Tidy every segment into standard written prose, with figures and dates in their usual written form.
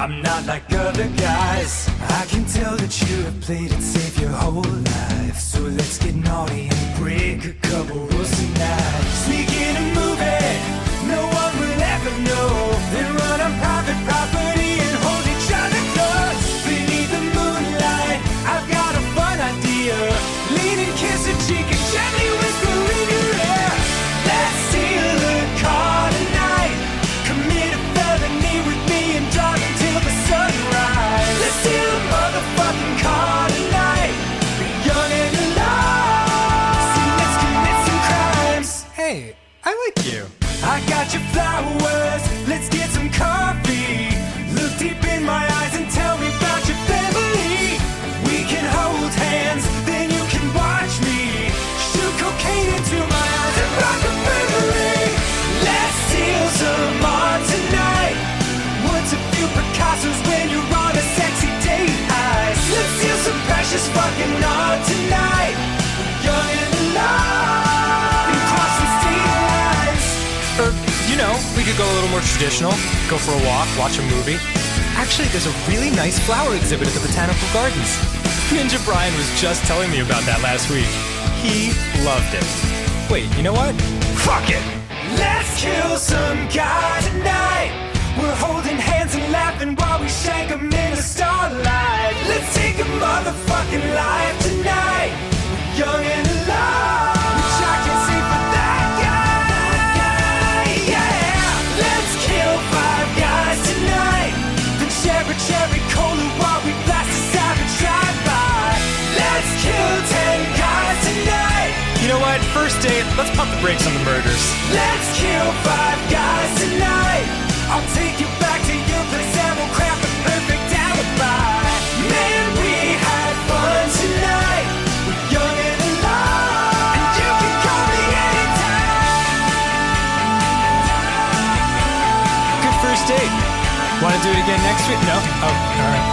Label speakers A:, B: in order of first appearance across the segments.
A: I'm not like other guys. I can tell that you have played it safe your whole life. So let's get naughty and break a couple rules tonight. Sneak in a movie no one will ever know. Then run on private property and hold each other close. Beneath the moonlight, I've got a fun idea. Lean and kiss a cheek and gently whisper in your ear. Let's steal a car tonight. Commit a felony with me and drive until the sunrise. Let's steal a motherfucking car tonight. Be young and alive. So let's commit some crimes.
B: Hey, I like you.
A: I got your flowers, let's get some coffee. Look deep in my eyes and tell me about your family. We can hold hands, then you can watch me shoot cocaine into my eyes and rock a memory. Let's steal some art tonight. What's a few Picassos when you're on a sexy date heist? Let's steal some precious fucking art tonight. Young and alive, and cross some state lines.
B: Or, you know, we could go a little more traditional. Go for a walk, watch a movie. Actually, there's a really nice flower exhibit at the Botanical Gardens. Ninja Brian was just telling me about that last week. He loved it. Wait, you know what? Fuck it!
A: Let's kill some guy tonight. We're holding hands and laughing while we shank 'em in the starlight. Let's take a motherfucking life tonight. Young and alive, which I can say for that guy. Yeah, let's kill 5 guys tonight. Then share a cherry cola while we blast a savage drive-by. Let's kill 10 guys tonight.
B: You know what? First date, let's pump the brakes on the murders.
A: Let's kill 5 guys tonight. I'll take you back to your place and we'll craft a perfect alibi. Man, we had fun tonight. We're young and alive, and you can call me anytime.
B: Good first date. Want to do it again next week? No? Oh, all right.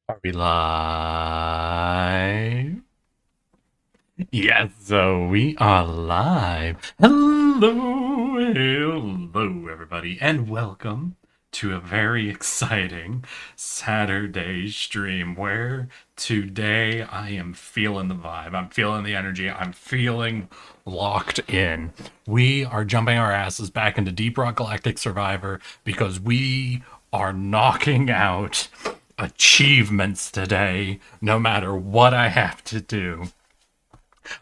C: Are we live? Yes, so we are live. Hello, everybody, and welcome to a very exciting Saturday stream where today I am feeling the vibe. I'm feeling the energy. I'm feeling locked in. We are jumping our asses back into Deep Rock Galactic Survivor because we are knocking out achievements today, no matter what I have to do.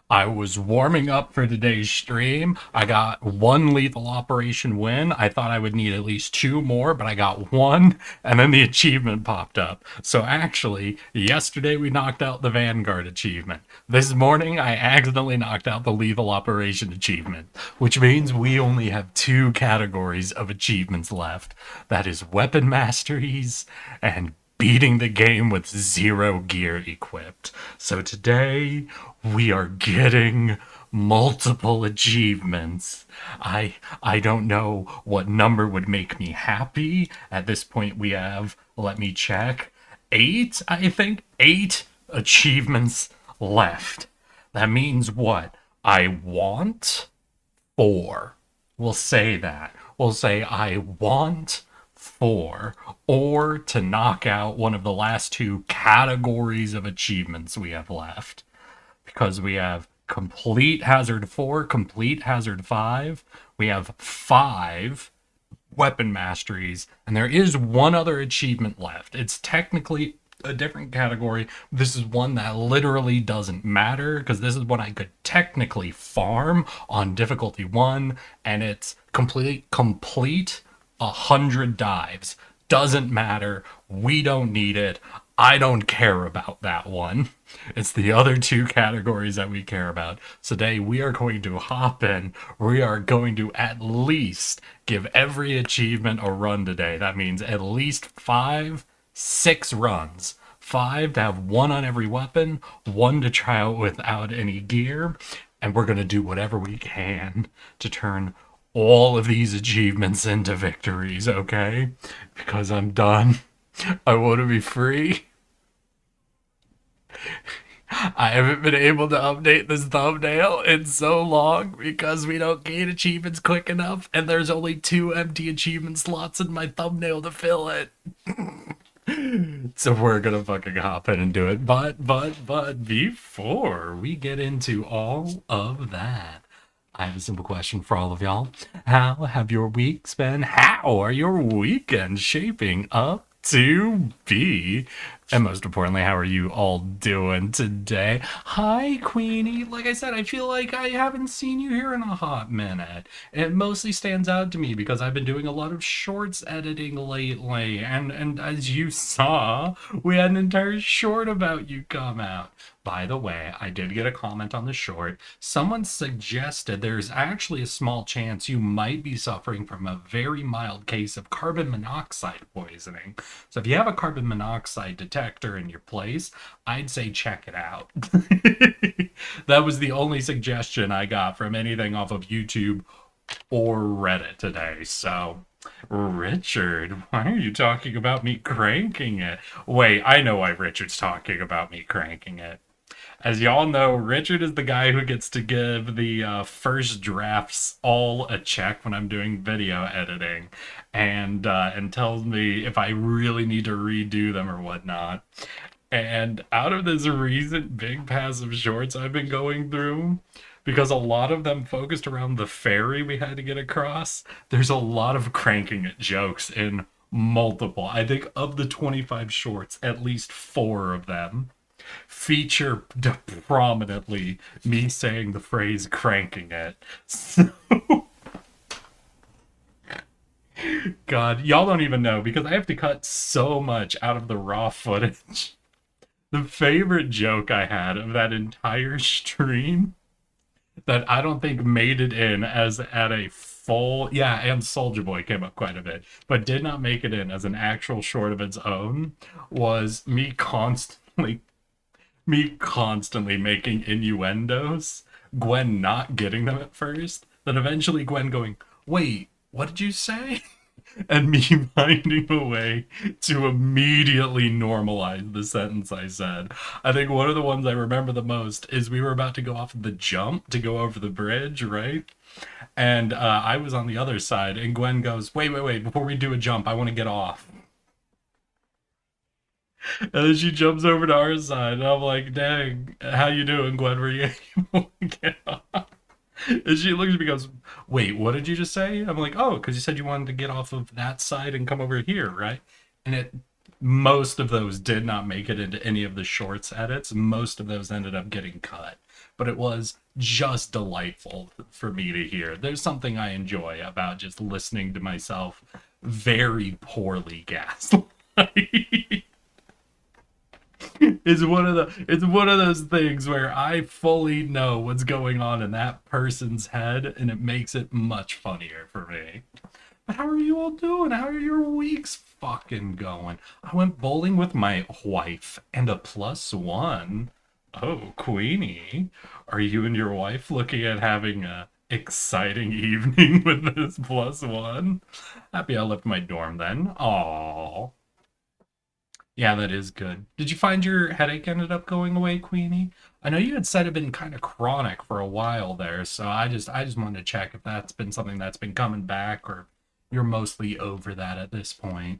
C: I was warming up for today's stream. I got one lethal operation win. I thought I would need at least two more, but I got one, and then the achievement popped up. So actually, yesterday we knocked out the Vanguard achievement. This morning, I accidentally knocked out the lethal operation achievement, which means we only have two categories of achievements left. That is weapon masteries and beating the game with zero gear equipped. So today we are getting multiple achievements. I don't know what number would make me happy. At this point we have, let me check, 8, I think, 8 achievements left. That means what? I want 4. We'll say that. We'll say I want 4, or to knock out one of the last two categories of achievements we have left. Because we have complete hazard 4, complete hazard 5. We have 5 weapon masteries, and there is one other achievement left. It's technically a different category. This is one that literally doesn't matter because this is what I could technically farm on difficulty 1, and it's complete 100 dives. Doesn't matter. We don't need it. I don't care about that one. It's the other two categories that we care about. So today we are going to hop in. We are going to at least give every achievement a run today. That means at least 5, 6 runs. 5 to have 1 on every weapon, 1 to try out without any gear, and we're going to do whatever we can to turn all of these achievements into victories, okay? Because I'm done. I want to be free. I haven't been able to update this thumbnail in so long because we don't gain achievements quick enough, and there's only 2 empty achievement slots in my thumbnail to fill it. So we're gonna fucking hop in and do it. But before we get into all of that, I have a simple question for all of y'all. How have your weeks been? How are your weekends shaping up to be? And most importantly, how are you all doing today? Hi, Queenie. Like I said, I feel like I haven't seen you here in a hot minute. It mostly stands out to me because I've been doing a lot of shorts editing lately. And as you saw, we had an entire short about you come out. By the way, I did get a comment on the short. Someone suggested there's actually a small chance you might be suffering from a very mild case of carbon monoxide poisoning. So if you have a carbon monoxide detector in your place, I'd say check it out. That was the only suggestion I got from anything off of YouTube or Reddit today. So, Richard, why are you talking about me cranking it? Wait, I know why Richard's talking about me cranking it. As y'all know, Richard is the guy who gets to give the first drafts all a check when I'm doing video editing, and tells me if I really need to redo them or whatnot. And out of this recent big passive shorts I've been going through, because a lot of them focused around the ferry we had to get across, there's a lot of cranking it jokes in multiple. I think of the 25 shorts, at least 4 of them feature prominently me saying the phrase cranking it. So, God, y'all don't even know because I have to cut so much out of the raw footage. The favorite joke I had of that entire stream that I don't think made it in as at a full, yeah, and Soldier Boy came up quite a bit, but did not make it in as an actual short of its own, was me constantly making innuendos, Gwen not getting them at first, then eventually Gwen going, wait, what did you say? and me finding a way to immediately normalize the sentence I said. I think one of the ones I remember the most is we were about to go off the jump to go over the bridge, right? And I was on the other side, and Gwen goes, wait, before we do a jump, I want to get off. And then she jumps over to our side, and I'm like, dang, how you doing, Gwen? Were you able to get off? And she looks at me and goes, wait, what did you just say? I'm like, oh, because you said you wanted to get off of that side and come over here, right? And most of those did not make it into any of the shorts edits. Most of those ended up getting cut. But it was just delightful for me to hear. There's something I enjoy about just listening to myself very poorly gaslight. It's one of those things where I fully know what's going on in that person's head, and it makes it much funnier for me. But how are you all doing? How are your weeks fucking going? I went bowling with my wife and a +1. Oh, Queenie, are you and your wife looking at having a exciting evening with this +1? Happy I left my dorm then. Aww. Yeah, that is good. Did you find your headache ended up going away, Queenie? I know you had said it had been kind of chronic for a while there, so I just wanted to check if that's been something that's been coming back or you're mostly over that at this point.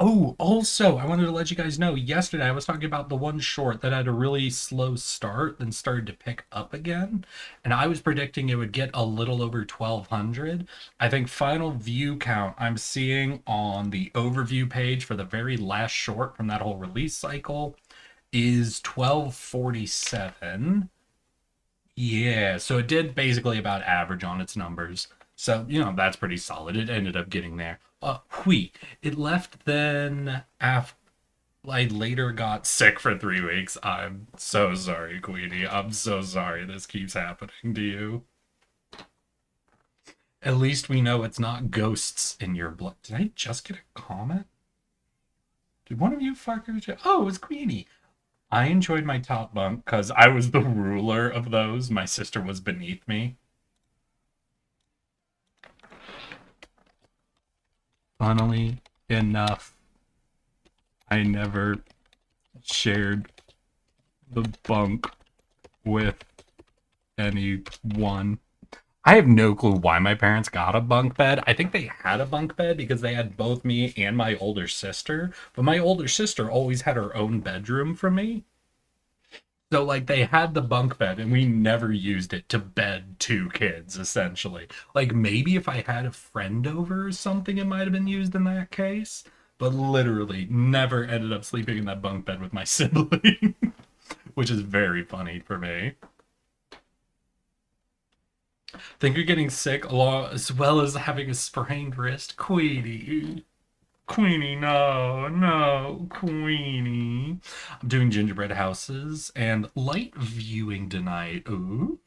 C: Oh, also, I wanted to let you guys know, yesterday I was talking about the one short that had a really slow start, then started to pick up again, and I was predicting it would get a little over 1,200. I think final view count I'm seeing on the overview page for the very last short from that whole release cycle is 1247. Yeah, so it did basically about average on its numbers. So, that's pretty solid. It ended up getting there. Hui. It left then after I later got sick for 3 weeks. I'm so sorry, Queenie. I'm so sorry this keeps happening to you. At least we know it's not ghosts in your blood. Did I just get a comment? Did one of you fuckers? Oh, it was Queenie. I enjoyed my top bunk because I was the ruler of those. My sister was beneath me. Funnily enough, I never shared the bunk with anyone. I have no clue why my parents got a bunk bed. I think they had a bunk bed because they had both me and my older sister, but my older sister always had her own bedroom for me. So, like, they had the bunk bed, and we never used it to bed two kids, essentially. Like, maybe if I had a friend over or something, it might have been used in that case. But literally, never ended up sleeping in that bunk bed with my sibling. Which is very funny for me. Think you're getting sick as well as having a sprained wrist? Queenie. Queenie, no, Queenie. I'm doing gingerbread houses and light viewing tonight. Ooh.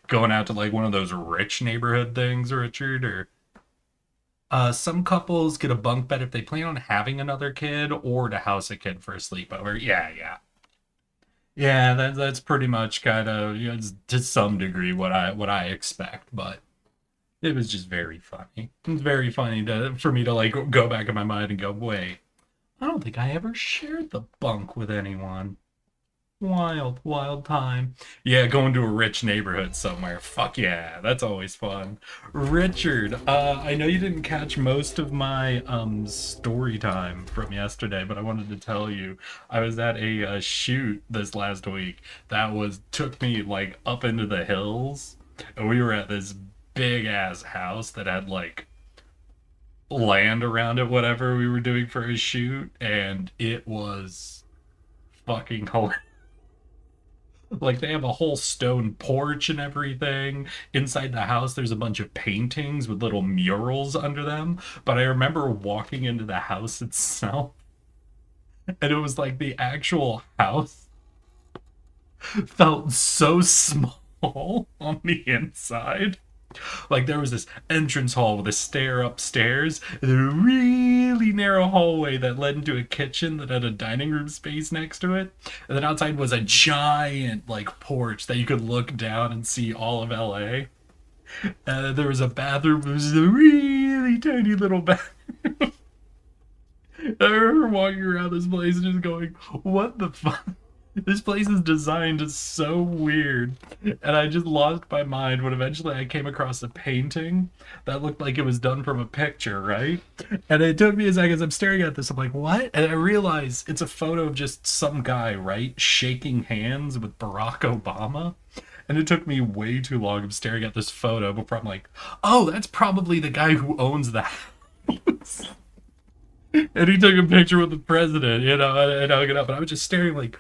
C: Going out to like one of those rich neighborhood things, Richard, or some couples get a bunk bed if they plan on having another kid or to house a kid for a sleepover. Yeah. Yeah, that's pretty much kind of, to some degree what I expect, but it was just very funny. It's very funny for me to like go back in my mind and go, wait, I don't think I ever shared the bunk with anyone. Wild time. Yeah, going to a rich neighborhood somewhere. Fuck yeah, that's always fun. Richard, I know you didn't catch most of my story time from yesterday, but I wanted to tell you I was at a shoot this last week that took me like up into the hills, and we were at this big ass house that had like land around it, whatever we were doing for a shoot, and it was fucking hilarious. Like, they have a whole stone porch and everything. Inside the house, there's a bunch of paintings with little murals under them. But I remember walking into the house itself, and it was like the actual house felt so small on the inside. Like, there was this entrance hall with a stair upstairs, and a really narrow hallway that led into a kitchen that had a dining room space next to it. And then outside was a giant, like, porch that you could look down and see all of LA. There was a bathroom. It was a really teeny tiny little bathroom. I remember walking around this place and just going, what the fuck? This place is designed so weird. And I just lost my mind when eventually I came across a painting that looked like it was done from a picture, right? And it took me a second. As I'm staring at this, I'm like, what? And I realize it's a photo of just some guy, right? Shaking hands with Barack Obama. And it took me way too long of staring at this photo before I'm like, oh, that's probably the guy who owns the house. And he took a picture with the president, and hung it up. And I was just staring like,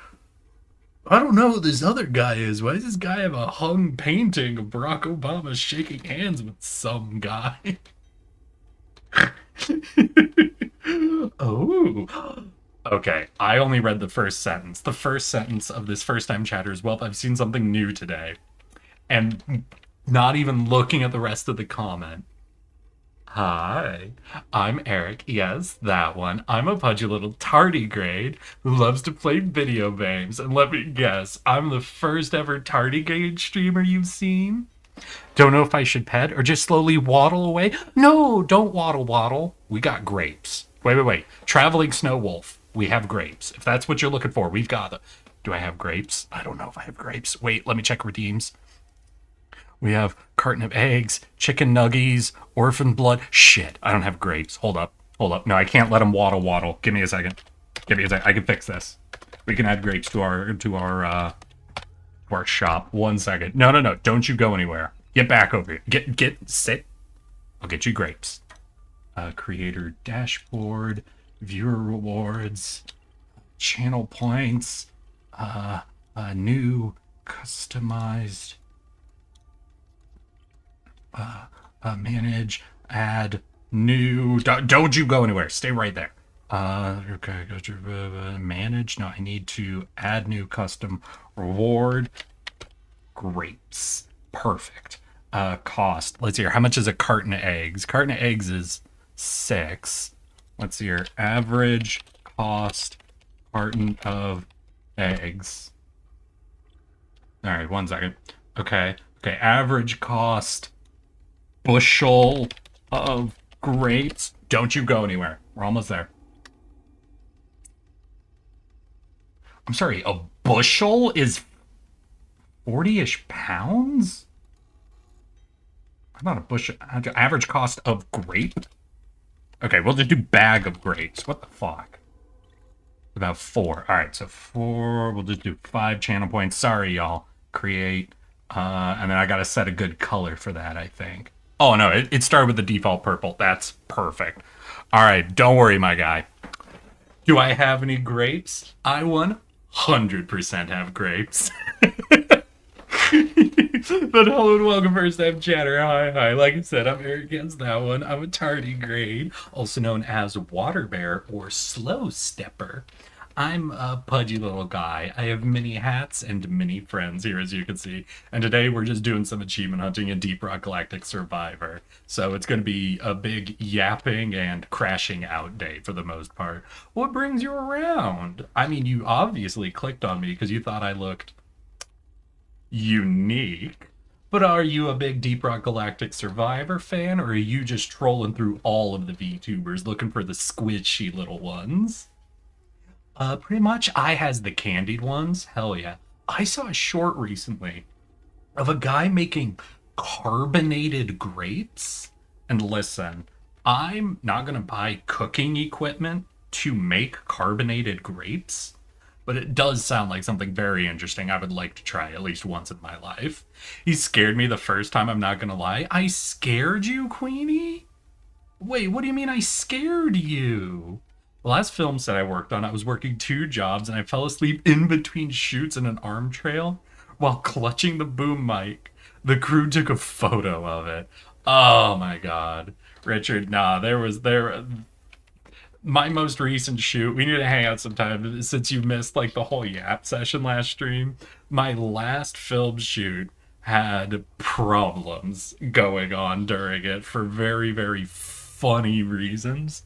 C: I don't know who this other guy is. Why does this guy have a hung painting of Barack Obama shaking hands with some guy? Oh. Okay, I only read the first sentence. The first sentence of this first time chatter is, well, I've seen something new today. And not even looking at the rest of the comment. Hi, I'm Eric. Yes, that one. I'm a pudgy little tardigrade who loves to play video games. And let me guess, I'm the first ever tardigrade streamer you've seen? Don't know if I should pet or just slowly waddle away. No, don't waddle. We got grapes. Wait. Traveling snow wolf. We have grapes. If that's what you're looking for, we've got them. Do I have grapes? I don't know if I have grapes. Wait, let me check redeems. We have carton of eggs, chicken nuggies, orphan blood. Shit, I don't have grapes. Hold up. No, I can't let them waddle. Give me a second. I can fix this. We can add grapes to our shop. 1 second. No. Don't you go anywhere. Get back over here. Sit. I'll get you grapes. Creator dashboard, viewer rewards, channel points, new customized. Manage, add, new. Don't you go anywhere. Stay right there. Okay, go to manage. No, I need to add new custom reward. Grapes. Perfect. Cost. Let's see here. How much is a carton of eggs? Carton of eggs is 6. Let's see here. Average cost carton of eggs. All right, 1 second. Okay, average cost bushel of grapes. Don't you go anywhere. We're almost there. I'm sorry, a bushel is 40-ish pounds? I thought a bushel... Average cost of grape? Okay, we'll just do bag of grapes. What the fuck? About 4. Alright, so 4. We'll just do 5 channel points. Sorry, y'all. Create. And then I gotta set a good color for that, I think. Oh, no, it started with the default purple. That's perfect. All right, don't worry, my guy. Do I have any grapes? I 100% have grapes. But hello and welcome, first time chatter. Hi. Like I said, I'm Eric against that one. I'm a tardigrade, also known as water bear or slow stepper. I'm a pudgy little guy. I have many hats and many friends here, as you can see. And today we're just doing some achievement hunting in Deep Rock Galactic Survivor. So it's going to be a big yapping and crashing out day for the most part. What brings you around? I mean, you obviously clicked on me because you thought I looked unique. But are you a big Deep Rock Galactic Survivor fan, or are you just trolling through all of the VTubers looking for the squishy little ones? Pretty much, I has the candied ones. Hell yeah. I saw a short recently of a guy making carbonated grapes. And listen, I'm not gonna buy cooking equipment to make carbonated grapes, but it does sound like something very interesting I would like to try at least once in my life. He scared me the first time, I'm not gonna lie. I scared you, Queenie? Wait, what do you mean I scared you? The last film set I worked on, I was working 2 jobs and I fell asleep in between shoots in an arm trail while clutching the boom mic. The crew took a photo of it. Oh my god. Richard, nah, my most recent shoot, we need to hang out sometime since you missed like the whole yap session last stream. My last film shoot had problems going on during it for very, very funny reasons.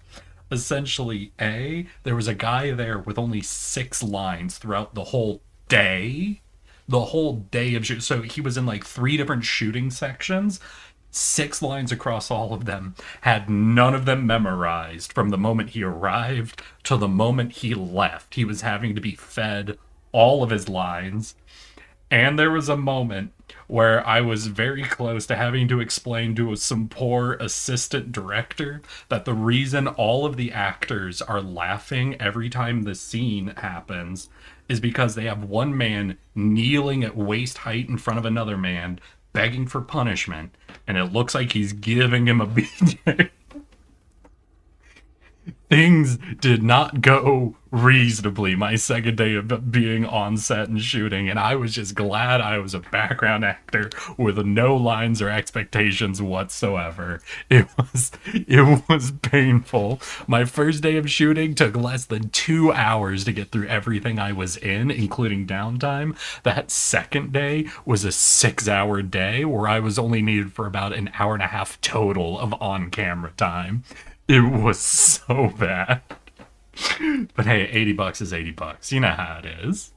C: Essentially, there was a guy there with only 6 lines throughout the whole day. The whole day of shoot. So he was in like 3 different shooting sections. 6 lines across all of them, had none of them memorized from the moment he arrived to the moment he left. He was having to be fed all of his lines. And there was a moment where I was very close to having to explain to some poor assistant director that the reason all of the actors are laughing every time the scene happens is because they have one man kneeling at waist height in front of another man, begging for punishment, and it looks like he's giving him a beating. Things did not go reasonably my second day of being on set and shooting, and I was just glad I was a background actor with no lines or expectations whatsoever. It was painful. My first day of shooting took less than 2 hours to get through everything I was in, including downtime. That second day was a 6-hour day where I was only needed for about an hour and a half total of on-camera time. It was so bad. But hey, $80 is $80. You know how it is.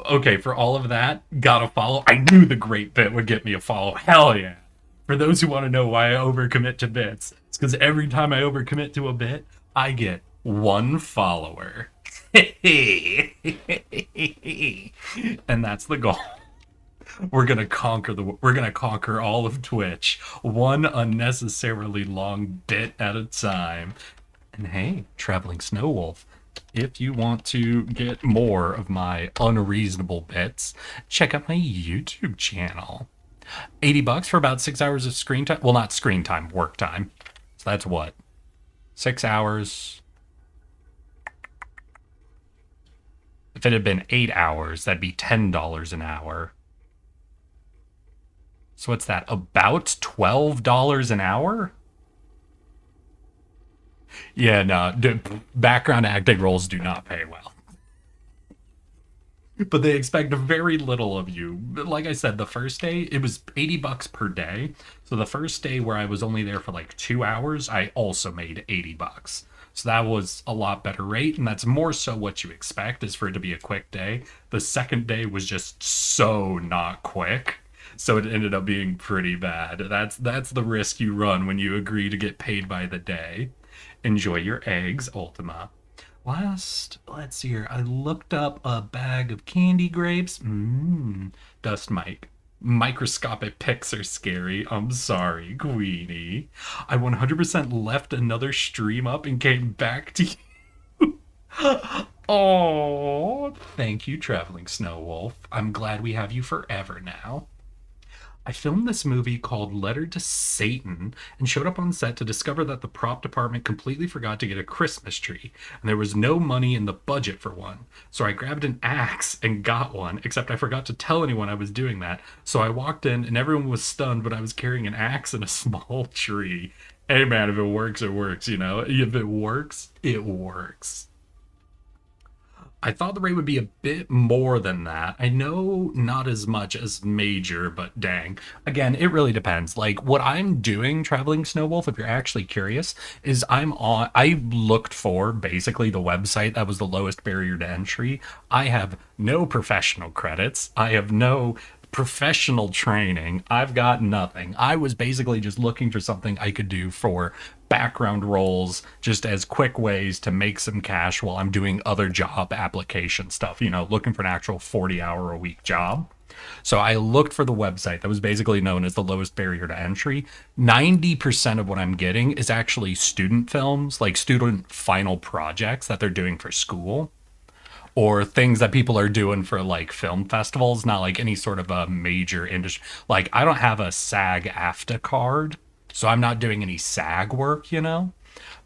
C: Okay, for all of that, gotta follow. I knew the great bit would get me a follow. Hell yeah. For those who want to know why I overcommit to bits, it's because every time I overcommit to a bit, I get 1 follower. And that's the goal. We're gonna conquer all of Twitch, one unnecessarily long bit at a time. And hey, Traveling Snow Wolf, if you want to get more of my unreasonable bits, check out my YouTube channel. $80 for about 6 hours of screen time. Well, not screen time, work time. So that's what? 6 hours. If it had been 8 hours, that'd be $10 an hour. So what's that? About $12 an hour? Yeah, no, background acting roles do not pay well. But they expect very little of you. Like I said, the first day, it was $80 per day. So the first day where I was only there for like 2 hours, I also made $80. So that was a lot better rate, and that's more so what you expect, is for it to be a quick day. The second day was just so not quick. So it ended up being pretty bad. That's the risk you run when you agree to get paid by the day. Enjoy your eggs, Ultima. Let's see here. I looked up a bag of candy grapes. Dust mite. Microscopic pics are scary. I'm sorry, Queenie. I 100% left another stream up and came back to you. Oh, thank you, Traveling Snow Wolf. I'm glad we have you forever now. I filmed this movie called Letter to Satan and showed up on set to discover that the prop department completely forgot to get a Christmas tree, and there was no money in the budget for one. So I grabbed an axe and got one, except I forgot to tell anyone I was doing that. So I walked in and everyone was stunned, but I was carrying an axe and a small tree. Hey man, if it works, it works, you know? If it works, it works. I thought the rate would be a bit more than that. I know not as much as Major, but dang. Again, it really depends. Like, what I'm doing, Traveling Snow Wolf, if you're actually curious, is I looked for basically the website that was the lowest barrier to entry. I have no professional credits. I have no professional training. I've got nothing. I was basically just looking for something I could do for background roles, just as quick ways to make some cash while I'm doing other job application stuff, you know, looking for an actual 40-hour-a-week job. So I looked for the website that was basically known as the lowest barrier to entry. 90% of what I'm getting is actually student films, like student final projects that they're doing for school, or things that people are doing for like film festivals, not like any sort of a major industry. Like, I don't have a SAG-AFTRA card, so I'm not doing any SAG work, you know?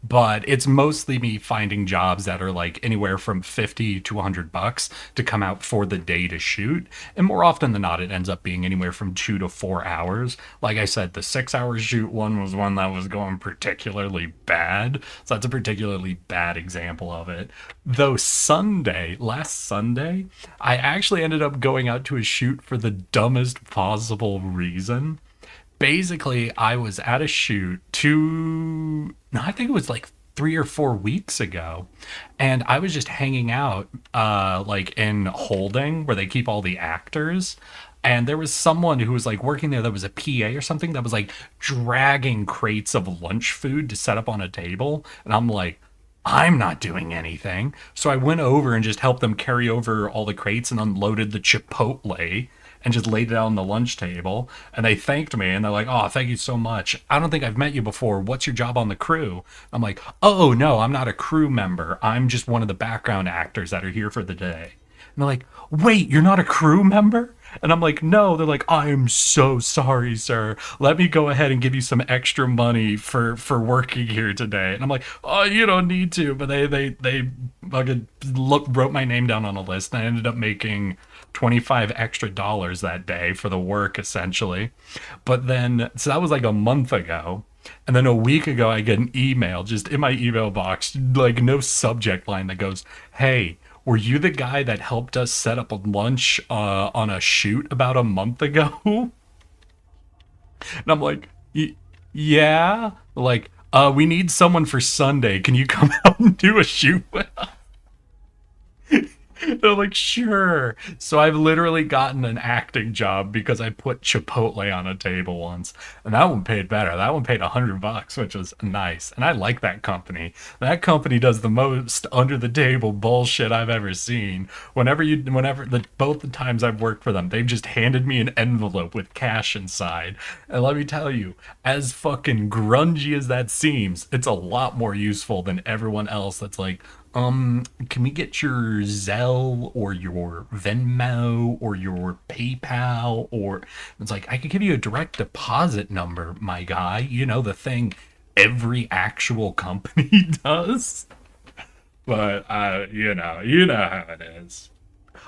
C: But it's mostly me finding jobs that are like anywhere from 50 to $100 to come out for the day to shoot. And more often than not, it ends up being anywhere from 2 to 4 hours. Like I said, the 6-hour shoot one was one that was going particularly bad. So that's a particularly bad example of it. Though last Sunday, I actually ended up going out to a shoot for the dumbest possible reason. Basically, I was at a shoot I think it was like 3 or 4 weeks ago, and I was just hanging out like in holding where they keep all the actors, and there was someone who was like working there that was a PA or something that was like dragging crates of lunch food to set up on a table, and I'm like, I'm not doing anything. So I went over and just helped them carry over all the crates and unloaded the Chipotle and just laid it out on the lunch table. And they thanked me and they're like, "Oh, thank you so much. I don't think I've met you before. What's your job on the crew?" I'm like, "Oh, no, I'm not a crew member. I'm just one of the background actors that are here for the day." And they're like, "Wait, you're not a crew member?" And I'm like, "No." They're like, "I'm so sorry, sir. Let me go ahead and give you some extra money for working here today." And I'm like, "Oh, you don't need to." But they fucking wrote my name down on a list, and I ended up making 25 extra dollars that day for the work, essentially. But then, so that was like a month ago. And then a week ago, I get an email just in my email box, like no subject line that goes, "Hey, were you the guy that helped us set up a lunch on a shoot about a month ago?" And I'm like, "Yeah." Like, "We need someone for Sunday. Can you come out and do a shoot with us?" They're like, "Sure." So I've literally gotten an acting job because I put Chipotle on a table once, and that one paid better. That one paid $100, which was nice, and I like that company. That company does the most under the table bullshit I've ever seen. Both the times I've worked for them, they've just handed me an envelope with cash inside, and let me tell you, as fucking grungy as that seems, it's a lot more useful than everyone else that's like, "Can we get your Zelle or your Venmo or your PayPal?" Or it's like, "I could give you a direct deposit number, my guy." You know, the thing every actual company does. But, you know how it is.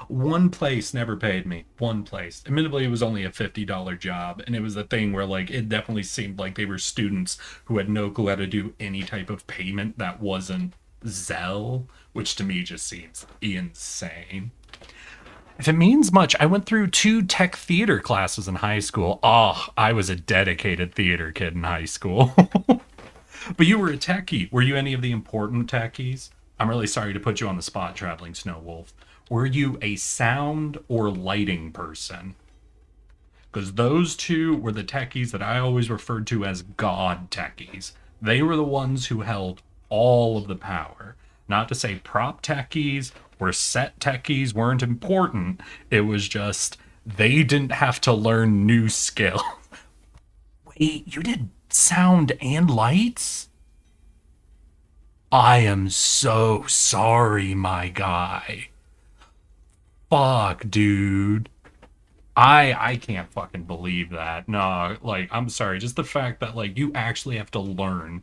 C: One place never paid me. One place. Admittedly, it was only a $50 job, and it was a thing where, like, it definitely seemed like they were students who had no clue how to do any type of payment that wasn't Zelle, which to me just seems insane. If it means much, I went through 2 tech theater classes in high school. Oh, I was a dedicated theater kid in high school. But you were a techie. Were you any of the important techies? I'm really sorry to put you on the spot, Traveling Snow Wolf. Were you a sound or lighting person? Because those two were the techies that I always referred to as God techies. They were the ones who held all of the power. Not to say prop techies or set techies weren't important. It was just they didn't have to learn new skills. Wait, you did sound and lights? I am so sorry, my guy. Fuck, dude. I can't fucking believe that. No, like, I'm sorry. Just the fact that, like, you actually have to learn,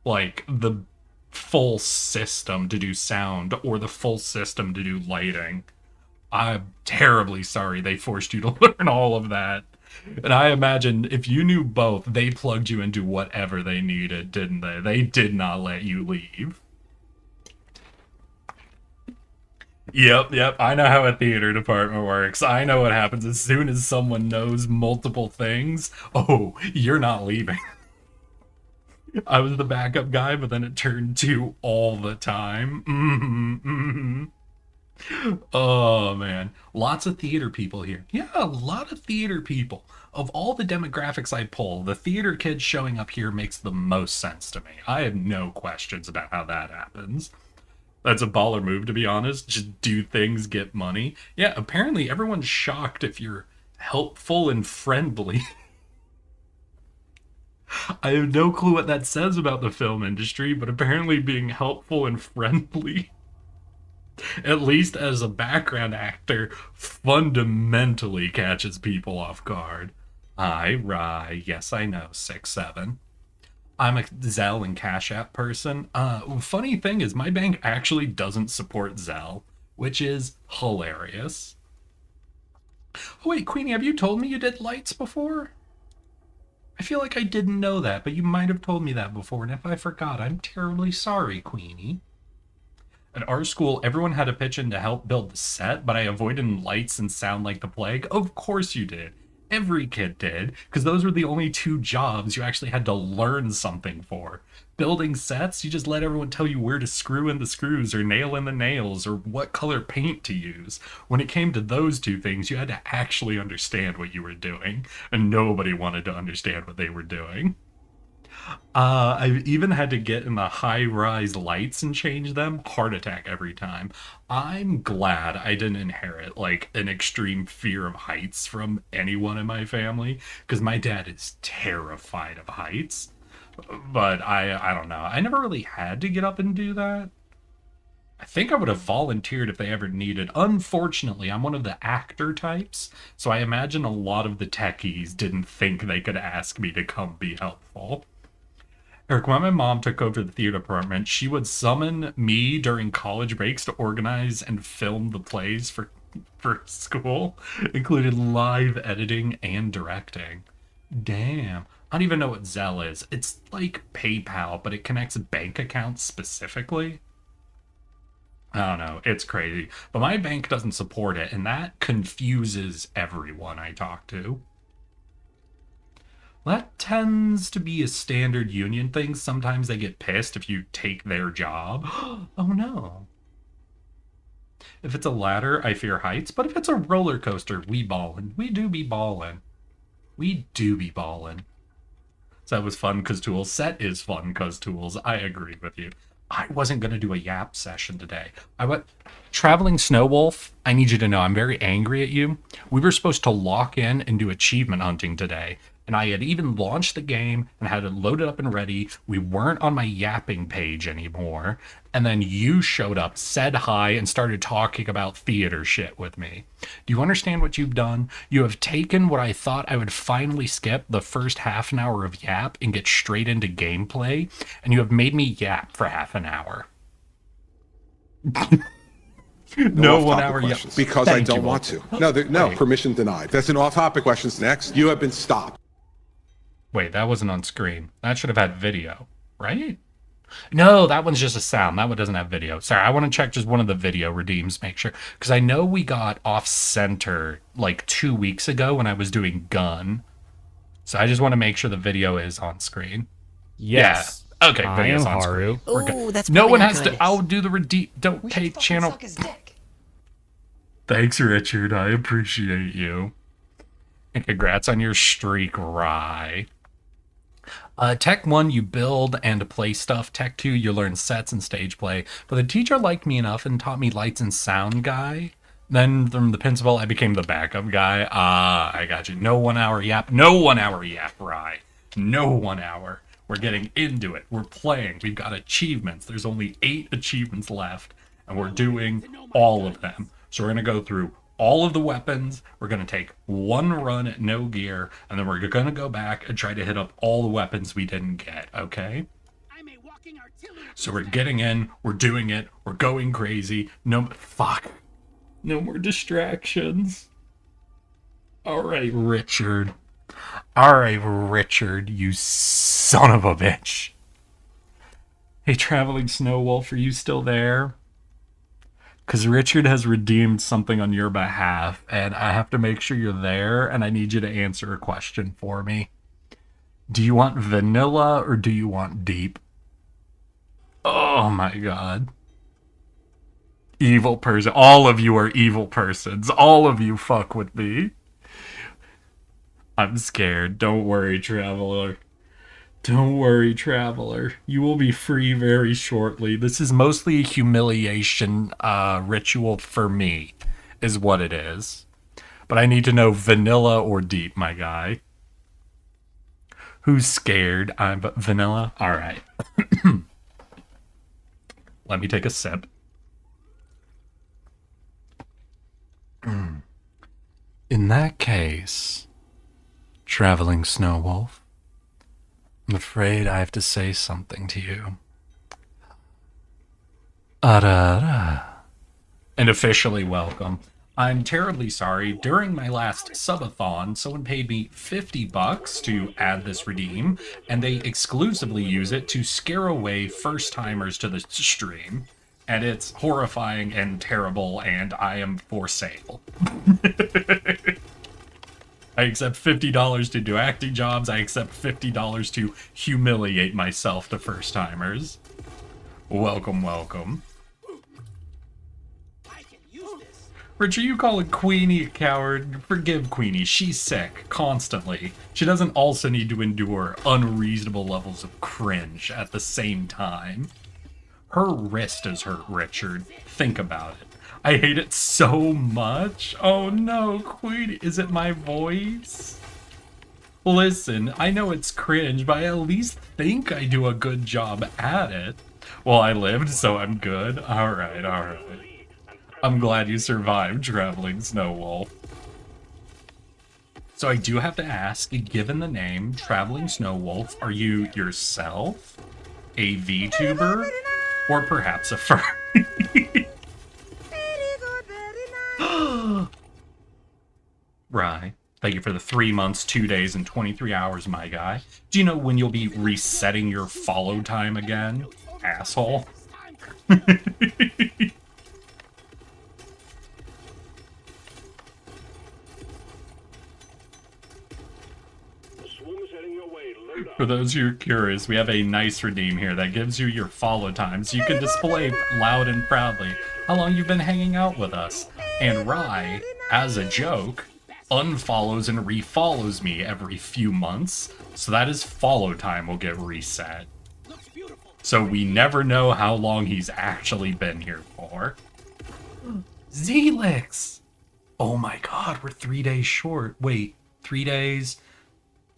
C: like, the full system to do sound or the full system to do lighting. I'm terribly sorry they forced you to learn all of that. And I imagine if you knew both, they plugged you into whatever they needed, didn't they? They did not let you leave. Yep. I know how a theater department works. I know what happens as soon as someone knows multiple things. Oh, you're not leaving. I was the backup guy, but then it turned to all the time. Oh, man. Lots of theater people here. Yeah, a lot of theater people. Of all the demographics I pull, the theater kids showing up here makes the most sense to me. I have no questions about how that happens. That's a baller move, to be honest. Just do things, get money. Yeah, apparently everyone's shocked if you're helpful and friendly. I have no clue what that says about the film industry, but apparently being helpful and friendly, at least as a background actor, fundamentally catches people off guard. Right. Yes, I know. 6'7". I'm a Zelle and Cash App person. Funny thing is, my bank actually doesn't support Zelle, which is hilarious. Oh, wait, Queenie, have you told me you did lights before? I feel like I didn't know that, but you might have told me that before, and if I forgot, I'm terribly sorry, Queenie. At our school, everyone had to pitch in to help build the set, but I avoided lights and sound like the plague. Of course you did. Every kid did, because those were the only two jobs you actually had to learn something for. Building sets, you just let everyone tell you where to screw in the screws or nail in the nails or what color paint to use. When it came to those two things, you had to actually understand what you were doing, and nobody wanted to understand what they were doing. I've even had to get in the high-rise lights and change them. Heart attack every time. I'm glad I didn't inherit like an extreme fear of heights from anyone in my family, because my dad is terrified of heights. But I don't know. I never really had to get up and do that. I think I would have volunteered if they ever needed. Unfortunately, I'm one of the actor types, so I imagine a lot of the techies didn't think they could ask me to come be helpful. Eric, when my mom took over the theater department, she would summon me during college breaks to organize and film the plays for school, included live editing and directing. Damn. I don't even know what Zelle is. It's like PayPal, but it connects bank accounts specifically. I don't know. It's crazy. But my bank doesn't support it, and that confuses everyone I talk to. That tends to be a standard union thing. Sometimes they get pissed if you take their job. Oh no. If it's a ladder, I fear heights. But if it's a roller coaster, we ballin'. We do be ballin'. We do be ballin'. So that was fun cause tools. Set is fun cause tools. I agree with you. I wasn't going to do a yap session today. I went traveling Snow Wolf. I need you to know I'm very angry at you. We were supposed to lock in and do achievement hunting today. And I had even launched the game and had it loaded up and ready. We weren't on my yapping page anymore. And then you showed up, said hi, and started talking about theater shit with me. Do you understand what you've done? You have taken what I thought I would finally skip, the first half an hour of yap, and get straight into gameplay, and you have made me yap for half an hour. No 1 hour yap.
D: Because I don't want to. No, permission denied. That's an off-topic questions. Next, you have been stopped.
C: Wait, that wasn't on screen. That should have had video, right? No, that one's just a sound. That one doesn't have video. Sorry, I want to check just one of the video redeems, make sure. Because I know we got off-center like 2 weeks ago when I was doing gun. So I just want to make sure the video is on screen.
B: Yes.
C: Yeah. Okay, video's on screen.
E: Oh, that's
C: no one
E: probably
C: has
E: not
C: to. I'll do the redeem. Don't pay channel.
E: suck his dick.
C: Thanks, Richard. I appreciate you. And congrats on your streak, Rye. Tech 1, you build and play stuff. Tech 2, you learn sets and stage play. But the teacher liked me enough and taught me lights and sound guy. Then from the principal, I became the backup guy. I got you. No 1 hour yap. No 1 hour yap, Rye. No 1 hour. We're getting into it. We're playing. We've got achievements. There's only 8 achievements left, and we're doing all of them. So we're going to go through all of the weapons. We're going to take one run at no gear, and then we're going to go back and try to hit up all the weapons we didn't get, okay? So we're getting in, we're doing it, we're going crazy. Fuck. No more distractions. Alright, Richard. Alright, Richard, you son of a bitch. Hey, Traveling Snow Wolf, are you still there? Because Richard has redeemed something on your behalf, and I have to make sure you're there, and I need you to answer a question for me. Do you want vanilla, or do you want deep? Oh my god. Evil person. All of you are evil persons. All of you fuck with me. I'm scared. Don't worry, Traveler. Don't worry, Traveler. You will be free very shortly. This is mostly a humiliation ritual for me, is what it is. But I need to know vanilla or deep, my guy. Who's scared? I'm vanilla? Alright. Let me take a sip. In that case, Traveling Snow Wolf, I'm afraid I have to say something to you. And officially welcome. I'm terribly sorry. During my last subathon, someone paid me $50 to add this redeem, and they exclusively use it to scare away first-timers to the stream. And it's horrifying and terrible, and I am for sale. I accept $50 to do acting jobs. I accept $50 to humiliate myself to first-timers. Welcome, welcome. Richard, you calling Queenie a coward? Forgive Queenie, she's sick, constantly. She doesn't also need to endure unreasonable levels of cringe at the same time. Her wrist is hurt, Richard. Think about it. I hate it so much. Oh no, Queenie, is it my voice? Listen, I know it's cringe, but I at least think I do a good job at it. Well, I lived, so I'm good. Alright, alright. I'm glad you survived, Traveling Snow Wolf. So I do have to ask, given the name Traveling Snow Wolf, are you yourself a VTuber or perhaps a furry? Right. Thank you for the 3 months, 2 days, and 23 hours, my guy. Do you know when you'll be resetting your follow time again, asshole? For those who are curious, we have a nice redeem here that gives you your follow time, so you can display loud and proudly how long you've been hanging out with us. And Rye, as a joke, unfollows and refollows me every few months, so that his follow time will get reset. So we never know how long he's actually been here for. Zelix! Oh my god, we're 3 days short. Wait, 3 days?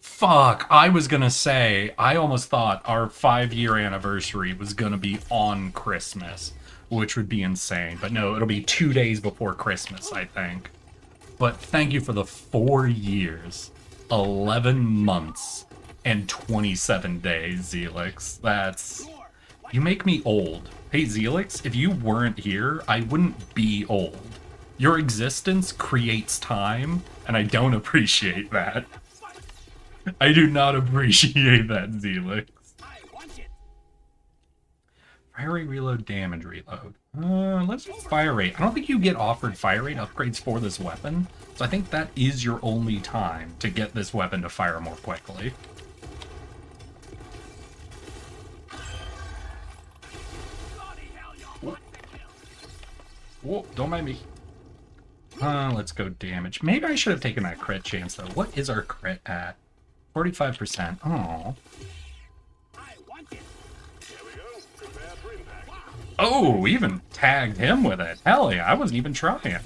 C: Fuck, I was gonna say, I almost thought our 5-year anniversary was gonna be on Christmas, which would be insane. But no, it'll be 2 days before Christmas, I think. But thank you for the 4 years, 11 months, and 27 days, Zelix. That's... You make me old. Hey, Zelix, if you weren't here, I wouldn't be old. Your existence creates time, and I don't appreciate that. I do not appreciate that, Zelix. Fire rate reload, damage reload. Let's do fire rate. I don't think you get offered fire rate upgrades for this weapon, so I think that is your only time to get this weapon to fire more quickly. Whoa, don't mind me. Let's go damage. Maybe I should have taken that crit chance, though. What is our crit at? 45%. Oh. Oh, we even tagged him with it. Hell yeah, I wasn't even trying.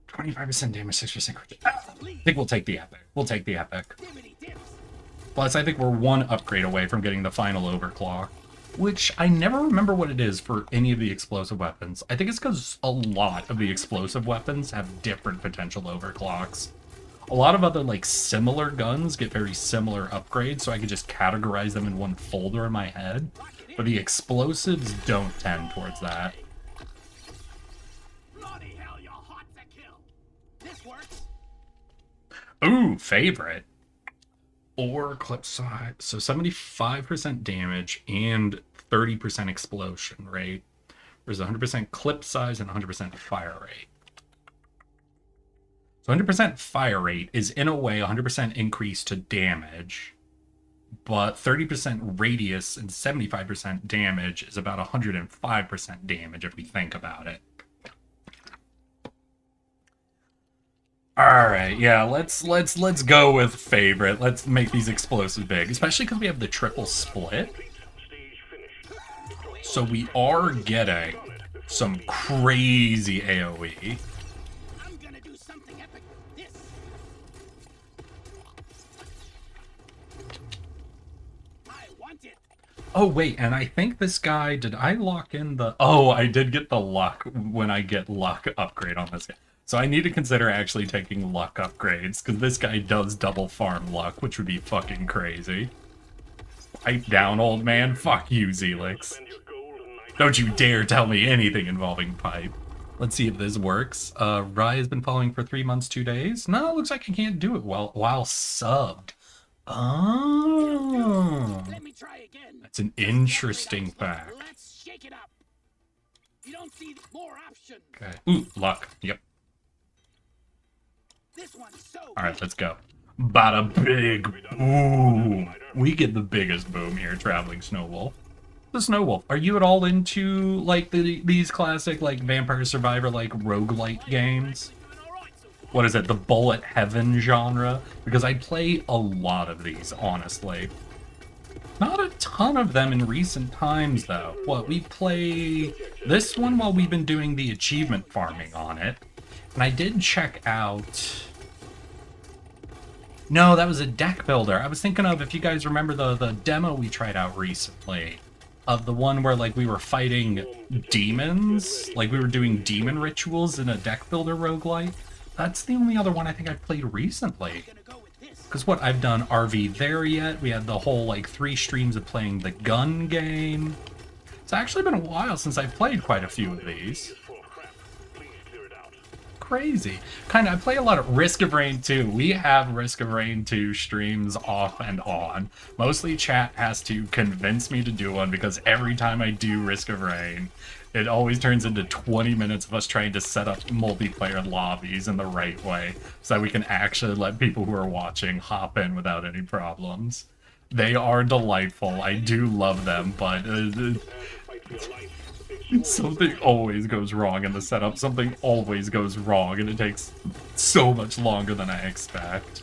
C: 25% damage, 6% crit. I think we'll take the epic. We'll take the epic. Plus, I think we're one upgrade away from getting the final overclock, which I never remember what it is for any of the explosive weapons. I think it's because a lot of the explosive weapons have different potential overclocks. A lot of other, like, similar guns get very similar upgrades, so I can just categorize them in one folder in my head. But the explosives don't tend towards that. Ooh, favorite. Or clip size. So 75% damage and 30% explosion rate. There's 100% clip size and 100% fire rate. So 100% fire rate is in a way 100% increase to damage, but 30% radius and 75% damage is about 105% damage if we think about it. All right, yeah, let's go with favorite. Let's make these explosives big, especially because we have the triple split. So we are getting some crazy AoE. Oh, wait, and I think this guy, did I lock in the... Oh, I did get the luck when I get luck upgrade on this guy. So I need to consider actually taking luck upgrades, because this guy does double farm luck, which would be fucking crazy. Pipe down, old man. Fuck you, Zelix. Don't you dare tell me anything involving pipe. Let's see if this works. Rye has been following for 3 months, 2 days. No, it looks like I can't do it while subbed. Oh, that's an interesting fact.
E: Let's shake it up. You don't see more options.
C: Okay. Ooh, luck. Yep. Alright, let's go. Bada big boom. We get the biggest boom here, Traveling Snowwolf. The Snowwolf, are you at all into, like, these classic, like, Vampire Survivor, like, roguelite games? What is it, the Bullet Heaven genre? Because I play a lot of these, honestly. Not a ton of them in recent times, though. What, we play this one while we've been doing the achievement farming on it. And I did check out... No, that was a deck builder. I was thinking of, if you guys remember the demo we tried out recently, of the one where, like, we were fighting demons, like we were doing demon rituals in a deck builder roguelite. That's the only other one I think I've played recently. Because what, I've done RV There Yet, we had the whole, like, 3 streams of playing the gun game. It's actually been a while since I've played quite a few of these. Crazy. Kind of, I play a lot of Risk of Rain 2. We have Risk of Rain 2 streams off and on. Mostly chat has to convince me to do one, because every time I do Risk of Rain, it always turns into 20 minutes of us trying to set up multiplayer lobbies in the right way, so that we can actually let people who are watching hop in without any problems. They are delightful. I do love them, but... something always goes wrong in the setup. Something always goes wrong, and it takes so much longer than I expect.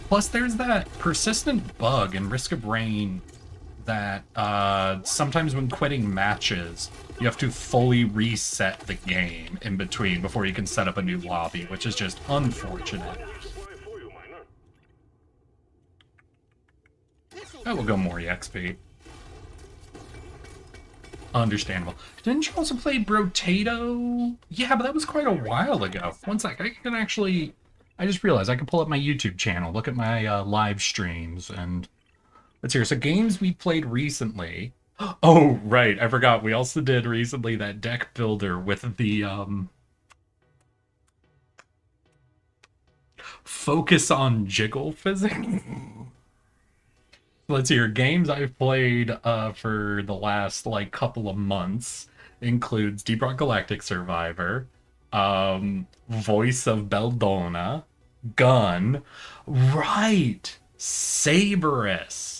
C: Plus, there's that persistent bug in Risk of Rain that sometimes when quitting matches, you have to fully reset the game in between before you can set up a new lobby, which is just unfortunate. I will go more EXP. Understandable. Didn't you also play Brotato? Yeah, but that was quite a while ago. One sec, I can actually... I just realized I can pull up my YouTube channel, look at my live streams, and... Let's hear. So games we played recently... Oh, right, I forgot. We also did recently that deck builder with the, focus on jiggle physics. Let's hear. Games I've played for the last, like, couple of months includes Deep Rock Galactic Survivor, Voice of Beldona, Gun, right, Saberus.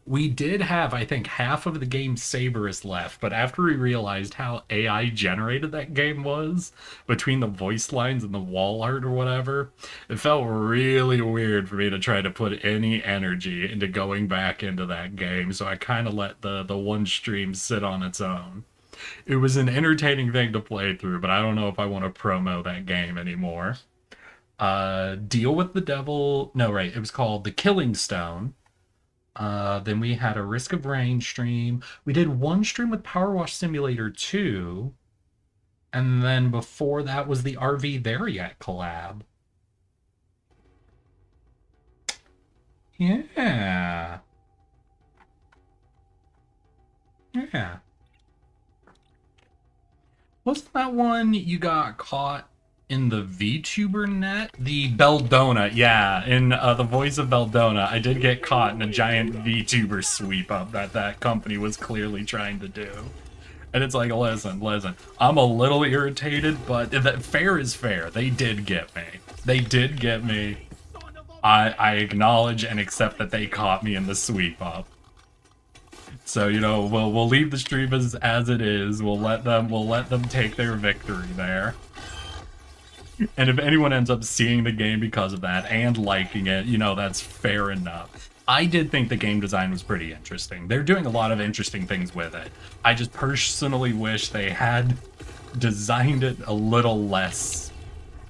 C: We did have, I think, half of the game Saberus left, but after we realized how AI generated that game was, between the voice lines and the wall art or whatever, it felt really weird for me to try to put any energy into going back into that game, so I kind of let the one stream sit on its own. It was an entertaining thing to play through, but I don't know if I want to promo that game anymore. Deal with the Devil... No, right, it was called The Killing Stone. Then we had a Risk of Rain stream. We did one stream with Power Wash Simulator 2. And then before that was the RV There Yet collab. Yeah. Yeah. Wasn't that one you got caught in the VTuber net? The Beldona, yeah, in the Voice of Beldona, I did get caught in a giant VTuber sweep up that company was clearly trying to do. And it's like, listen, I'm a little irritated, but fair is fair. They did get me. They did get me. I acknowledge and accept that they caught me in the sweep up. So, you know, we'll leave the stream as it is. We'll let them take their victory there. And if anyone ends up seeing the game because of that and liking it, you know, that's fair enough. I did think the game design was pretty interesting. They're doing a lot of interesting things with it. I just personally wish they had designed it a little less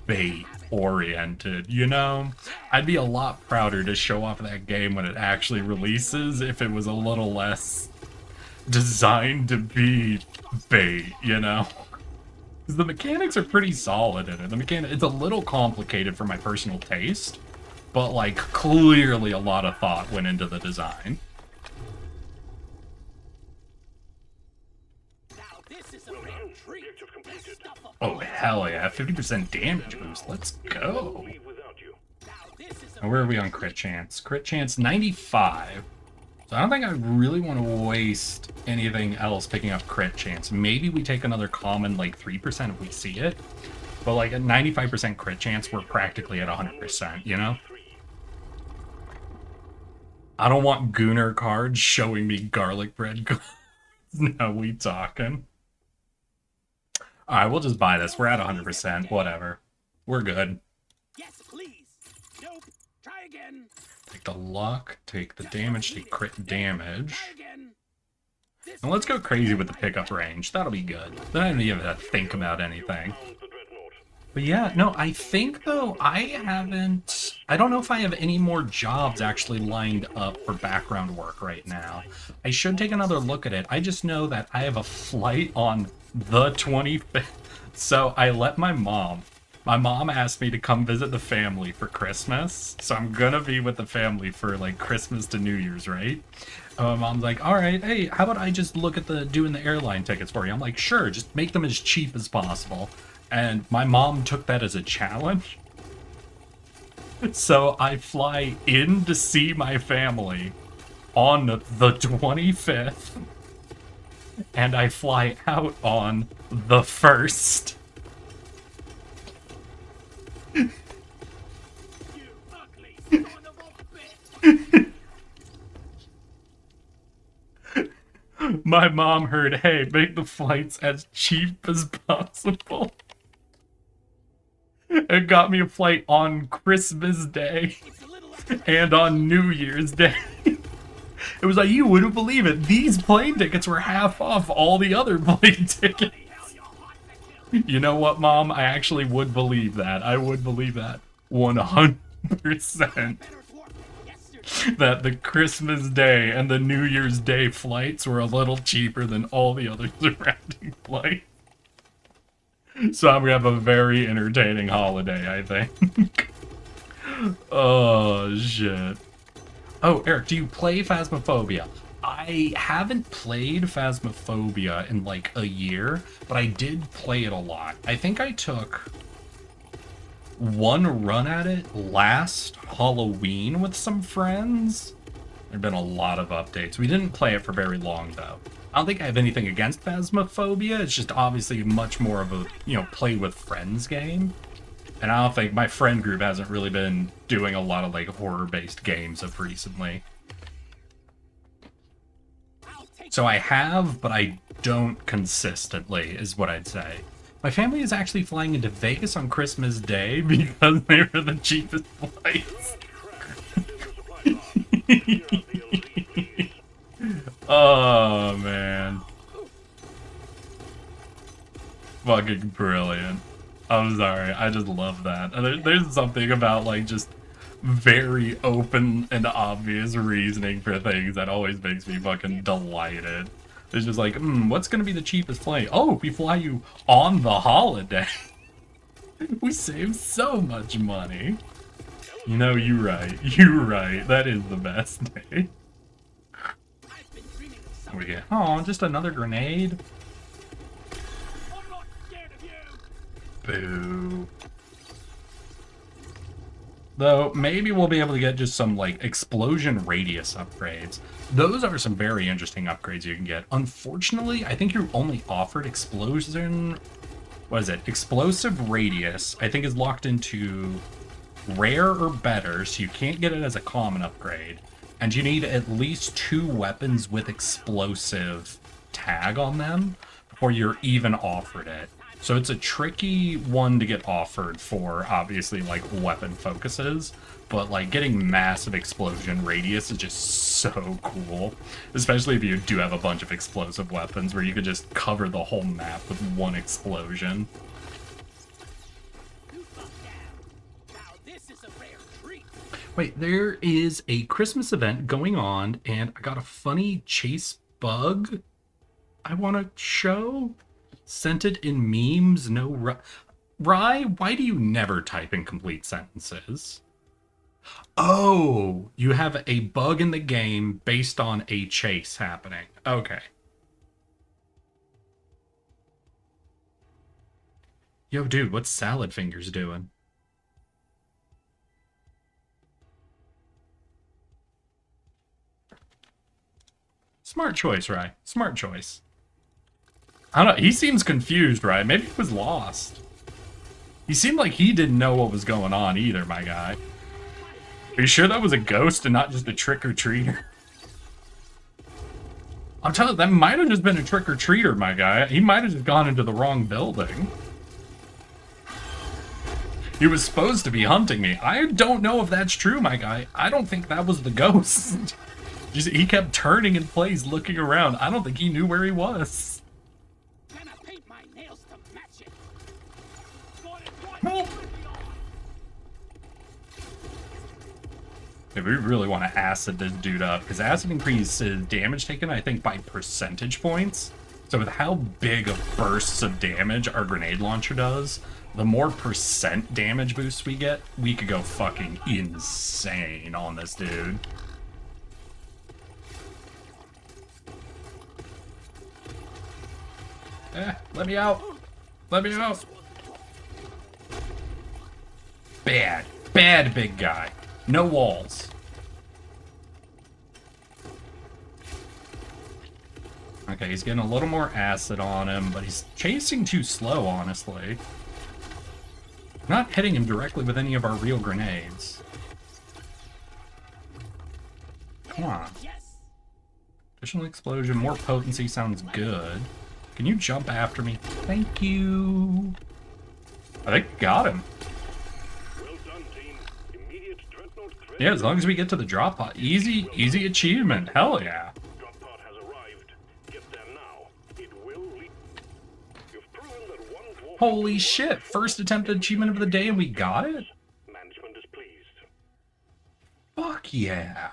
C: bait-oriented, you know? I'd be a lot prouder to show off that game when it actually releases if it was a little less designed to be bait, you know? Because the mechanics are pretty solid in it. It's a little complicated for my personal taste, but, like, clearly a lot of thought went into the design. Oh, hell yeah. 50% damage boost. Let's go. Now, where are we on crit chance? Crit chance 95. So I don't think I really want to waste anything else picking up crit chance. Maybe we take another common, like, 3% if we see it. But like a 95% crit chance, we're practically at 100%, you know? I don't want Gooner cards showing me garlic bread cards. No, we talking. Alright, we'll just buy this. We're at 100%. Whatever. We're good.
E: Yes, please. Nope. Try again.
C: Take the luck, take the damage, take crit damage.
E: Try again.
C: And let's go crazy with the pickup range. That'll be good. Then I don't even have to think about anything. But yeah, no, I think, though, I don't know if I have any more jobs actually lined up for background work right now. I should take another look at it. I just know that I have a flight on the 25th. So I let my mom asked me to come visit the family for Christmas. So I'm gonna be with the family for like Christmas to New Year's, right? My mom's like, all right, hey, how about I just look at doing the airline tickets for you? I'm like, sure, just make them as cheap as possible. And my mom took that as a challenge. So I fly in to see my family on the 25th. And I fly out on the 1st.
E: You ugly son of a bitch.
C: My mom heard, hey, make the flights as cheap as possible. It got me a flight on Christmas Day
E: It's a little
C: and on New Year's Day. It was like, you wouldn't believe it. These plane tickets were half off all the other plane tickets.
E: hell you're hot to kill.
C: You know what, Mom? I actually would believe that. I would believe that 100%.
E: Better thwart yesterday.
C: That the Christmas Day and the New Year's Day flights were a little cheaper than all the other surrounding flights. So I'm gonna have a very entertaining holiday, I think. Oh, shit. Oh, Eric, do you play Phasmophobia? I haven't played Phasmophobia in like a year, but I did play it a lot. I think I took one run at it last Halloween with some friends. There've been a lot of updates. We didn't play it for very long, though. I don't think I have anything against Phasmophobia. It's just obviously much more of a, play with friends game. And I don't think my friend group hasn't really been doing a lot of, like, horror-based games of recently. So I have, but I don't consistently, is what I'd say. My family is actually flying into Vegas on Christmas Day because they were the cheapest flights. Oh, man. Fucking brilliant. I'm sorry, I just love that. There's something about, like, just very open and obvious reasoning for things that always makes me fucking delighted. It's just like, what's gonna be the cheapest flight? Oh, we fly you on the holiday. We save so much money. You're right. That is the best day.
E: I've been dreaming of
C: We
E: something.
C: get, oh, just another grenade.
E: I'm not scared of you.
C: Boo. Though, maybe we'll be able to get just some, like, explosion radius upgrades. Those are some very interesting upgrades you can get. Unfortunately, I think you're only offered explosion... What is it? Explosive radius, I think, is locked into rare or better, so you can't get it as a common upgrade. And you need at least 2 weapons with explosive tag on them before you're even offered it. So it's a tricky one to get offered for, obviously, like, weapon focuses. But, like, getting massive explosion radius is just so cool. Especially if you do have a bunch of explosive weapons where you could just cover the whole map with one explosion.
E: You fuck down. Now this is a rare treat.
C: Wait, there is a Christmas event going on, and I got a funny chase bug I want to show. Sent it in memes, no Rye, why do you never type in complete sentences? Oh, you have a bug in the game based on a chase happening. Okay. Yo, dude, what's Salad Fingers doing? Smart choice, Rye. Smart choice. I don't know. He seems confused, right? Maybe he was lost. He seemed like he didn't know what was going on either, my guy. Are you sure that was a ghost and not just a trick-or-treater? I'm telling you, that might have just been a trick-or-treater, my guy. He might have just gone into the wrong building. He was supposed to be hunting me. I don't know if that's true, my guy. I don't think that was the ghost. Just, he kept turning in place, looking around. I don't think he knew where he was.
E: Can I paint my nails to match it?
C: If we really want to acid this dude up, because acid increases damage taken, I think, by percentage points. So with how big of bursts of damage our grenade launcher does, the more percent damage boost we get, we could go fucking insane on this dude. Let me out. Let me out. Bad. Bad big guy. No walls. Okay, he's getting a little more acid on him, but he's chasing too slow, honestly. Not hitting him directly with any of our real grenades. Come on. Additional explosion, more potency sounds good. Can you jump after me? Thank you. I think got him.
F: Well done, team. Immediate dreadnought threat.
C: Yeah, as long as we get to the drop pod. Easy achievement. Hell yeah.
F: Drop pod has arrived. Get there now. It will lead. You've proven that one dwarf.
C: Holy shit. First attempted achievement of the day and we got it?
F: Management is pleased.
C: Fuck yeah.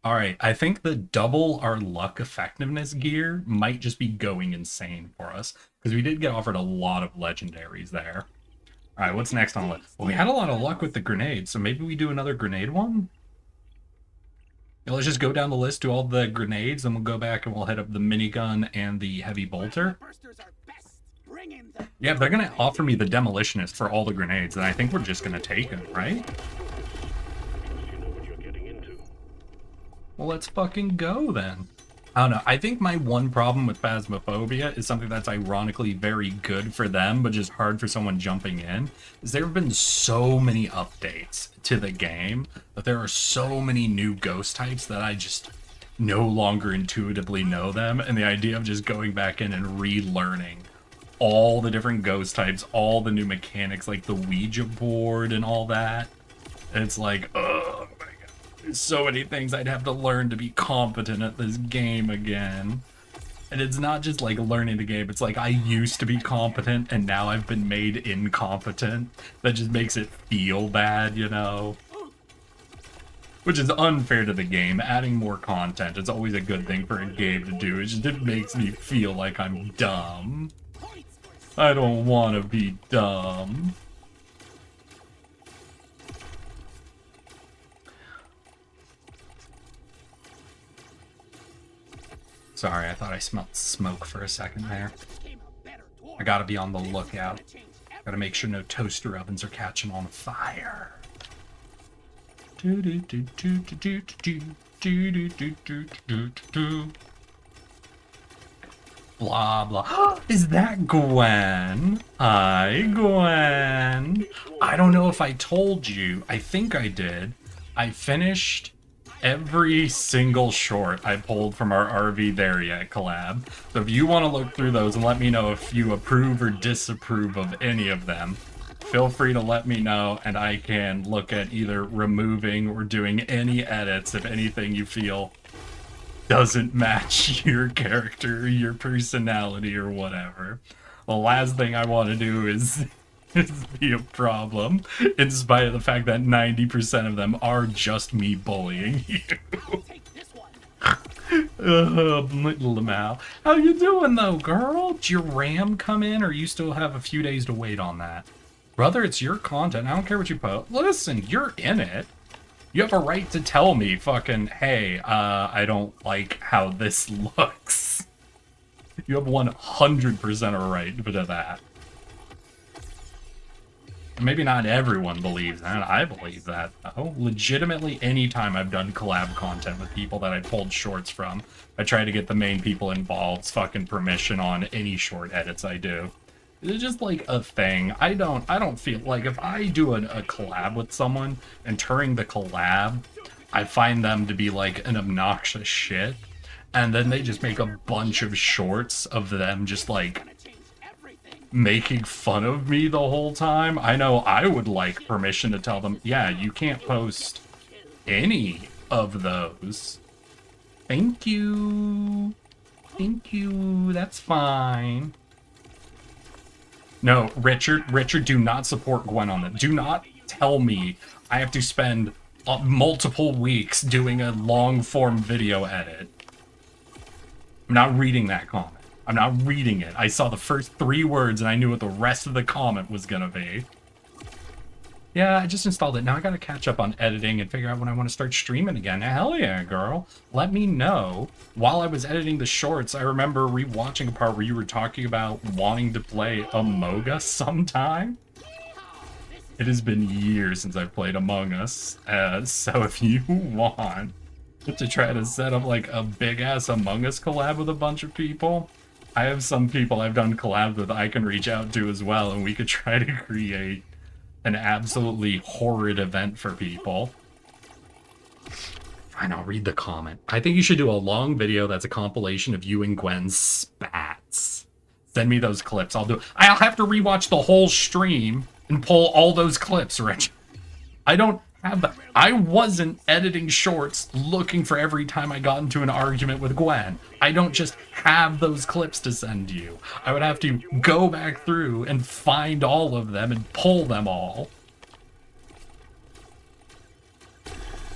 C: Alright, I think the double our luck effectiveness gear might just be going insane for us. Because we did get offered a lot of legendaries there. Alright, what's next on the list? Well, we had a lot of luck with the grenades, so maybe we do another grenade one? Yeah, let's just go down the list, do all the grenades, then we'll go back and we'll hit up the minigun and the heavy bolter.
E: Bursters are best. Bring in the
C: Yeah, if they're gonna offer me the demolitionist for all the grenades, then I think we're just gonna take them, right?
F: Because you know what you're getting into.
C: Well, let's fucking go then. I don't know. I think my one problem with Phasmophobia is something that's ironically very good for them, but just hard for someone jumping in, is there have been so many updates to the game that there are so many new ghost types that I just no longer intuitively know them, and the idea of just going back in and relearning all the different ghost types, all the new mechanics like the Ouija board and all that, it's like, oh my god. There's so many things I'd have to learn to be competent at this game again. And it's not just like learning the game, it's like I used to be competent and now I've been made incompetent. That just makes it feel bad, you know? Which is unfair to the game. Adding more content is always a good thing for a game to do. It makes me feel like I'm dumb. I don't want to be dumb. Sorry, I thought I smelled smoke for a second there. I gotta be on the lookout. Gotta make sure no toaster ovens are catching on fire. Blah blah. Is that Gwen? Hi, Gwen. I don't know if I told you. I think I did. I finished every single short I pulled from our RV There Yet collab. So if you want to look through those and let me know if you approve or disapprove of any of them, feel free to let me know and I can look at either removing or doing any edits if anything you feel doesn't match your character, your personality, or whatever. The last thing I want to do is be a problem, in spite of the fact that 90% of them are just me bullying you. Little Mal. How you doing though, girl? Did your RAM come in, or you still have a few days to wait on that? Brother, it's your content. I don't care what you post. Listen, you're in it. You have a right to tell me, fucking, hey, I don't like how this looks. You have 100% a right to that. Maybe not everyone believes that. I believe that, though. Legitimately, anytime I've done collab content with people that I pulled shorts from, I try to get the main people involved's fucking permission on any short edits I do. Is it just like a thing? I don't feel like if I do a collab with someone and during the collab, I find them to be like an obnoxious shit, and then they just make a bunch of shorts of them just like making fun of me the whole time. I know I would like permission to tell them, yeah, you can't post any of those. Thank you. Thank you. That's fine. No, Richard, do not support Gwen on it. Do not tell me I have to spend multiple weeks doing a long-form video edit. I'm not reading that comment. I'm not reading it. I saw the first 3 words and I knew what the rest of the comment was gonna be. Yeah, I just installed it. Now I gotta catch up on editing and figure out when I want to start streaming again. Hell yeah, girl. Let me know. While I was editing the shorts, I remember rewatching a part where you were talking about wanting to play Among Us sometime. It has been years since I've played Among Us, so if you want to try to set up like a big-ass Among Us collab with a bunch of people, I have some people I've done collabs with I can reach out to as well, and we could try to create an absolutely horrid event for people. Fine, I'll read the comment. I think you should do a long video that's a compilation of you and Gwen's spats. Send me those clips. I'll have to rewatch the whole stream and pull all those clips, Rich. I don't have that. I wasn't editing shorts looking for every time I got into an argument with Gwen. I don't just have those clips to send you. I would have to go back through and find all of them and pull them all.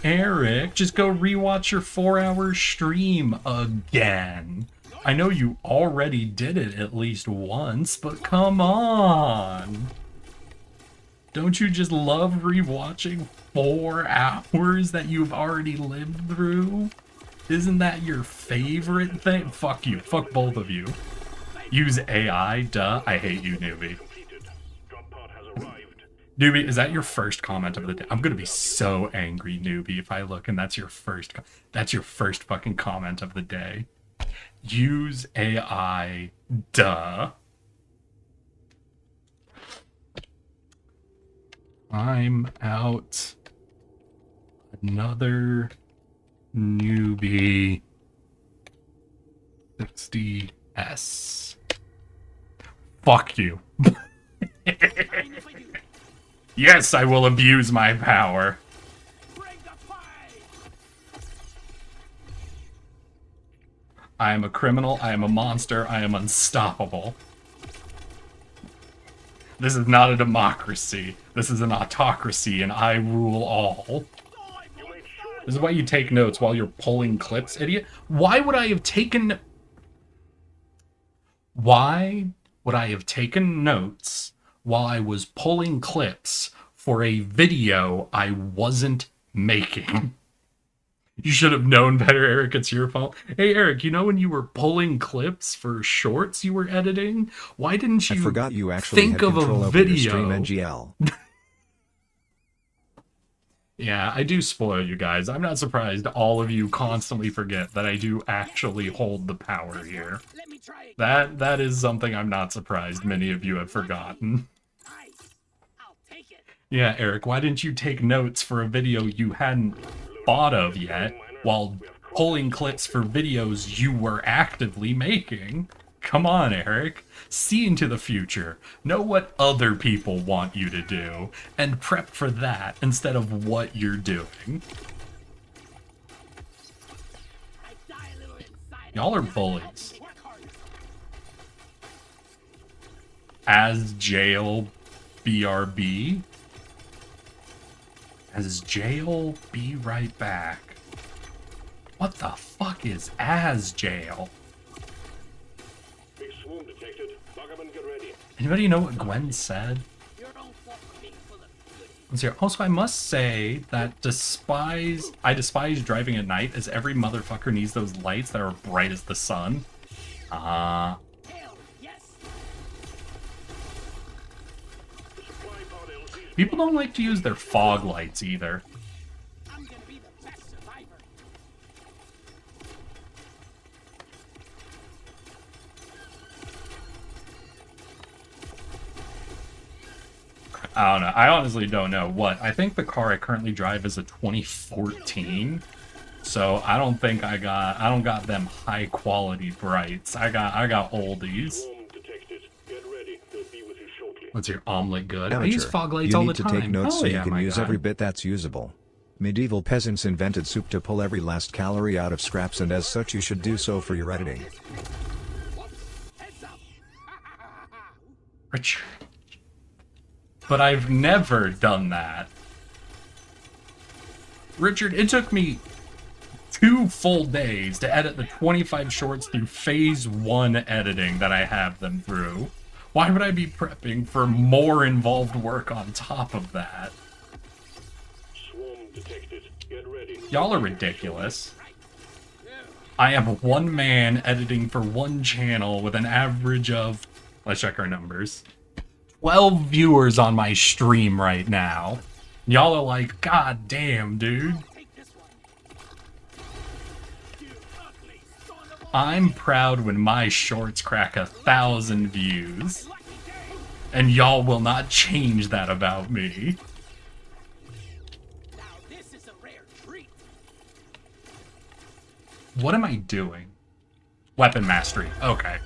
C: Eric, just go rewatch your 4-hour stream again. I know you already did it at least once, but come on. Don't you just love rewatching 4 hours that you've already lived through? Isn't that your favorite thing? Fuck you. Fuck both of you. Use AI, duh. I hate you, newbie. Newbie, is that your first comment of the day? I'm gonna be so angry, newbie, if I look and that's your first fucking comment of the day. Use AI, duh. I'm out. Another newbie 60S. Fuck you. Yes, I will abuse my power. I am a criminal, I am a monster, I am unstoppable. This is not a democracy. This is an autocracy, and I rule all. This is why you take notes while you're pulling clips, idiot. Why would I have taken notes while I was pulling clips for a video I wasn't making? You should have known better, Eric. It's your fault. Hey, Eric, you know when you were pulling clips for shorts you were editing? Why didn't you
G: I forgot you actually
C: think
G: had
C: of
G: control
C: a
G: over your
C: video?
G: stream NGL.
C: Yeah, I do spoil you guys. I'm not surprised all of you constantly forget that I do actually hold the power here. That is something I'm not surprised many of you have forgotten. Yeah, Eric, why didn't you take notes for a video you hadn't thought of yet while pulling clips for videos you were actively making? Come on, Eric. See into the future. Know what other people want you to do, and prep for that instead of what you're doing. Y'all are bullies. As jail BRB. As jail, be right back. What the fuck is as jail?
F: Big swarm detected. Buggerman, get ready.
C: Anybody know what Gwen said? Let's hear. Also, I must say that I despise driving at night, as every motherfucker needs those lights that are bright as the sun. People don't like to use their fog lights either.
E: I'm gonna be the best survivor.
C: I don't know. I honestly don't know what. I think the car I currently drive is a 2014. So I don't think I don't got them high quality brights. I got oldies.
F: Swarm detected. Get ready. They'll be with you shortly.
C: What's your omelet good? I use
G: Amateur,
C: fog lights
G: you
C: all
G: need
C: the
G: to
C: time.
G: take notes
C: Oh,
G: so
C: yeah,
G: you can
C: my
G: use
C: guy.
G: every bit that's usable. Medieval peasants invented soup to pull every last calorie out of scraps, and as such you should do so for your editing.
E: Heads up.
C: Richard. But I've never done that. Richard, it took me 2 full days to edit the 25 shorts through phase 1 editing that I have them through. Why would I be prepping for more involved work on top of that?
F: Swarm detected. Get ready.
C: Y'all are ridiculous. I am one man editing for one channel with an average of, let's check our numbers, 12 viewers on my stream right now. Y'all are like, God damn, dude.
E: Take this one. You ugly son of a
C: I'm proud when my shorts crack 1,000 views.
E: lucky day.
C: And y'all will not change that about me.
E: Now this is a rare treat.
C: What am I doing? Weapon mastery. Okay.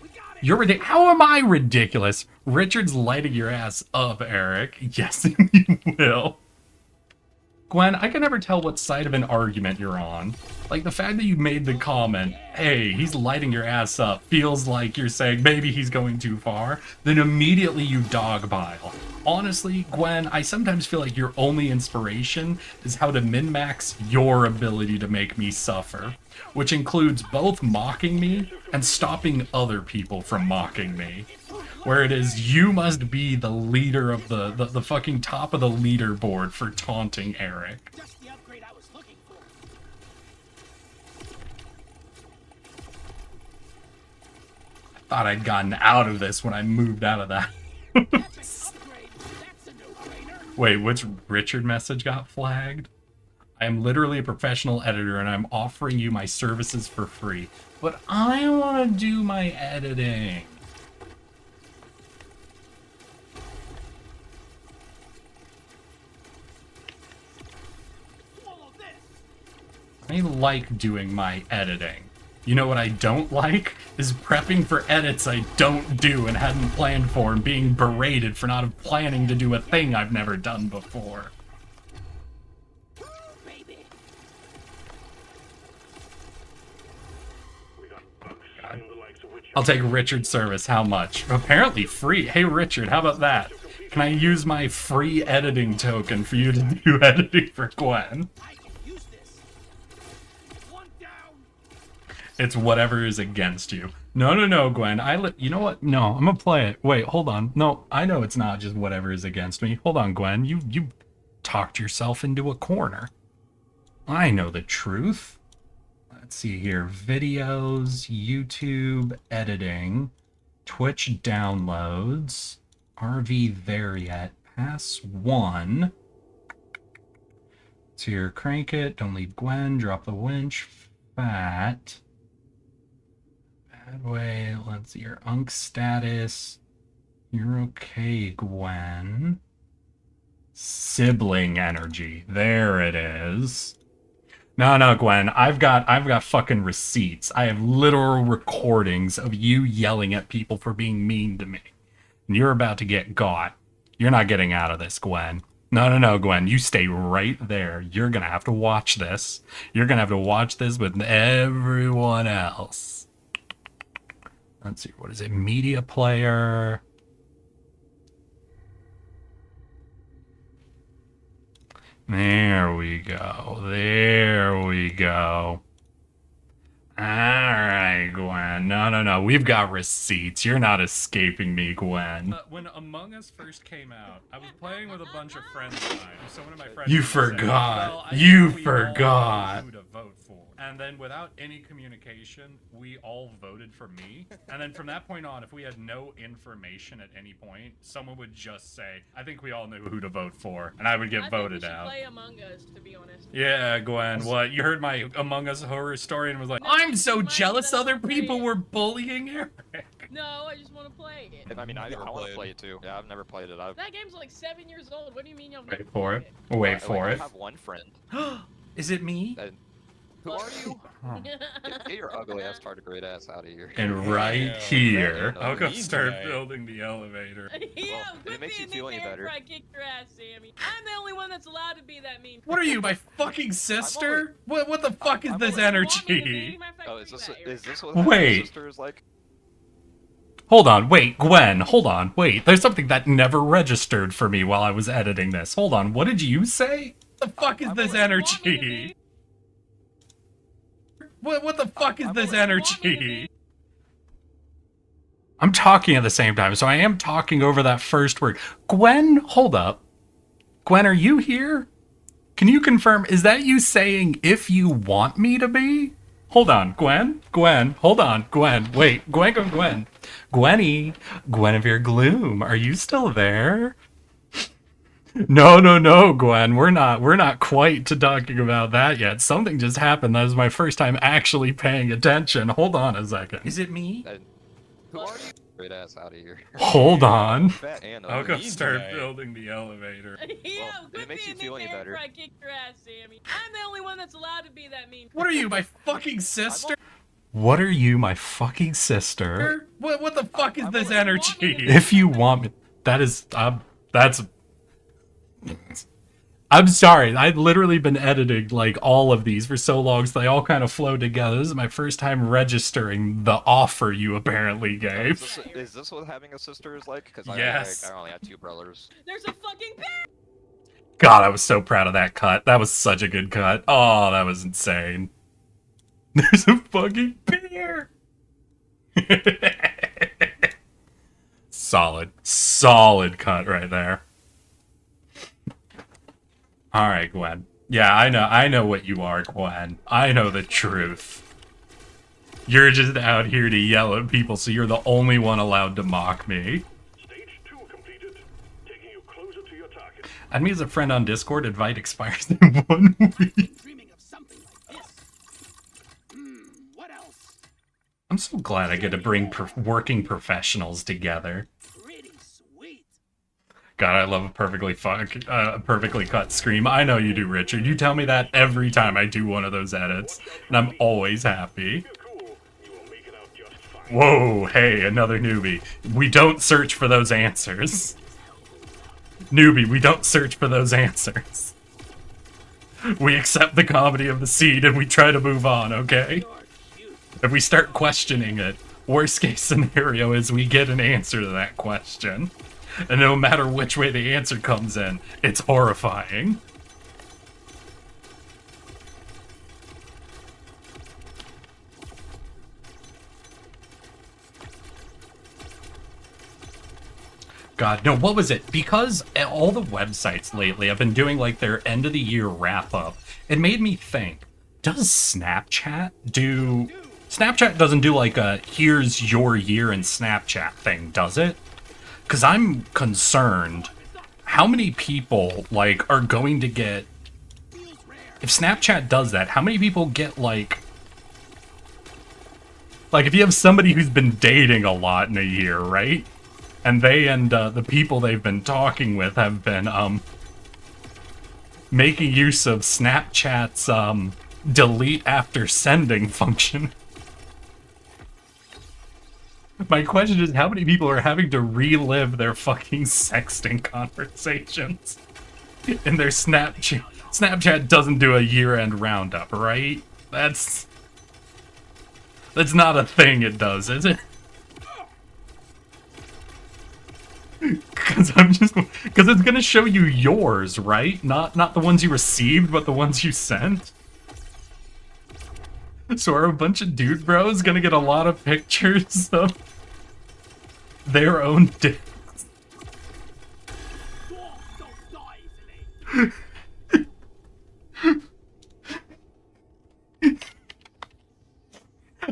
E: We got it.
C: You're ridiculous. How am I ridiculous? Richard's lighting your ass up, Eric. Yes, you will. Gwen, I can never tell what side of an argument you're on. Like, the fact that you made the comment, hey, he's lighting your ass up, feels like you're saying maybe he's going too far, then immediately you dogpile. Honestly, Gwen, I sometimes feel like your only inspiration is how to min-max your ability to make me suffer, which includes both mocking me and stopping other people from mocking me. Where it is, you must be the leader of the fucking top of the leaderboard for taunting Eric.
E: Just the upgrade I was looking for.
C: Thought I'd gotten out of this when I moved out of that.
E: That's an upgrade. That's a no-brainer.
C: Wait, which Richard message got flagged? I am literally a professional editor and I'm offering you my services for free. But I want to do my editing.
E: Swallow this.
C: I like doing my editing. You know what I don't like? Is prepping for edits I don't do and hadn't planned for and being berated for not planning to do a thing I've never done before.
E: Baby.
F: We got bugs and the likes of which
C: I'll take Richard's service. How much? Apparently free. Hey, Richard, how about that? Can I use my free editing token for you to do editing for Gwen?
E: I can use this. One down.
C: It's whatever is against you. No, Gwen. You know what? No, I'm gonna play it. Wait, hold on. No, I know it's not just whatever is against me. Hold on, Gwen. You talked yourself into a corner. I know the truth. Let's see here. Videos, YouTube, editing, Twitch downloads, RV there yet. Pass 1. So here, crank it. Don't leave Gwen. Drop the winch. Fat. Bad way. Let's see your unk status. You're okay, Gwen. Sibling energy. There it is. No, Gwen. I've got fucking receipts. I have literal recordings of you yelling at people for being mean to me. And you're about to get got. You're not getting out of this, Gwen. No, Gwen. You stay right there. You're gonna have to watch this. You're gonna have to watch this with everyone else. Let's see. What is it? Media player. There we go. There we go. Alright, Gwen. No. We've got receipts. You're not escaping me, Gwen. When Among Us first came out, I was playing with a bunch of friends of mine. So one of my friends... You forgot. You forgot. Who to vote for. And then without any communication, we all voted for me. And then from that point on, if we had no information at any point, someone would just say, I think we all knew who to vote for. And I would get voted out.
H: Play Among Us, to be honest.
C: Yeah, Gwen, what? You heard my Among Us horror story and was like, I'm so jealous other people were bullying Eric.
H: No, I just want to play it.
I: I mean, I
J: Never
I: want to
J: played.
I: play it too. Yeah, I've never played it.
H: That game's like 7 years old. What do you mean you'll never
C: Wait for
H: play
C: it. Wait for
I: I
C: it.
I: have one friend.
C: Is it me?
I: And who are you?
C: Oh.
I: Get your ugly ass tardigrade ass out of here.
C: And right
J: Damn.
C: here,
I: Damn.
C: I'll go
J: Need
C: start
J: tonight.
C: building the elevator.
H: Yeah,
I: Well, if
H: quit
I: it makes you
H: being
I: feel
H: mean
I: any
H: there
I: better.
H: before I kick your ass, Sammy. I'm the only one that's allowed to be that mean.
C: What are you, my fucking sister? What the fuck is
I: I'm
C: this
I: only-
C: energy?
I: Oh, is this what
C: Wait.
I: having a sister is like?
C: Hold on, wait, Gwen, hold on, wait. There's something that never registered for me while I was editing this. Hold on, what did you say? What the fuck is this energy? What the fuck is this energy? I'm talking at the same time, so I am talking over that first word. Gwen, hold up. Gwen, are you here? Can you confirm, is that you saying if you want me to be? Hold on, Gwen? Gwen, hold on, Gwen. Wait, Gwen. Gwenny, Guinevere Gloom, are you still there? No, Gwen. We're not quite to talking about that yet. Something just happened. That was my first time actually paying attention. Hold on a second. Is it me?
I: And who are you? Great ass out of here.
C: Hold on.
I: Fat and
C: I'll
I: ugly.
C: go start
J: tonight.
C: building the elevator.
H: Yeah,
I: Well, if
H: quit
I: it makes you
H: being
I: feel
H: mean
I: any
H: there
I: better.
H: before I kick your ass, Sammy. I'm the only one that's allowed to be that mean.
C: What are you, my fucking sister? What are you, my fucking sister? What the fuck is this energy? If you want me, that's. I'm sorry. I've literally been editing like all of these for so long, so they all kind of flow together. This is my first time registering the offer you apparently gave.
I: Is this what having a sister is like? Because
C: Yes.
I: I only had 2 brothers.
H: There's a fucking bear.
C: God, I was so proud of that cut. That was such a good cut. Oh, that was insane. There's a fucking bear. Solid cut right there. All right, Gwen. Yeah, I know what you are, Gwen. I know the truth. You're just out here to yell at people, so you're the only one allowed to mock me.
F: Stage 2 completed. Taking you closer to your target.
C: Add me as a friend on Discord. Invite expires in 1 week.
E: Dreaming of something like this. What else?
C: I'm so glad I get to bring working professionals together.
E: Pretty sweet.
C: God, I love a perfectly cut scream. I know you do, Richard. You tell me that every time I do one of those edits, and I'm always happy.
F: Feel cool. You will make it out just fine.
C: Whoa, hey, another newbie. We don't search for those answers. Newbie, we don't search for those answers. We accept the comedy of the seed and we try to move on, okay? If we start questioning it, worst case scenario is we get an answer to that question. And no matter which way the answer comes in, it's horrifying. God, no, what was it? Because all the websites lately have been doing like their end of the year wrap up. It made me think, does Snapchat do... Snapchat doesn't do like a here's your year in Snapchat thing, does it? Because I'm concerned how many people like are going to get... If Snapchat does that, how many people get like if you have somebody who's been dating a lot in a year, right? And they and the people they've been talking with have been making use of Snapchat's delete after sending function. My question is, how many people are having to relive their fucking sexting conversations in their Snapchat? Snapchat doesn't do a year-end roundup, right? That's not a thing it does, is it? Because it's gonna show you yours, right? Not the ones you received, but the ones you sent. So are a bunch of dude bros gonna get a lot of pictures of their own dicks?
E: Dogs don't die easily.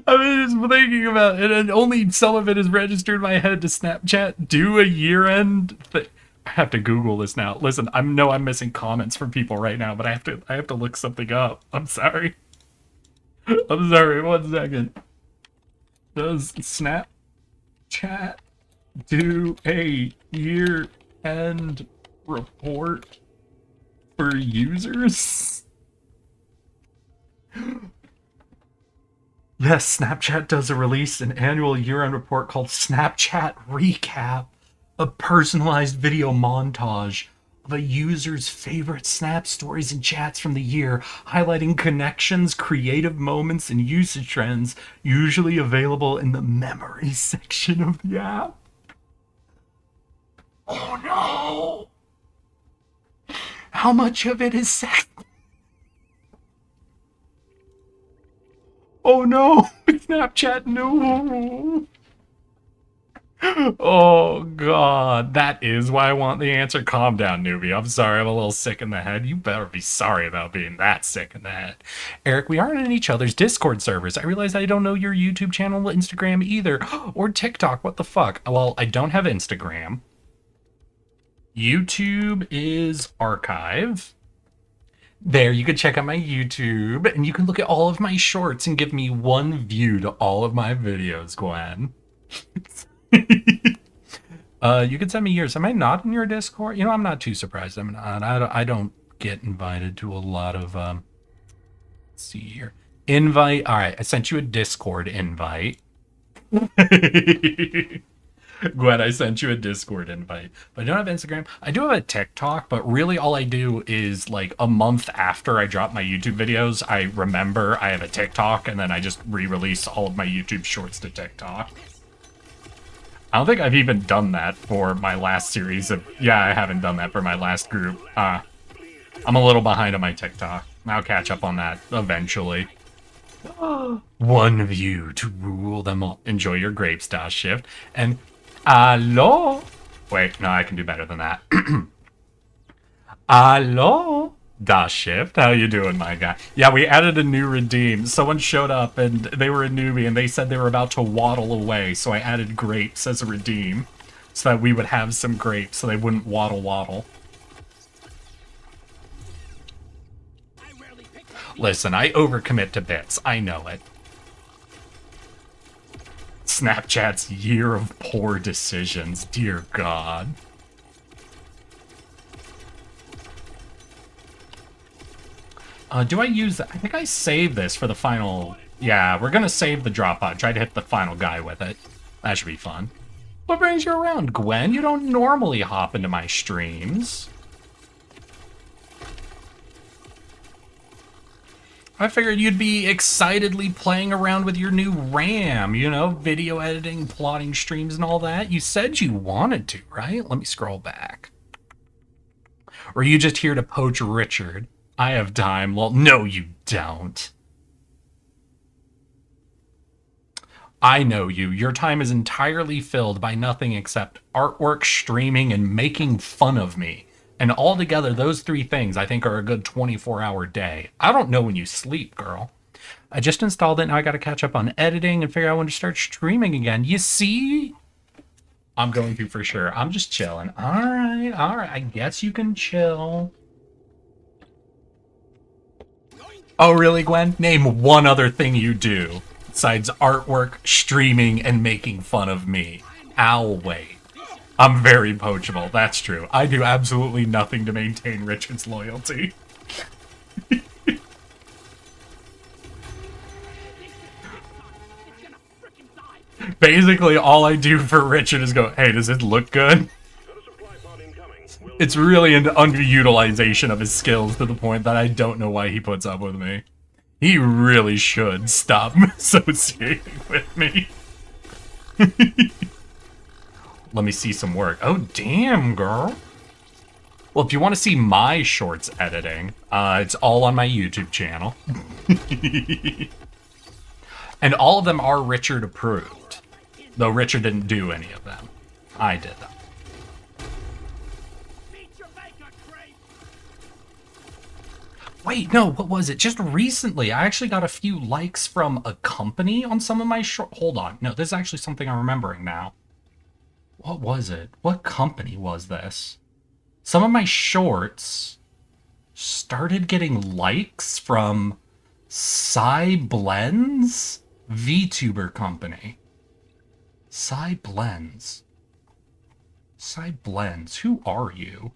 C: I was just thinking about it, and only some of it is registered in my head to Snapchat do a year-end thing. I have to Google this now. Listen, I'm missing comments from people right now, but I have to look something up. I'm sorry. 1 second. Does Snapchat Chat, do a year-end report for users? Yes, Snapchat does release an annual year-end report called Snapchat Recap, a personalized video montage of a user's favorite Snap stories and chats from the year, highlighting connections, creative moments, and usage trends, usually available in the memory section of the app. Oh no! How much of it is sex? Oh no! Snapchat, no! Oh god, that is why I want the answer. Calm down, newbie. I'm sorry, I'm a little sick in the head. You better be sorry about being that sick in the head. Eric, we aren't in each other's Discord servers. I realize I don't know your YouTube channel, Instagram either, or TikTok. What the fuck? Well, I don't have Instagram. YouTube is archive. There, you can check out my YouTube, and you can look at all of my shorts and give me one view to all of my videos, Gwen. You can send me yours. Am I not in your Discord? You know, I'm not too surprised. I'm not. I don't get invited to a lot of, let's see here. Invite. All right, I sent you a Discord invite. Gwen, I sent you a Discord invite. But I don't have Instagram. I do have a TikTok, but really all I do is like a month after I drop my YouTube videos, I remember I have a TikTok, and then I just re-release all of my YouTube shorts to TikTok. I don't think I've even done that for my last series of... Yeah, I haven't done that for my last group. I'm a little behind on my TikTok. I'll catch up on that eventually. One view to rule them all. Enjoy your grapes, Dash Shift. And... Hello? Wait, no, I can do better than that. Hello? Dash Shift, how you doing, my guy? Yeah, we added a new redeem. Someone showed up and they were a newbie and they said they were about to waddle away, so I added grapes as a redeem so that we would have some grapes so they wouldn't waddle. Listen, I overcommit to bits. I know it. Snapchat's year of poor decisions. Dear God. Do I use that? I think I saved this for the final... Yeah, we're gonna save the drop pod. Try to hit the final guy with it. That should be fun. What brings you around, Gwen? You don't normally hop into my streams. I figured you'd be excitedly playing around with your new RAM, you know, video editing, plotting streams and all that. You said you wanted to, right? Let me scroll back. Or are you just here to poach Richard? I have time. Well, no, you don't. I know you. Your time is entirely filled by nothing except artwork, streaming, and making fun of me. And altogether, those three things I think are a good 24-hour day. I don't know when you sleep, girl. I just installed it. Now I got to catch up on editing and figure out when to start streaming again. You see? I'm going to for sure. I'm just chilling. All right. I guess you can chill. Oh, really, Gwen? Name one other thing you do besides artwork, streaming, and making fun of me. I'll wait. I'm very poachable. That's true. I do absolutely nothing to maintain Richard's loyalty. Basically, all I do for Richard is go, hey, does it look good? It's really an underutilization of his skills to the point that I don't know why he puts up with me. He really should stop associating with me. Let me see some work. Oh, damn, girl. Well, if you want to see my shorts editing, it's all on my YouTube channel. And all of them are Richard approved. Though Richard didn't do any of them. I did them. Wait, no, what was it? Just recently, I actually got a few likes from a company on some of my short... Hold on. No, this is actually something I'm remembering now. What was it? What company was this? Some of my shorts started getting likes from Psy Blends VTuber company. Psy Blends. Psy Blends. Who are you?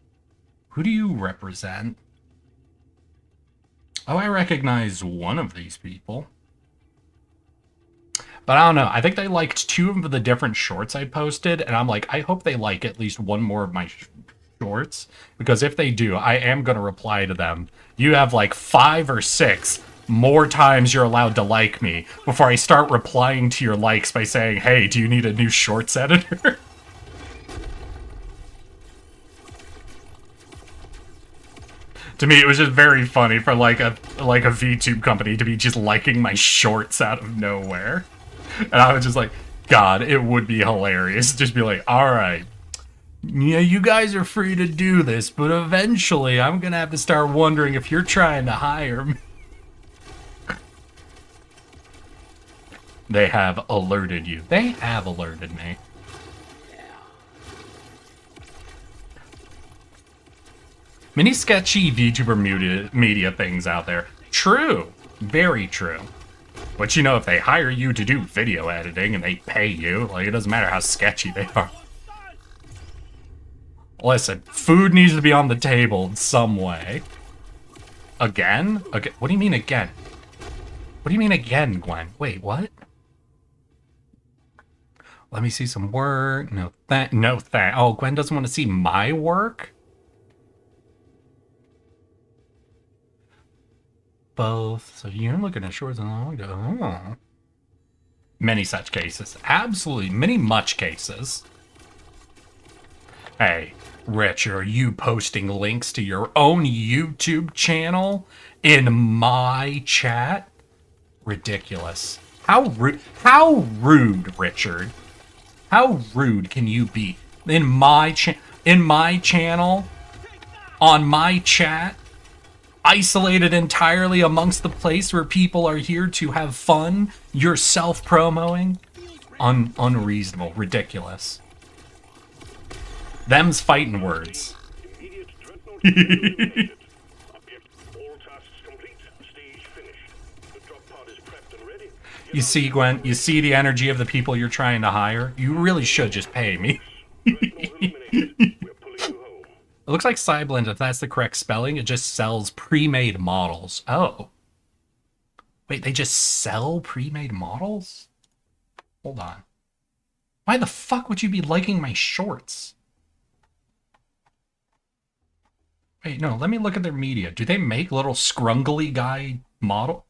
C: Who do you represent? Oh, I recognize one of these people. But I don't know. I think they liked 2 of the different shorts I posted, and I'm like, I hope they like at least one more of my shorts, because if they do, I am going to reply to them. You have like 5 or 6 more times you're allowed to like me before I start replying to your likes by saying, hey, do you need a new shorts editor? To me, it was just very funny for like a VTube company to be just liking my shorts out of nowhere. And I was just like, God, it would be hilarious. Just be like, all right, yeah, you guys are free to do this, but eventually I'm going to have to start wondering if you're trying to hire me. They have alerted you. They have alerted me. Many sketchy VTuber media things out there. True. Very true. But you know, if they hire you to do video editing and they pay you, like, it doesn't matter how sketchy they are. Listen, food needs to be on the table in some way. Again? Okay, what do you mean again? What do you mean again, Gwen? Wait, what? Let me see some work. No, oh, Gwen doesn't want to see my work? Both. So you're looking at shorts and oh. Many such cases. Absolutely. Many much cases. Hey, Rich, are you posting links to your own YouTube channel in my chat? Ridiculous. How rude, Richard. How rude can you be? In my channel? On my chat? Isolated entirely amongst the place where people are here to have fun? You're self-promoting? Unreasonable. Ridiculous. Them's fighting words. You see, Gwen? You see the energy of the people you're trying to hire? You really should just pay me. It looks like Cyblend, if that's the correct spelling, it just sells pre-made models. Oh. Wait, they just sell pre-made models? Hold on. Why the fuck would you be liking my shorts? Wait, no, let me look at their media. Do they make little scrungly guy model?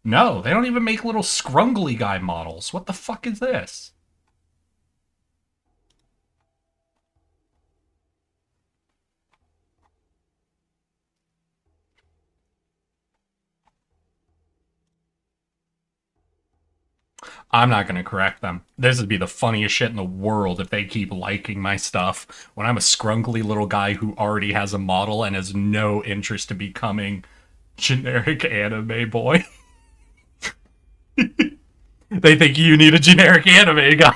C: No, they don't even make little scrungly guy models. What the fuck is this? I'm not going to correct them. This would be the funniest shit in the world if they keep liking my stuff when I'm a scrungly little guy who already has a model and has no interest in becoming generic anime boy. They think you need a generic anime guy.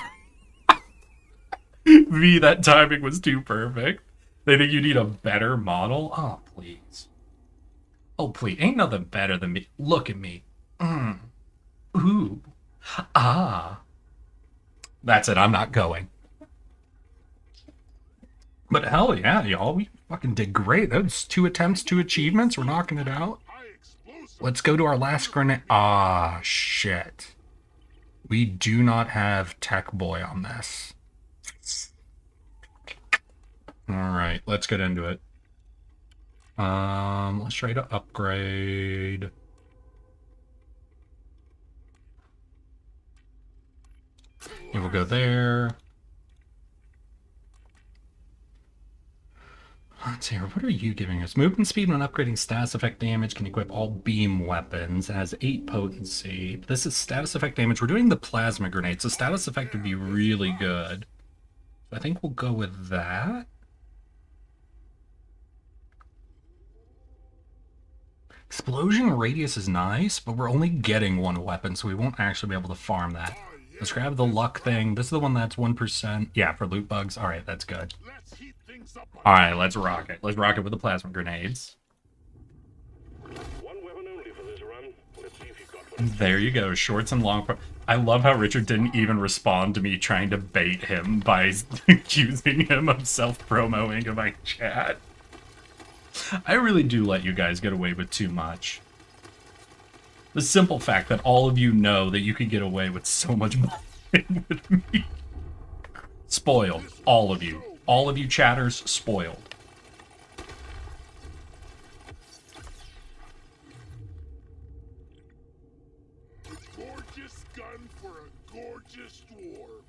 C: V, that timing was too perfect. They think you need a better model? Oh, please. Oh, please. Ain't nothing better than me. Look at me. Ooh. Ah. That's it. I'm not going. But hell yeah, y'all. We fucking did great. Those 2 attempts, 2 achievements. We're knocking it out. Let's go to our last grenade. Ah, shit. We do not have Tech Boy on this. Alright, let's get into it. Let's try to upgrade. And we'll go there. Let's see here. What are you giving us? Movement speed when upgrading status effect damage can equip all beam weapons. It has 8 potency. This is status effect damage. We're doing the plasma grenade, so status effect would be really good. I think we'll go with that. Explosion radius is nice, but we're only getting 1 weapon, so we won't actually be able to farm that. Let's grab the luck thing. This is the one that's 1%. Yeah, for loot bugs. All right, that's good. All right, let's rock it. Let's rock it with the plasma grenades. There you go, shorts and long. I love how Richard didn't even respond to me trying to bait him by accusing him of self-promoing in my chat. I really do let you guys get away with too much. The simple fact that all of you know that you could get away with so much bullying with me. Spoiled. All of you. All of you chatters, spoiled.
F: Gorgeous gun for a gorgeous dwarf.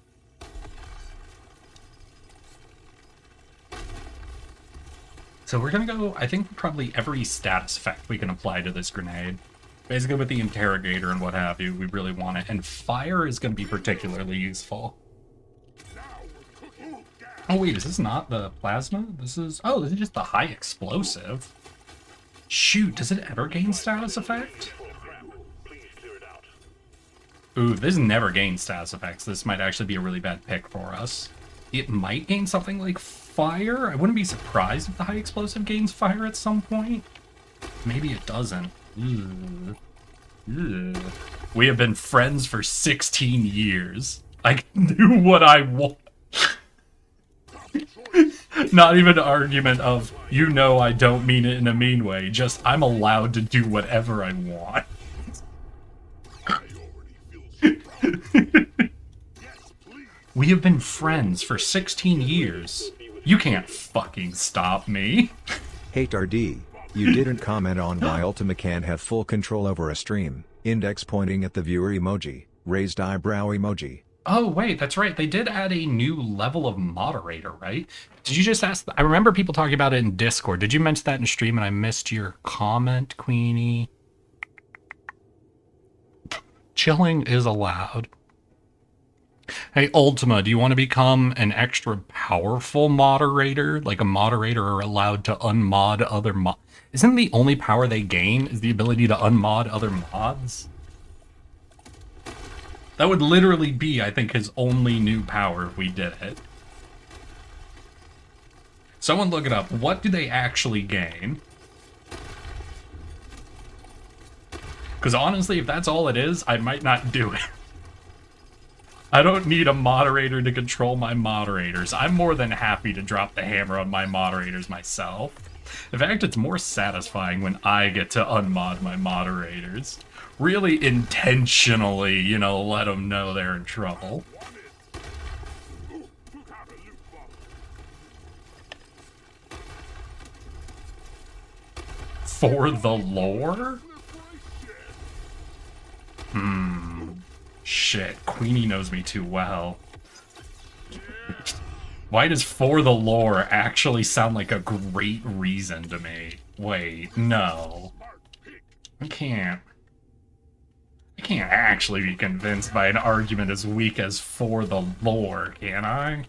C: So we're gonna go, I think, probably every status effect we can apply to this grenade. Basically with the interrogator and what have you, we really want it. And fire is gonna be particularly useful. Oh wait, is this not the plasma? This is just the high explosive. Shoot, does it ever gain status effect? Ooh, this never gains status effects. This might actually be a really bad pick for us. It might gain something like fire. I wouldn't be surprised if the high explosive gains fire at some point. Maybe it doesn't. Ugh. Ugh. We have been friends for 16 years. I can do what I want. Not even an argument of, you know I don't mean it in a mean way, just I'm allowed to do whatever I want. We have been friends for 16 years. You can't fucking stop me.
G: Hate RD, you didn't comment on why Ultima can't have full control over a stream. Index pointing at the viewer emoji, raised eyebrow emoji.
C: Oh, wait, that's right. They did add a new level of moderator, right? Did you just ask? I remember people talking about it in Discord. Did you mention that in stream and I missed your comment, Queenie? Chilling is allowed. Hey, Ultima, do you want to become an extra powerful moderator? Like a moderator are allowed to unmod other mods? Isn't the only power they gain is the ability to unmod other mods? That would literally be, I think, his only new power if we did it. Someone look it up. What do they actually gain? Because honestly, if that's all it is, I might not do it. I don't need a moderator to control my moderators. I'm more than happy to drop the hammer on my moderators myself. In fact, it's more satisfying when I get to unmod my moderators. Really intentionally, you know, let them know they're in trouble. For the lore? Shit, Queenie knows me too well. Why does for the lore actually sound like a great reason to me? Wait, no. I can't actually be convinced by an argument as weak as for the lore, can I?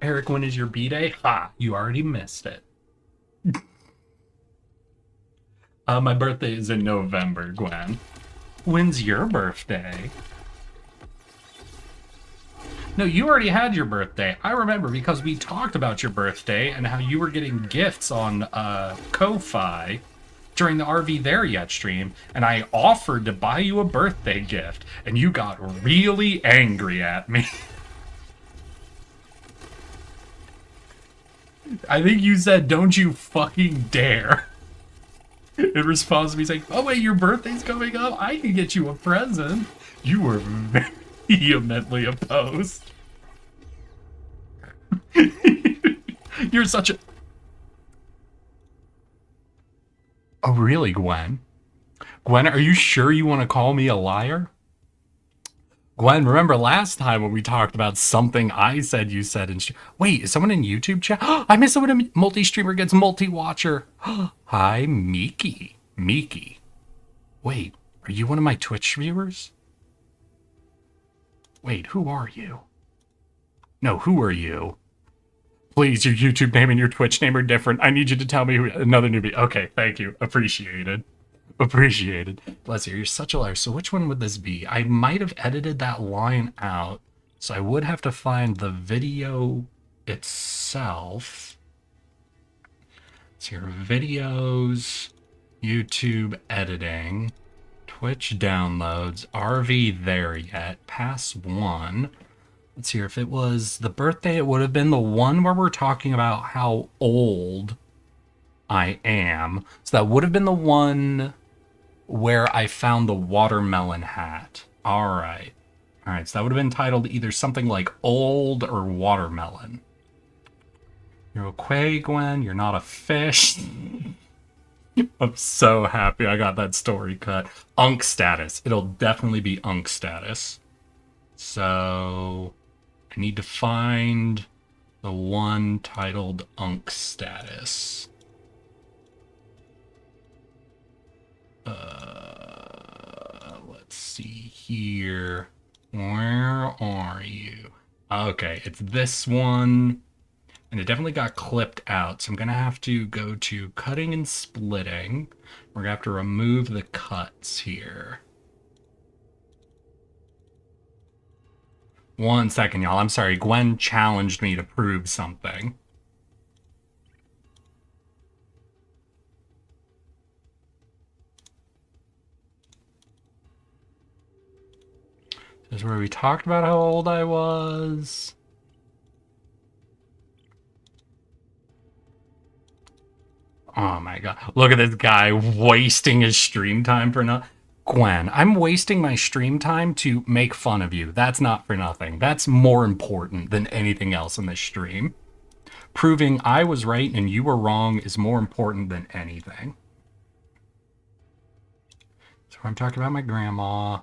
C: Eric, when is your B-Day? Ha, you already missed it. My birthday is in November, Gwen. When's your birthday? No, you already had your birthday. I remember because we talked about your birthday and how you were getting gifts on Ko-Fi during the RV There Yet stream, and I offered to buy you a birthday gift, and you got really angry at me. I think you said, "Don't you fucking dare." In response to me saying, "Oh wait, your birthday's coming up, I can get you a present." You were vehemently opposed. You're such a... Oh really, Gwen? Gwen, are you sure you want to call me a liar? Gwen, remember last time when we talked about something I said you said in wait, is someone in YouTube chat? I miss it when a multi-streamer gets multi-watcher. Hi, Miki. Miki. Wait, are you one of my Twitch viewers? Wait, who are you? No, who are you? Please, your YouTube name and your Twitch name are different. I need you to tell me who another newbie. Okay, thank you. Appreciated. Appreciated. Bless you, you're such a liar. So which one would this be? I might have edited that line out, so I would have to find the video itself. It's your videos, YouTube editing, Twitch downloads. RV there yet? Pass 1. Let's see, if it was the birthday, it would have been the one where we're talking about how old I am. So that would have been the one where I found the watermelon hat. All right. All right, so that would have been titled either something like old or watermelon. You're okay, Gwen. You're not a fish. I'm so happy I got that story cut. Unk status. It'll definitely be Unk status. So I need to find the one titled Unk status. Let's see here. Where are you? Okay, it's this one. And it definitely got clipped out, so I'm going to have to go to cutting and splitting. We're going to have to remove the cuts here. 1 second, y'all. I'm sorry. Gwen challenged me to prove something. This is where we talked about how old I was. Oh my god. Look at this guy wasting his stream time for nothing. Gwen, I'm wasting my stream time to make fun of you. That's not for nothing. That's more important than anything else in this stream. Proving I was right and you were wrong is more important than anything. So I'm talking about my grandma.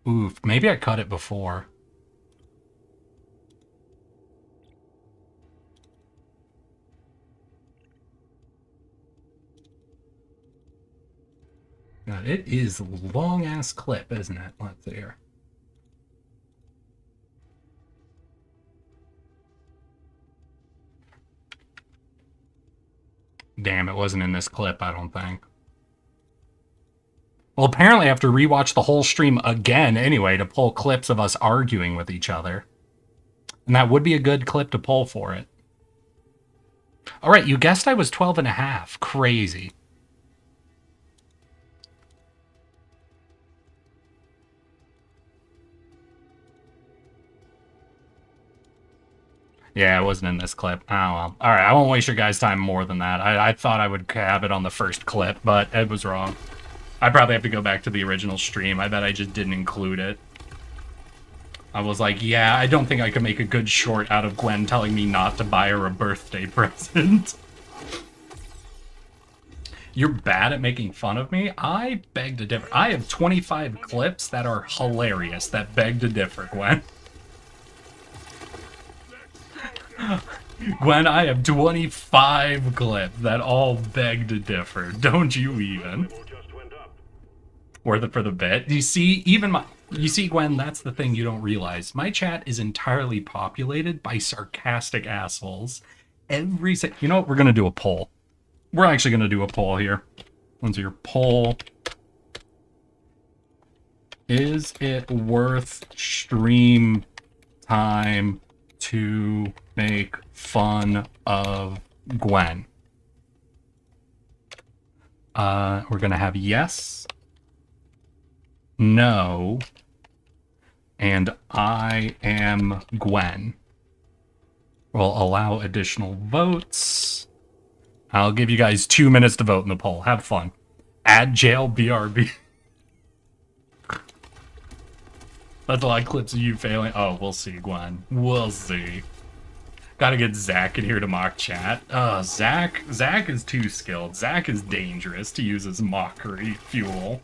C: Oof, maybe I cut it before. God, it is a long-ass clip, isn't it? Let's see here. Damn, it wasn't in this clip, I don't think. Well, apparently I have to rewatch the whole stream again anyway to pull clips of us arguing with each other. And that would be a good clip to pull for it. All right, you guessed I was 12 and a half. Crazy. Yeah, it wasn't in this clip. Oh, well. All right, I won't waste your guys' time more than that. I thought I would have it on the first clip, but it was wrong. I probably have to go back to the original stream. I bet I just didn't include it. I was like, yeah, I don't think I could make a good short out of Gwen telling me not to buy her a birthday present. You're bad at making fun of me? I beg to differ. I have 25 clips that are hilarious that beg to differ, Gwen. Gwen, I have 25 clips that all beg to differ. Don't you even? Worth it for the bit. You see, you see, Gwen, that's the thing you don't realize. My chat is entirely populated by sarcastic assholes. You know what? We're gonna do a poll. We're actually gonna do a poll here. When's your poll? Is it worth stream time to make fun of Gwen? We're gonna have yes, no, and I am Gwen. We'll allow additional votes. I'll give you guys 2 minutes to vote in the poll. Have fun. Add jail BRB. That's a lot of clips of you failing. Oh, we'll see, Gwen. We'll see. Gotta get Zach in here to mock chat. Zach is too skilled. Zach is dangerous to use as mockery fuel.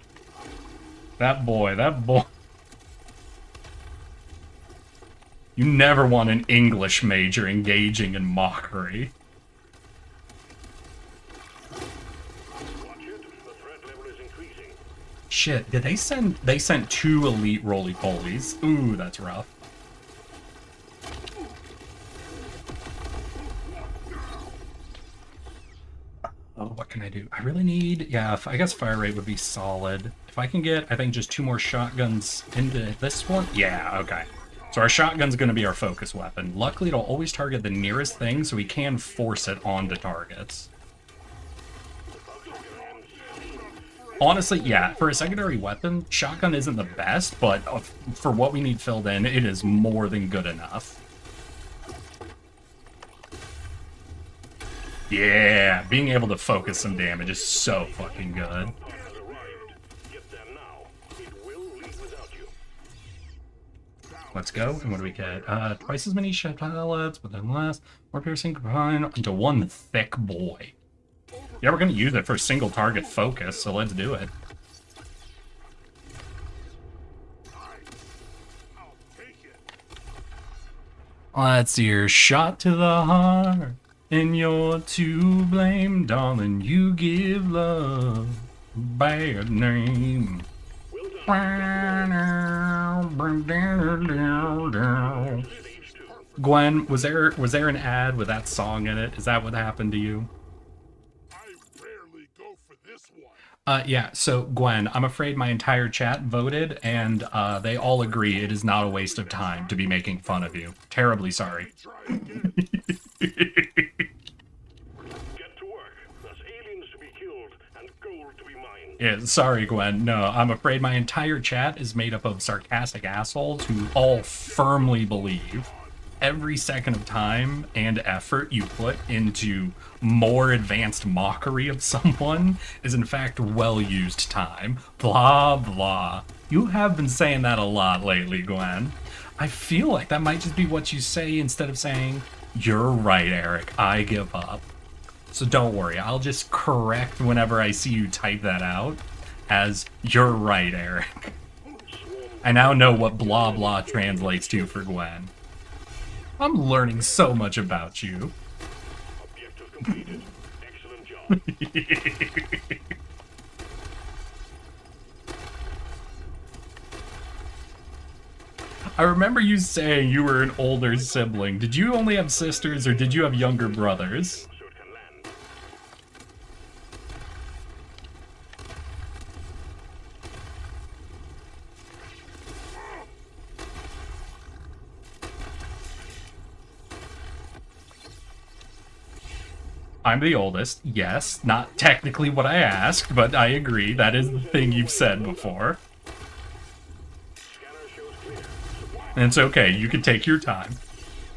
C: That boy. You never want an English major engaging in mockery. Shit, did they sent 2 elite roly-polies. Ooh, that's rough. Oh, what can I do? I really need, yeah, I guess fire rate would be solid. If I can get, I think, just 2 more shotguns into this one. Yeah, okay. So our shotgun's going to be our focus weapon. Luckily, it'll always target the nearest thing, so we can force it onto targets. Honestly, yeah, for a secondary weapon, shotgun isn't the best, but for what we need filled in, it is more than good enough. Yeah, being able to focus some damage is so fucking good. Let's go. And what do we get? Twice as many shed pellets, but then less. More piercing combined into one thick boy. Yeah, we're gonna use it for single target focus, so let's do it. That's your shot to the heart, and you're to blame, darling. You give love a bad name. Gwen, was there an ad with that song in it? Is that what happened to you? Yeah, so Gwen, I'm afraid my entire chat voted, and they all agree it is not a waste of time to be making fun of you. Terribly sorry.
F: Get to work. There's aliens to be killed and gold to be mined.
C: Yeah, sorry, Gwen. No, I'm afraid my entire chat is made up of sarcastic assholes who all firmly believe every second of time and effort you put into more advanced mockery of someone is in fact well-used time. Blah, blah. You have been saying that a lot lately, Gwen. I feel like that might just be what you say instead of saying, "You're right, Eric, I give up." So don't worry, I'll just correct whenever I see you type that out as, "You're right, Eric." I now know what blah blah translates to for Gwen. I'm learning so much about you.
F: Objective completed. Excellent job.
C: I remember you saying you were an older sibling. Did you only have sisters or did you have younger brothers?
F: So it can land.
C: I'm the oldest. Yes, not technically what I asked, but I agree. That is the thing you've said before.
F: Scanner shows clear.
C: And it's okay. You can take your time.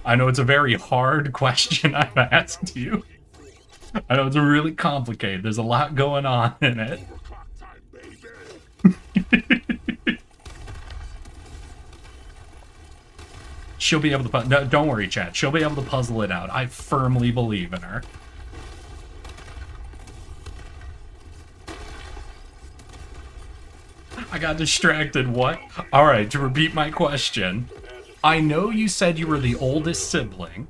C: I know it's a very hard question I've asked you. I know it's really complicated. There's a lot going on in it. She'll be able to... No, don't worry, chat. She'll be able to puzzle it out. I firmly believe in her. I got distracted. What? Alright, to repeat my question. I know you said you were the oldest sibling,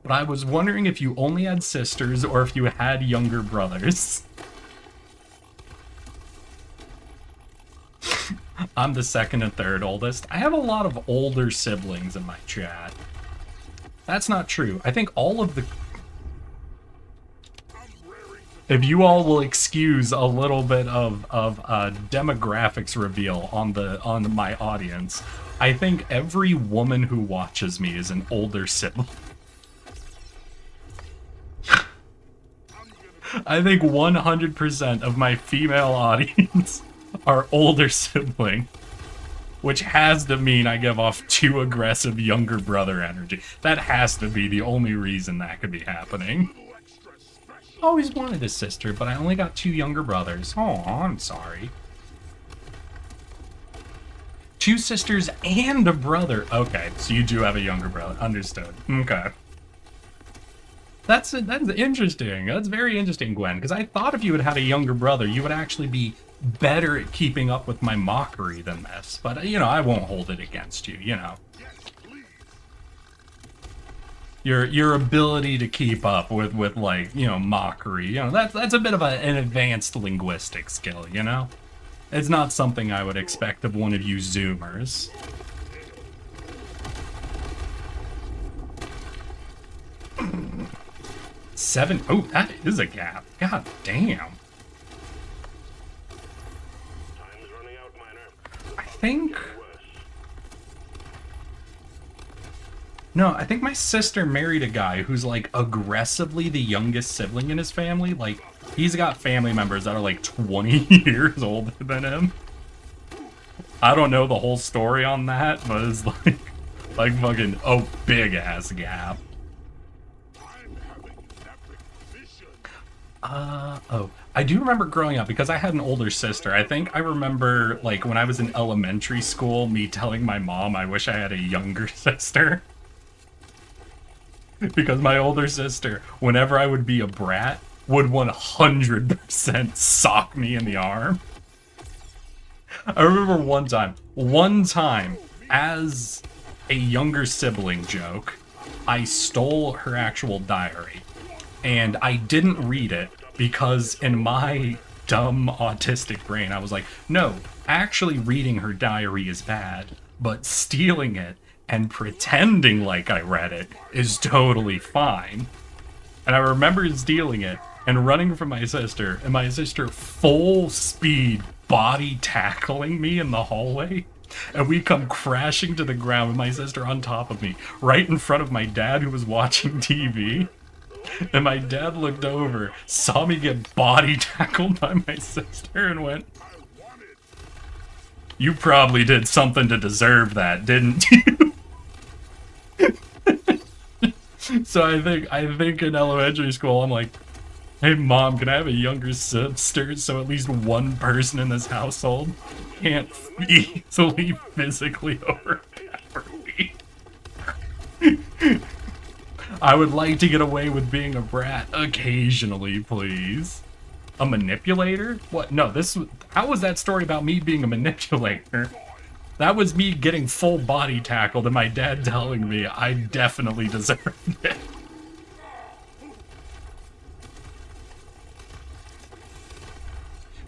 C: but I was wondering if you only had sisters or if you had younger brothers. I'm the second and third oldest. I have a lot of older siblings in my chat. That's not true. I think all of the... If you all will excuse a little bit of demographics reveal on my audience, I think every woman who watches me is an older sibling. I think 100% of my female audience are older sibling, which has to mean I give off too aggressive younger brother energy. That has to be the only reason that could be happening. Always wanted a sister, but I only got 2 younger brothers. Oh, I'm sorry. 2 sisters and a brother. Okay, so you do have a younger brother. Understood. Okay. That's interesting. That's very interesting, Gwen, because I thought if you had had a younger brother, you would actually be better at keeping up with my mockery than this. But, you know, I won't hold it against you, you know. Your ability to keep up with like, you know, mockery, you know, that's a bit of an advanced linguistic skill, you know? It's not something I would expect of one of you Zoomers. Seven. Oh, that is a gap. God damn.
F: Time's running out, Miner.
C: I think... No, I think my sister married a guy who's, like, aggressively the youngest sibling in his family. Like, He's got family members that are like 20 years older than him. I don't know the whole story on that, but it's like fucking a big ass gap. Oh, I do remember growing up because I had an older sister. I think I remember, like, when I was in elementary school, me telling my mom I wish I had a younger sister. Because my older sister, whenever I would be a brat, would 100% sock me in the arm. I remember one time, as a younger sibling joke, I stole her actual diary. And I didn't read it because in my dumb autistic brain, I was like, no, actually reading her diary is bad, but stealing it and pretending like I read it is totally fine. And I remember stealing it and running from my sister, and my sister full speed body tackling me in the hallway. And we come crashing to the ground with my sister on top of me, right in front of my dad who was watching TV. And my dad looked over, saw me get body tackled by my sister, and went, "You probably did something to deserve that, didn't you?" So I think in elementary school, I'm like, "Hey mom, can I have a younger sister so at least one person in this household can't easily physically overpower me?" I would like to get away with being a brat occasionally, please. A manipulator? What? No, how was that story about me being a manipulator? That was me getting full body tackled and my dad telling me I definitely deserved it.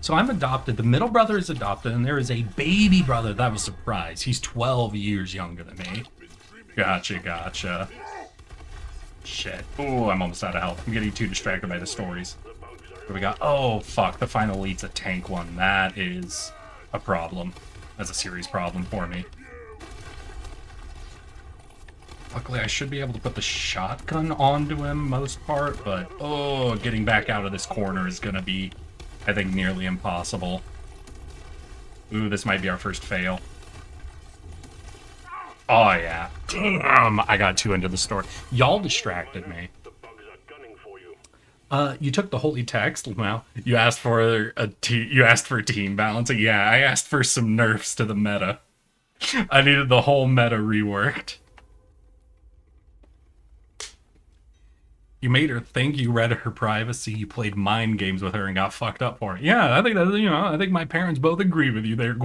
C: So I'm adopted, the middle brother is adopted, and there is a baby brother. That was a surprise. He's 12 years younger than me. Gotcha. Shit. Oh, I'm almost out of health. I'm getting too distracted by the stories. What we got? Oh, fuck. The final elite's a tank one. That is a problem. That's a serious problem for me. Luckily, I should be able to put the shotgun onto him most part, but oh, getting back out of this corner is gonna be, I think, nearly impossible. Ooh, this might be our first fail. Oh, yeah. Damn, I got too into the story. Y'all distracted me. You took the holy text. Well, you asked for team balancing. Yeah, I asked for some nerfs to the meta. I needed the whole meta reworked. You made her think you read her privacy. You played mind games with her and got fucked up for it. Yeah, I think that, I think my parents both agree with you there.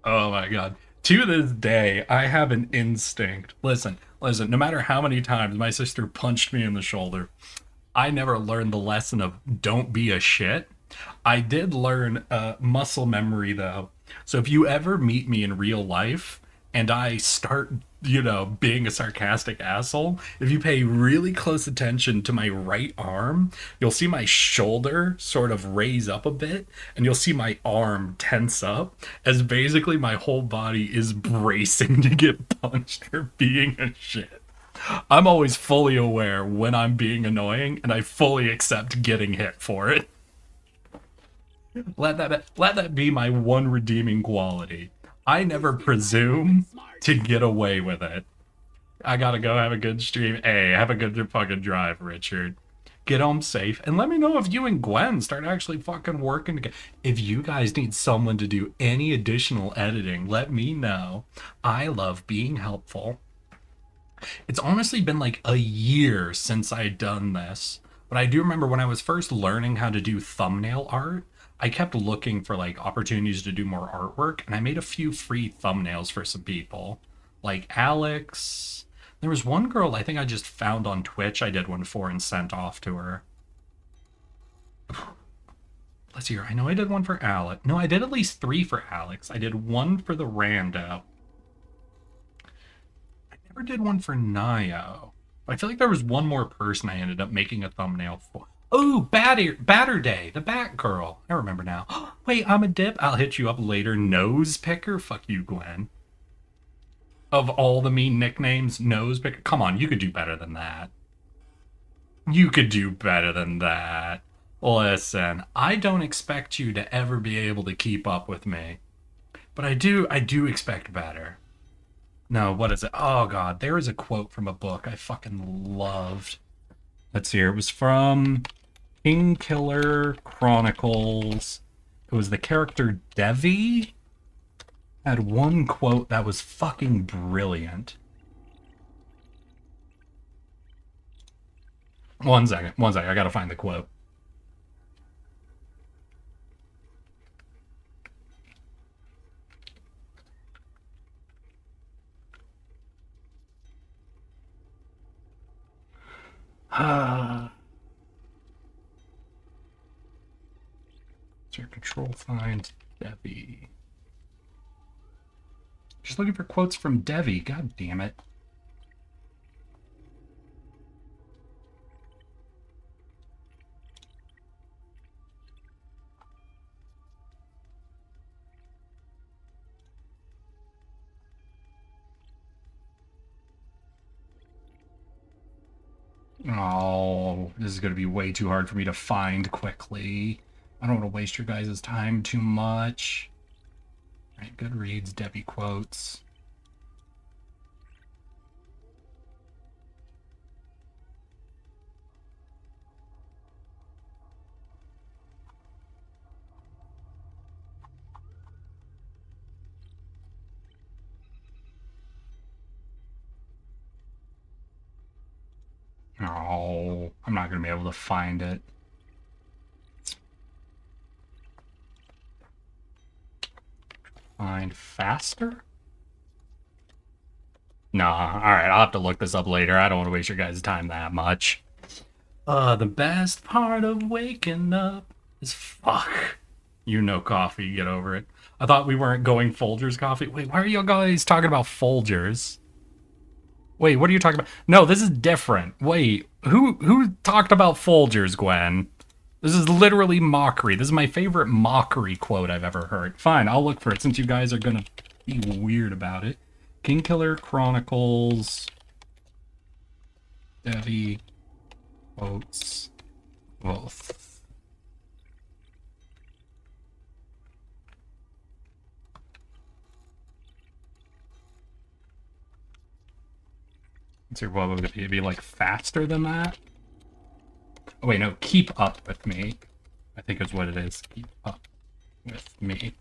C: Oh my god. To this day, I have an instinct. Listen, no matter how many times my sister punched me in the shoulder, I never learned the lesson of don't be a shit. I did learn muscle memory though. So if you ever meet me in real life and I start, being a sarcastic asshole, if you pay really close attention to my right arm, you'll see my shoulder sort of raise up a bit, and you'll see my arm tense up, as basically my whole body is bracing to get punched for being a shit. I'm always fully aware when I'm being annoying, and I fully accept getting hit for it. Let that be my one redeeming quality. I never presume to get away with it. I gotta go have a good stream. Hey, have a good fucking drive, Richard. Get home safe. And let me know if you and Gwen start actually fucking working together. If you guys need someone to do any additional editing, let me know. I love being helpful. It's honestly been like a year since I'd done this. But I do remember when I was first learning how to do thumbnail art, I kept looking for like opportunities to do more artwork, and I made a few free thumbnails for some people. Like Alex. There was one girl I think I just found on Twitch I did one for and sent off to her. Let's see here. I know I did one for Alex. No, I did at least 3 for Alex. I did one for the rando. I never did one for Nio. I feel like there was one more person I ended up making a thumbnail for. Oh, Batter Day, the Bat Girl. I remember now. Wait, I'm a dip. I'll hit you up later. Nose Picker? Fuck you, Gwen. Of all the mean nicknames, Nose Picker? Come on, you could do better than that. You could do better than that. Listen, I don't expect you to ever be able to keep up with me. But I do expect better. No, what is it? Oh god, there is a quote from a book I fucking loved. Let's see here. It was from King Killer Chronicles. It was the character Devi. Had one quote that was fucking brilliant. One second. I gotta find the quote. Your control find Devi. Just looking for quotes from Devi. God damn it. Oh, this is going to be way too hard for me to find quickly. I don't want to waste your guys' time too much. All right, Goodreads, Debbie quotes. Oh, I'm not going to be able to find it. Find faster? Nah, alright, I'll have to look this up later. I don't want to waste your guys' time that much. The best part of waking up is fuck. You know coffee, get over it. I thought we weren't going Folgers coffee. Wait, why are you guys talking about Folgers? Wait, what are you talking about? No, this is different. Wait, who talked about Folgers, Gwen? This is literally mockery. This is my favorite mockery quote I've ever heard. Fine, I'll look for it since you guys are gonna be weird about it. King Killer Chronicles. Devi quotes both. Let's see, what would it be like faster than that? Oh wait, no, keep up with me. I think is what it is. Keep up with me.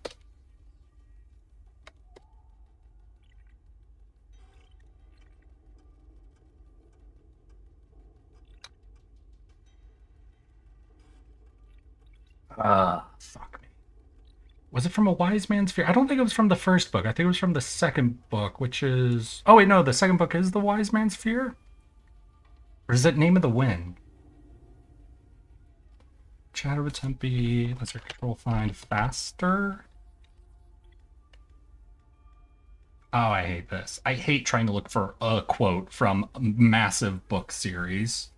C: Fuck me. Was it from A Wise Man's Fear? I don't think it was from the first book. I think it was from the second book, which is... Oh wait, no, the second book is The Wise Man's Fear? Or is it Name of the Wind? Chatter with Tempe. Let's control find faster. Oh, I hate this. I hate trying to look for a quote from a massive book series.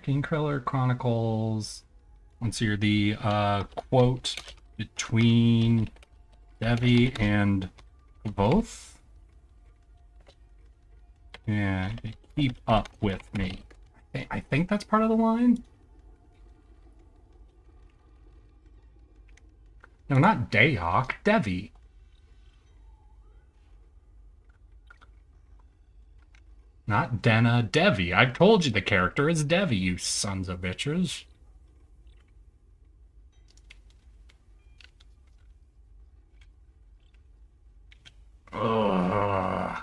C: King Killer Chronicles. Let's see, the quote between Devi and both. Yeah, keep up with me. I think that's part of the line. No, not Dayhawk, Devi. Not Denna, Devi. I told you the character is Devi, you sons of bitches. Ugh.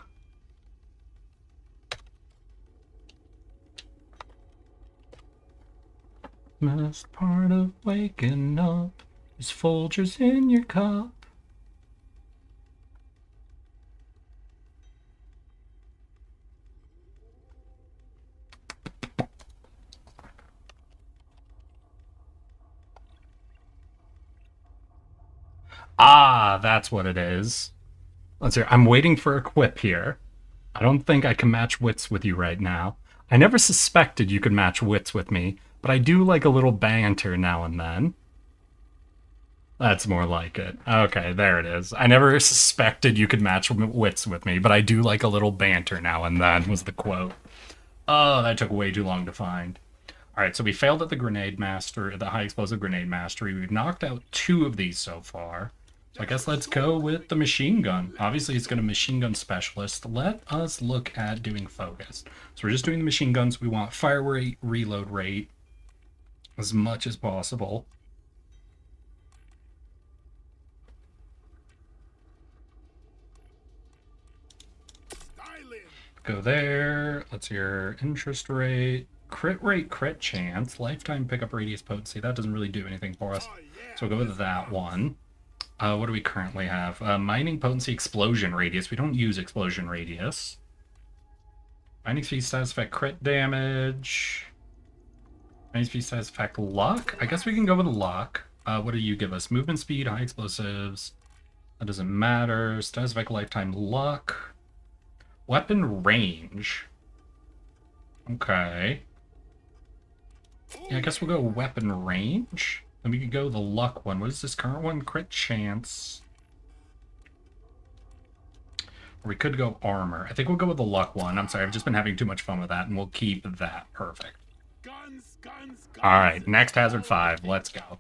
C: Best part of waking up is Folgers in your cup. Ah, that's what it is. Let's hear. I'm waiting for a quip here. I don't think I can match wits with you right now. I never suspected you could match wits with me, but I do like a little banter now and then. That's more like it. Okay, there it is. I never suspected you could match wits with me, but I do like a little banter now and then, was the quote. Oh, that took way too long to find. Alright, so we failed at the grenade master, the high explosive grenade mastery. We've knocked out 2 of these so far. So I guess let's go with the machine gun. Obviously, it's got a machine gun specialist. Let us look at doing focus. So we're just doing the machine guns. We want fire rate, reload rate, as much as possible. Go there. Let's see your interest rate, crit chance, lifetime pickup radius potency. That doesn't really do anything for us. So we'll go with that one. What do we currently have? Mining potency, explosion radius. We don't use explosion radius. Mining speed, status effect, crit damage. Mining speed, status effect, luck. I guess we can go with luck. What do you give us? Movement speed, high explosives. That doesn't matter. Status effect, lifetime luck. Weapon range. Okay. Yeah, I guess we'll go weapon range. Then we could go the luck one. What is this current one? Crit chance. Or we could go armor. I think we'll go with the luck one. I'm sorry, I've just been having too much fun with that, and we'll keep that. Perfect. Alright, next hazard 5. Let's go.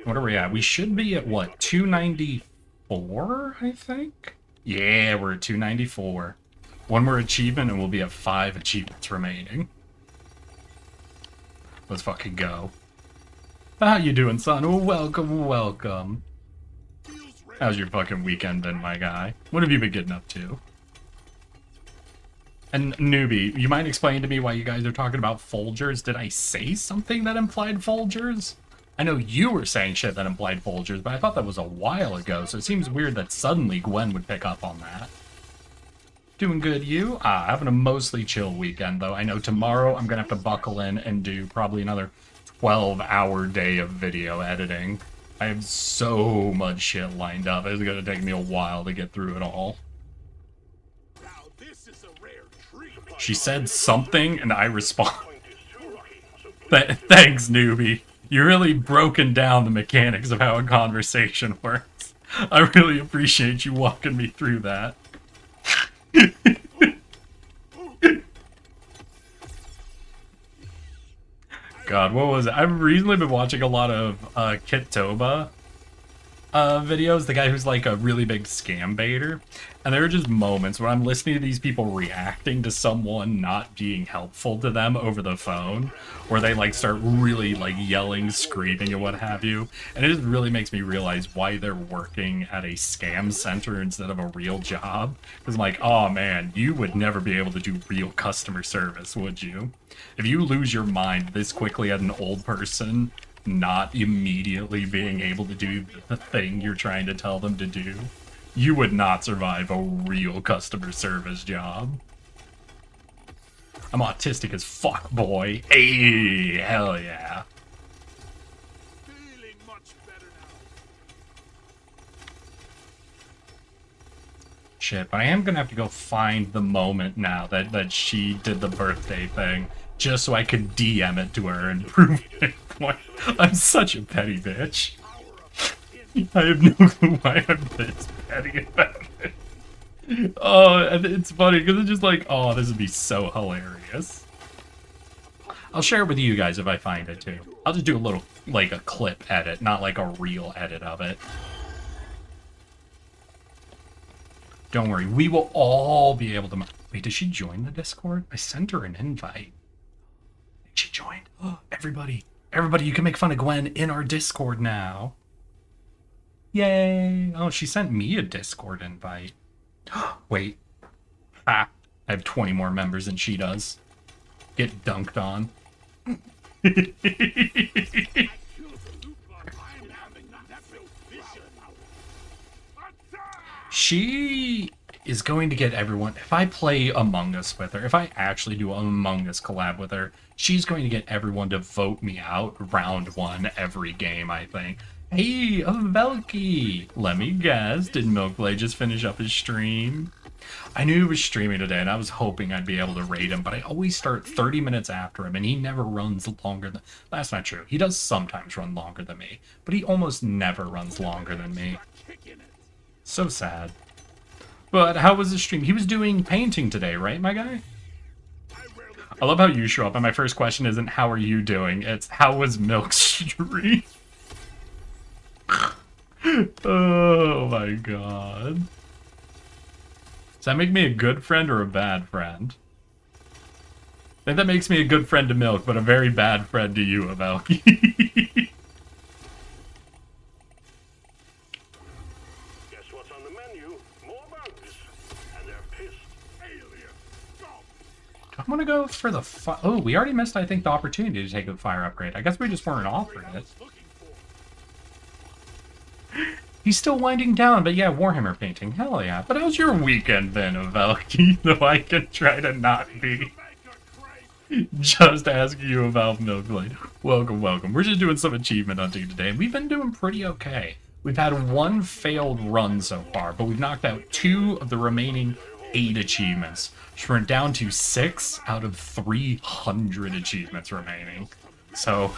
C: What are we at? We should be at, what, 294, I think? Yeah, we're at 294. One more achievement, and we'll be at 5 achievements remaining. Let's fucking go. How you doing, son? Welcome, welcome. How's your fucking weekend been, my guy? What have you been getting up to? And newbie, you mind explaining to me why you guys are talking about Folgers? Did I say something that implied Folgers? I know you were saying shit that implied Folgers, but I thought that was a while ago, so it seems weird that suddenly Gwen would pick up on that. Doing good, you? Having a mostly chill weekend, though. I know tomorrow I'm gonna have to buckle in and do probably another 12-hour day of video editing. I have so much shit lined up. It's gonna take me a while to get through it all. She said something, and I respond. Thanks, newbie. You really broken down the mechanics of how a conversation works. I really appreciate you walking me through that. God, what was it? I've recently been watching a lot of Kit Toba videos, the guy who's like a really big scam baiter, and there are just moments where I'm listening to these people reacting to someone not being helpful to them over the phone, where they like start really like yelling, screaming, and what have you, and it just really makes me realize why they're working at a scam center instead of a real job. Because I'm like, oh man, you would never be able to do real customer service, would you? If you lose your mind this quickly at an old person not immediately being able to do the thing you're trying to tell them to do, you would not survive a real customer service job. I'm autistic as fuck, boy. Hey, hell yeah.
F: Feeling much better now.
C: Shit, but I am gonna have to go find the moment now that she did the birthday thing, just so I could DM it to her and prove it. I'm such a petty bitch. I have no clue why I'm this petty about it. Oh, it's funny because it's just like, oh, this would be so hilarious. I'll share it with you guys if I find it too. I'll just do a little, like a clip edit, not like a real edit of it. Don't worry, we will all be able to... Wait, did she join the Discord? I sent her an invite. She joined. Oh, everybody, you can make fun of Gwen in our Discord now. Yay. Oh, she sent me a Discord invite. Wait. I have 20 more members than she does. Get dunked on. She is going to get everyone... If I play Among Us with her, if I actually do an Among Us collab with her, she's going to get everyone to vote me out round 1 every game, I think. Hey, a Velky! Let me guess, did Milkblade just finish up his stream? I knew he was streaming today, and I was hoping I'd be able to raid him, but I always start 30 minutes after him, and he never runs longer than... That's not true. He does sometimes run longer than me, but he almost never runs longer than me. So sad. But how was the stream? He was doing painting today, right, my guy? I love how you show up, and my first question isn't, how are you doing? It's, how was Milk's stream? Oh my god. Does that make me a good friend or a bad friend? I think that makes me a good friend to Milk, but a very bad friend to you, Avelki.
F: Guess what's on the menu? More bugs. And they're pissed. Alien. Stop.
C: I'm gonna go for the oh, we already missed, I think, the opportunity to take the fire upgrade. I guess we just weren't offered it. He's still winding down, but yeah, Warhammer painting. Hell yeah. But how's your weekend then, Avelki? Though I can try to not be just asking you about Milkblade. Welcome, welcome. We're just doing some achievement hunting today, and we've been doing pretty okay. We've had one failed run so far, but we've knocked out 2 of the remaining 8 achievements. So we're down to 6 out of 300 achievements remaining. So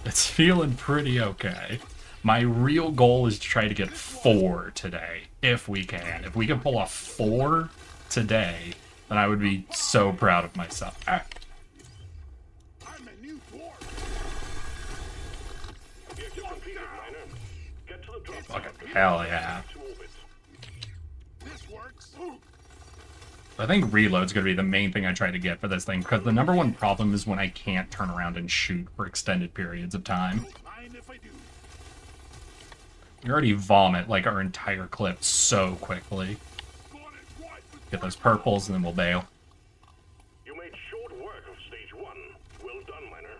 C: it's feeling pretty okay. My real goal is to try to get 4 today, if we can. If we can pull off 4 today, then I would be so proud of myself.
F: I'm a new dwarf. Objective completed, Miner. Get to the drop.
C: Fucking hell yeah.
F: To orbit. This works.
C: I think reload's gonna be the main thing I try to get for this thing, because the number one problem is when I can't turn around and shoot for extended periods of time.
F: Mind if I do?
C: You already vomit like our entire clip so quickly. Get those purples and then we'll bail.
F: You made short work of stage 1. Well done, Miner.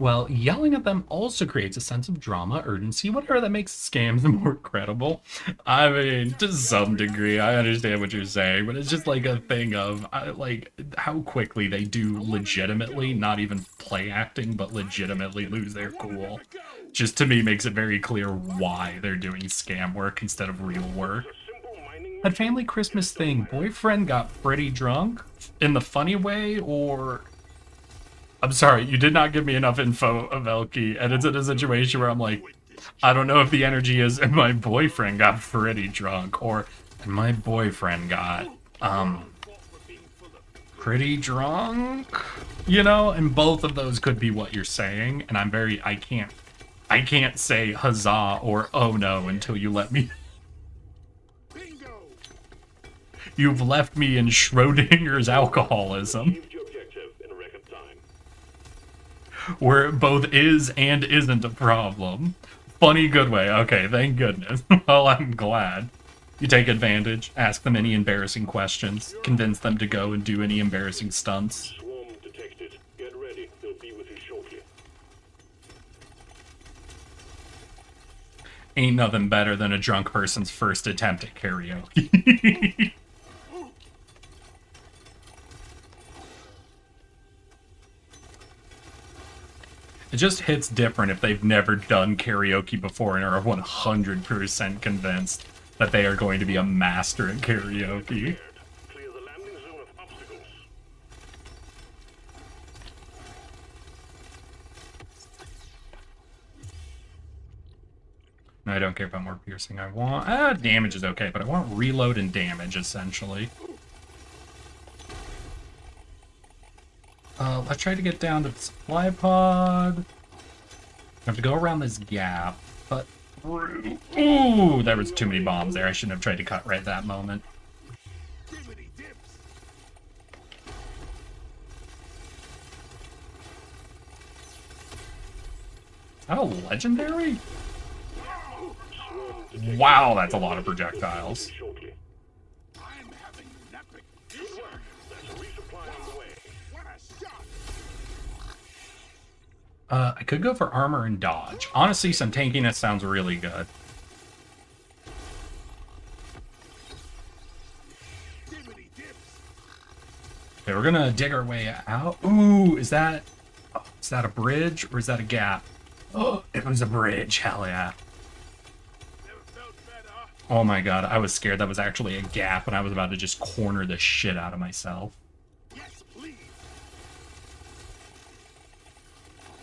C: Well, yelling at them also creates a sense of drama, urgency, whatever that makes scams more credible. I mean, to some degree, I understand what you're saying, but it's just like a thing of, like, how quickly they do legitimately, not even play acting, but legitimately lose their cool. Just to me makes it very clear why they're doing scam work instead of real work. That family Christmas thing, boyfriend got pretty drunk? In the funny way, or... I'm sorry, you did not give me enough info, Avelki, and it's in a situation where I'm like, I don't know if the energy is, and my boyfriend got pretty drunk, or, and my boyfriend got, pretty drunk? You know, and both of those could be what you're saying, and I'm very, I can't say huzzah or oh no until you let me.
F: Bingo.
C: You've left me in Schrodinger's alcoholism,
F: Achieved your objective in a record time.
C: where it both is and isn't a problem. Funny, good way. Okay, thank goodness. Well, I'm glad. You take advantage, ask them any embarrassing questions, convince them to go and do any embarrassing stunts.
F: Swarm detected. Get ready. They'll be with you shortly.
C: Ain't nothing better than a drunk person's first attempt at karaoke. It just hits different if they've never done karaoke before and are 100% convinced that they are going to be a master at karaoke.
F: Clear the landing zone of obstacles.
C: No, I don't care about more piercing. I want... damage is okay, but I want reload and damage, essentially. Let's try to get down to the supply pod. I have to go around this gap, but... Ooh, there was too many bombs there. I shouldn't have tried to cut right at that moment.
F: Dibbity dips.
C: Is that a legendary? Wow, that's a lot of projectiles.
F: Shortly. I'm having an epic. Good work. There's a resupply on the way. What a shot.
C: I could go for armor and dodge. Honestly, some tankiness sounds really good.
F: Dibbity dips.
C: Okay, we're gonna dig our way out. Ooh, is that a bridge or is that a gap? Oh, it was a bridge. Hell yeah.
F: Never felt better.
C: Oh my god, I was scared that was actually a gap and I was about to just corner the shit out of myself.
F: Yes, please.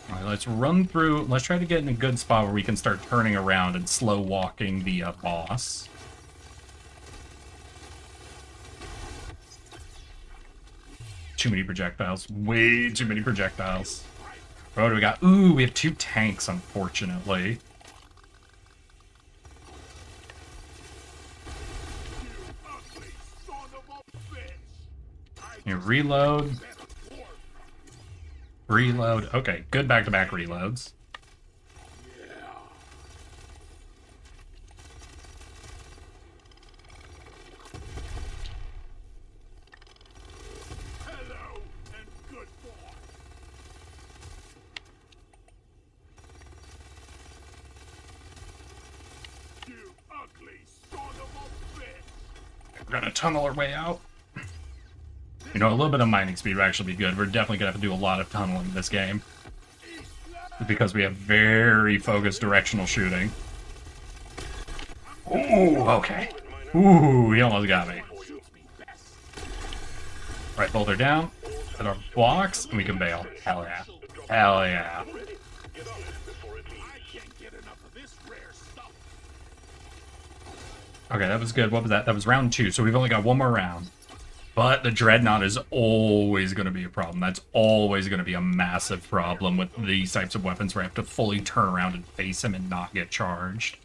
C: Alright, let's run through. Let's try to get in a good spot where we can start turning around and slow walking the boss. Too many projectiles. Way too many projectiles. What do we got? Ooh, we have 2 tanks, unfortunately. You reload. Reload. Okay, good back-to-back reloads.
F: Hello and good boy. You ugly son of a bitch.
C: We're gonna tunnel our way out. You know, a little bit of mining speed would actually be good. We're definitely gonna have to do a lot of tunneling this game. Because we have very focused directional shooting. Ooh, okay. Ooh, he almost got me. Right, boulder down. Hit our blocks, and we can bail. Hell yeah. Hell yeah. Okay, that was good. What was that? That was round 2, so we've only got 1 more round. But the Dreadnought is always going to be a problem. That's always going to be a massive problem with these types of weapons where I have to fully turn around and face him and not get charged.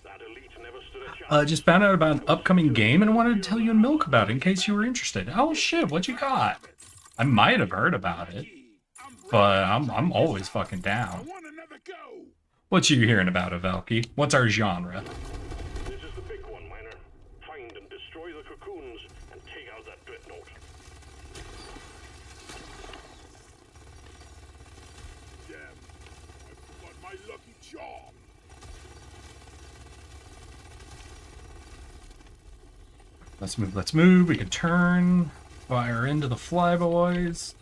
C: Just found out about an upcoming game and wanted to tell you and Milk about it in case you were interested. Oh shit, what you got? I might have heard about it, but I'm always fucking down. What you hearing about it, Valky? What's our genre?
F: This is the big one, Miner. Find and destroy the cocoons and take out that dreadnought. Damn, I forgot my lucky charm.
C: Let's move, let's move. We can turn. Fire into the flyboys.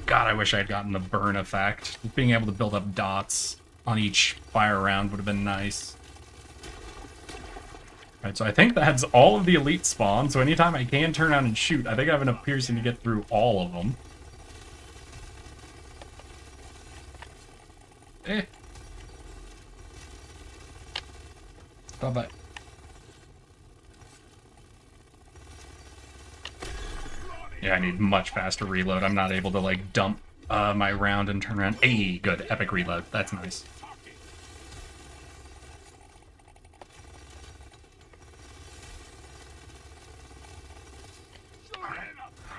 C: God, I wish I had gotten the burn effect. Being able to build up dots on each fire round would have been nice. Alright, so I think that's all of the elite spawn, so anytime I can turn around and shoot, I think I have enough piercing to get through all of them. Eh. Bye-bye. Yeah, I need much faster reload. I'm not able to, like, dump my round and turn around. Hey, good. Epic reload. That's nice.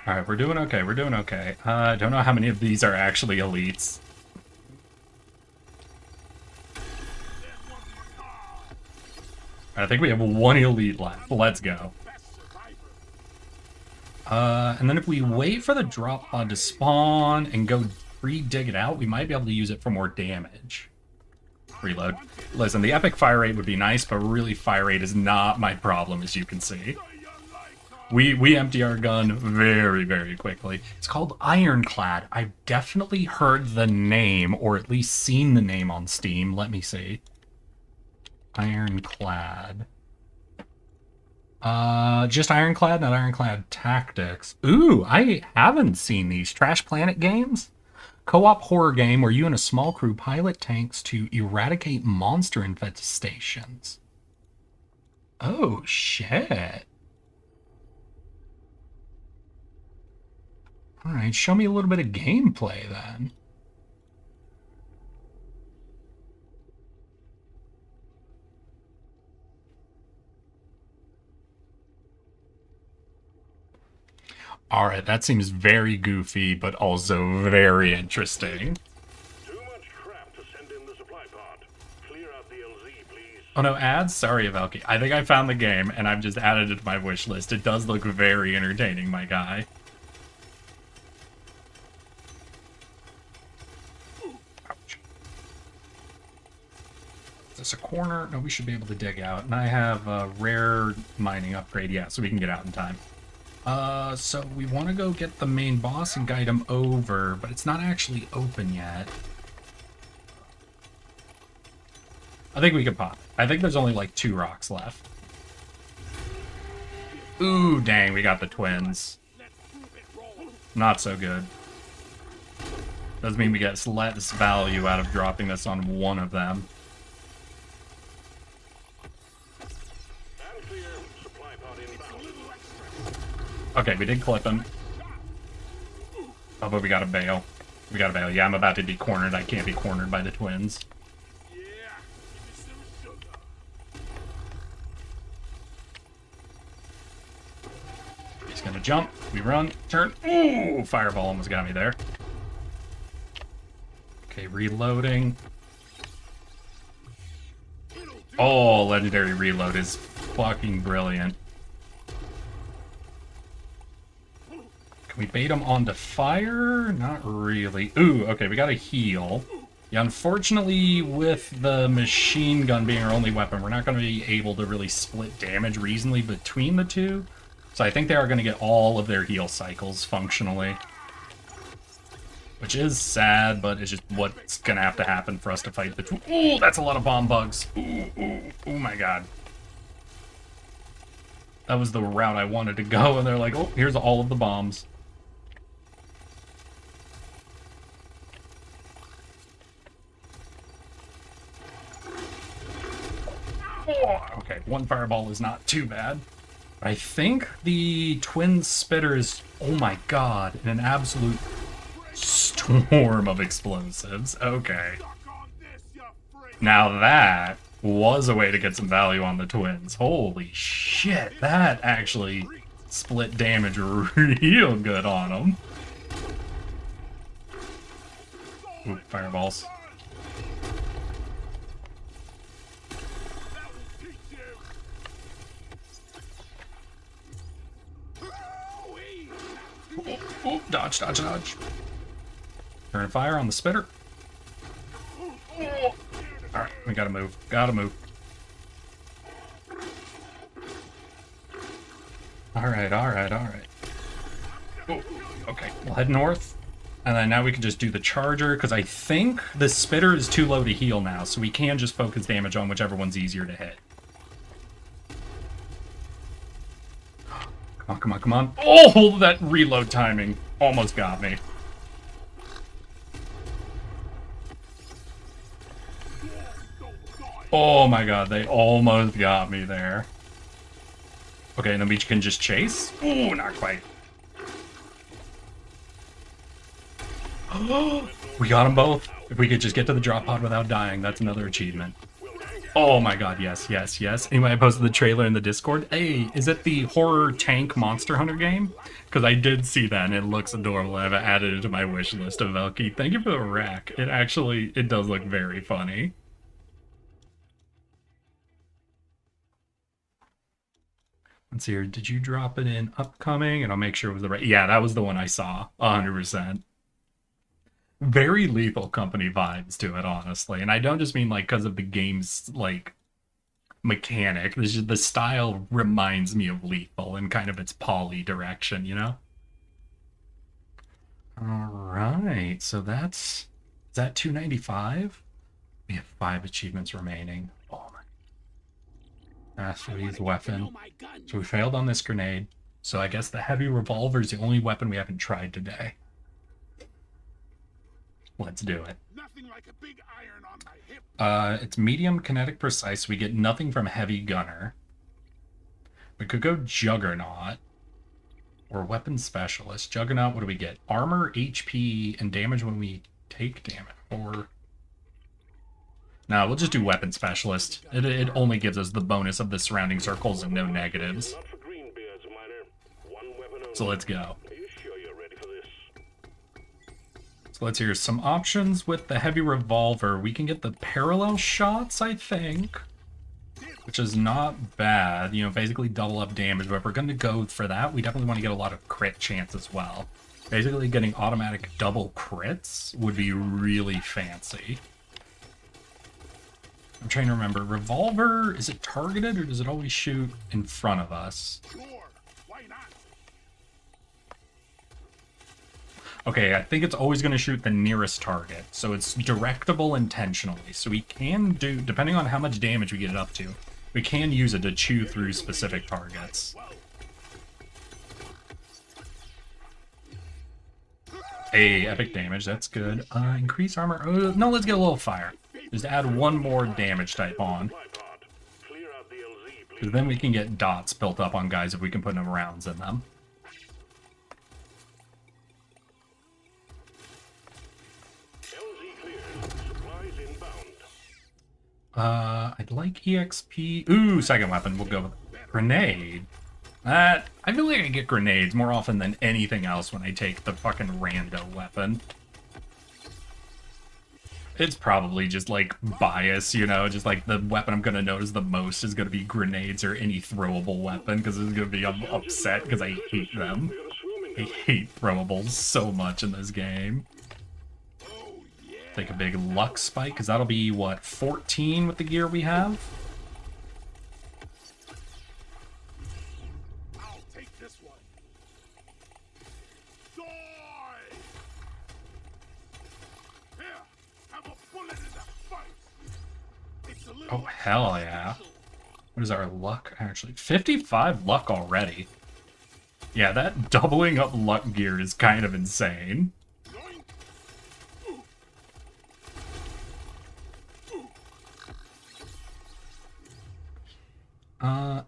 C: Alright, we're doing okay. We're doing okay. I don't know how many of these are actually elites. I think we have 1 elite left. Let's go. And then if we wait for the drop pod to spawn and go re-dig it out, we might be able to use it for more damage. Reload. Listen, the epic fire rate would be nice, but really fire rate is not my problem, as you can see. We empty our gun very, very quickly. It's called Ironclad. I've definitely heard the name, or at least seen the name on Steam. Let me see. Ironclad. Just Ironclad, not Ironclad Tactics. Ooh, I haven't seen these. Trash Planet games? Co-op horror game where you and a small crew pilot tanks to eradicate monster infestations. Oh, shit. Alright, show me a little bit of gameplay then. Alright, that seems very goofy, but also very interesting.
F: Too much crap to send in the supply pod. Clear out the LZ, please.
C: Oh no, ads? Sorry, Valky. I think I found the game, and I've just added it to my wish list. It does look very entertaining, my guy. Ouch. Is this a corner? No, we should be able to dig out. And I have a rare mining upgrade, yeah, so we can get out in time. So we want to go get the main boss and guide him over, but it's not actually open yet. I think we could pop it. I think there's only like 2 rocks left. Ooh, dang, we got the twins. Not so good. Doesn't mean we get less value out of dropping this on one of them. Okay, we did clip him. Oh, but we gotta bail. We gotta bail. Yeah, I'm about to be cornered. I can't be cornered by the twins. He's gonna jump. We run. Turn. Ooh, fireball almost got me there. Okay, reloading. Oh, legendary reload is fucking brilliant. Can we bait him onto fire? Not really. Ooh, okay, we gotta heal. Yeah, unfortunately, with the machine gun being our only weapon, we're not going to be able to really split damage reasonably between the two. So I think they are going to get all of their heal cycles functionally. Which is sad, but it's just what's going to have to happen for us to fight the two. Ooh, that's a lot of bomb bugs. Ooh, ooh, oh my god. That was the route I wanted to go, and they're like, oh, here's all of the bombs. Okay, 1 fireball is not too bad. I think the twin spitter is, oh my god, an absolute storm of explosives. Okay. Now that was a way to get some value on the twins. Holy shit, that actually split damage real good on them. Ooh, fireballs. Oh, dodge, dodge, dodge. Turn fire on the spitter. Alright, we gotta move. Gotta move. Alright, alright, alright. Oh, okay, we'll head north. And then now we can just do the charger, because I think the spitter is too low to heal now, so we can just focus damage on whichever one's easier to hit. Come on, come on, come on. Oh, that reload timing almost got me. Oh my god, they almost got me there. Okay, and then we can just chase? Ooh, not quite. We got them both. If we could just get to the drop pod without dying, that's another achievement. Oh my god, yes, yes, yes. Anyway, I posted the trailer in the Discord. Hey, is it the horror tank Monster Hunter game? Because I did see that and it looks adorable. I've added it to my wish list of Velky. Thank you for the rack. It does look very funny. Let's see here. Did you drop it in upcoming? And I'll make sure it was the right. Yeah, that was the one I saw. 100%. Very Lethal Company vibes to it, honestly. And I don't just mean like because of the game's like mechanic. The style reminds me of Lethal in kind of its poly direction, you know? Alright, so is that 295? We have 5 achievements remaining. Oh my. Mastery's weapon. So we failed on this grenade. So I guess the heavy revolver is the only weapon we haven't tried today. Let's do it.
F: Nothing like a big iron on my hip.
C: It's medium kinetic precise. We get nothing from heavy gunner. We could go Juggernaut or weapon specialist. Juggernaut, what do we get? Armor, HP, and damage when we take damage. Or no, we'll just do weapon specialist. It only gives us the bonus of the surrounding circles and no negatives. So let's go. So let's hear some options with the heavy revolver. We can get the parallel shots, I think, which is not bad. You know, basically double up damage. But if we're going to go for that, we definitely want to get a lot of crit chance as well. Basically, getting automatic double crits would be really fancy. I'm trying to remember. Revolver, is it targeted or does it always shoot in front of us? Okay, I think it's always going to shoot the nearest target, so it's directable intentionally. So we can do, depending on how much damage we get it up to, we can use it to chew through specific targets. Hey, epic damage, that's good. Increase armor. No, let's get a little fire. Just add one more damage type on. Because then we can get dots built up on guys if we can put enough rounds in them. I'd like EXP. Ooh, second weapon. We'll go with grenade. I feel like I get grenades more often than anything else when I take the fucking rando weapon. It's probably just like bias, you know, just like the weapon I'm gonna notice the most is gonna be grenades or any throwable weapon, because it's gonna be upset because I hate them. I hate throwables so much in this game. Take a big luck spike, because that'll be, what, 14 with the gear we have?
F: I'll take this one. Die! Here, have a bullet in the face. It's a little
C: Oh, hell yeah. What is our luck, actually? 55 luck already. Yeah, that doubling up luck gear is kind of insane.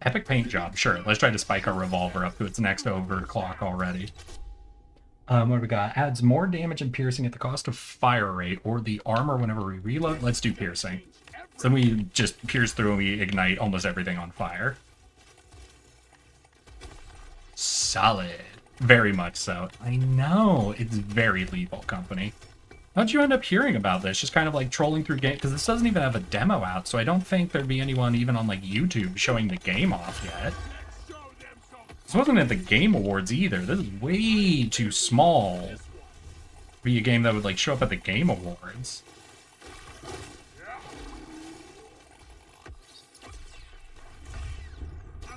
C: Epic paint job, sure. Let's try to spike our revolver up to its next overclock already. What do we got? Adds more damage and piercing at the cost of fire rate or the armor whenever we reload. Let's do piercing. So then we just pierce through and we ignite almost everything on fire. Solid. Very much so. I know, it's very lethal, company. How'd you end up hearing about this? Just kind of like trolling through game, because this doesn't even have a demo out, so I don't think there'd be anyone even on like YouTube showing the game off yet. This wasn't at the Game Awards either. This is way too small to be a game that would like show up at the Game Awards.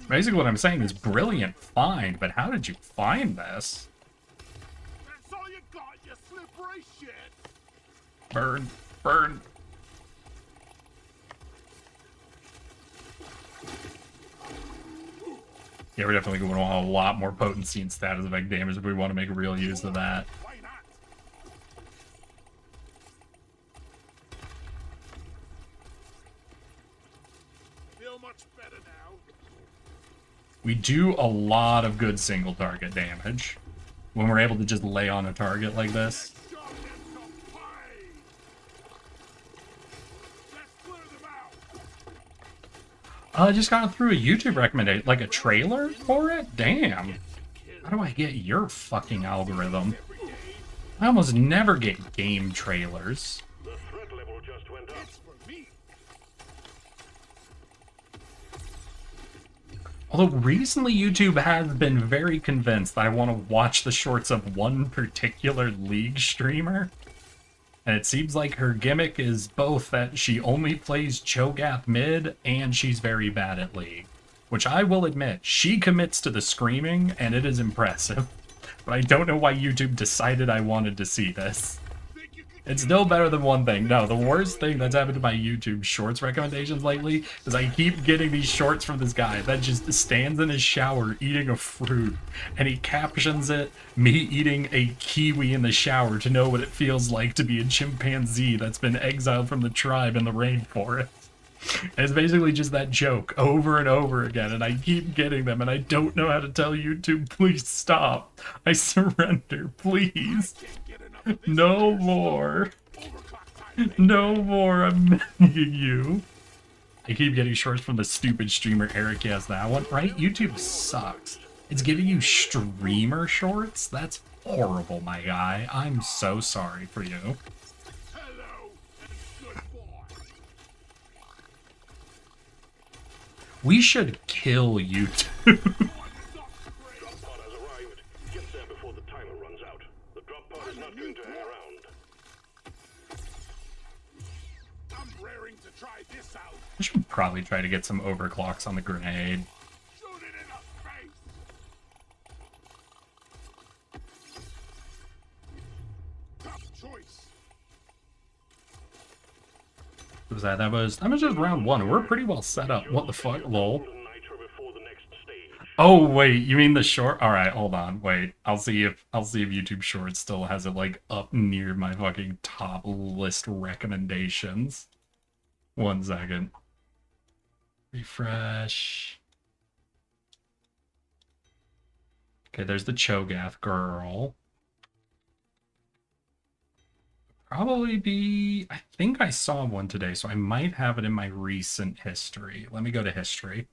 C: Basically what I'm saying is brilliant find, but how did you find this?
F: That's all you got, you slippery shit.
C: Burn, burn. Yeah, we're definitely going to want a lot more potency and status effect damage if we want to make real use of that.
F: Why not? Feel much better now.
C: We do a lot of good single target damage when we're able to just lay on a target like this.
F: Show them some pain. Let's clear them out.
C: I just got through a YouTube recommendation, like a trailer for it? Damn. How do I get your fucking algorithm? I almost never get game trailers.
F: The threat level just went up. It's for me.
C: Although recently YouTube has been very convinced that I want to watch the shorts of one particular League streamer. And it seems like her gimmick is both that she only plays Cho'Gath mid and she's very bad at League. Which I will admit, she commits to the screaming and it is impressive. But I don't know why YouTube decided I wanted to see this. It's still better than one thing. No, the worst thing that's happened to my YouTube shorts recommendations lately is I keep getting these shorts from this guy that just stands in his shower eating a fruit, and he captions it, me eating a kiwi in the shower to know what it feels like to be a chimpanzee that's been exiled from the tribe in the rainforest. And it's basically just that joke over and over again, and I keep getting them, and I don't know how to tell YouTube, please stop. I surrender, please. No more. No more, I'm begging you. I keep getting shorts from the stupid streamer Eric. Yes, that one, right? YouTube sucks. It's giving you streamer shorts? That's horrible, my guy. I'm so sorry for you. We should kill YouTube.
F: Drop pod has arrived. Get there before the timer runs out. The drop pod is not going to hang around. I'm raring to try this out.
C: I should probably try to get some overclocks on the grenade.
F: Shoot it in the face.
C: was that? That was just round 1. We're pretty well set up. What the fuck? Lol.
F: Nitro before the next stage.
C: Oh wait, you mean the short? All right, hold on. Wait, I'll see if YouTube Shorts still has it like up near my fucking top list recommendations. 1 second. Refresh. Okay, there's the Cho'Gath girl. Probably be... I think I saw one today, so I might have it in my recent history. Let me go to history.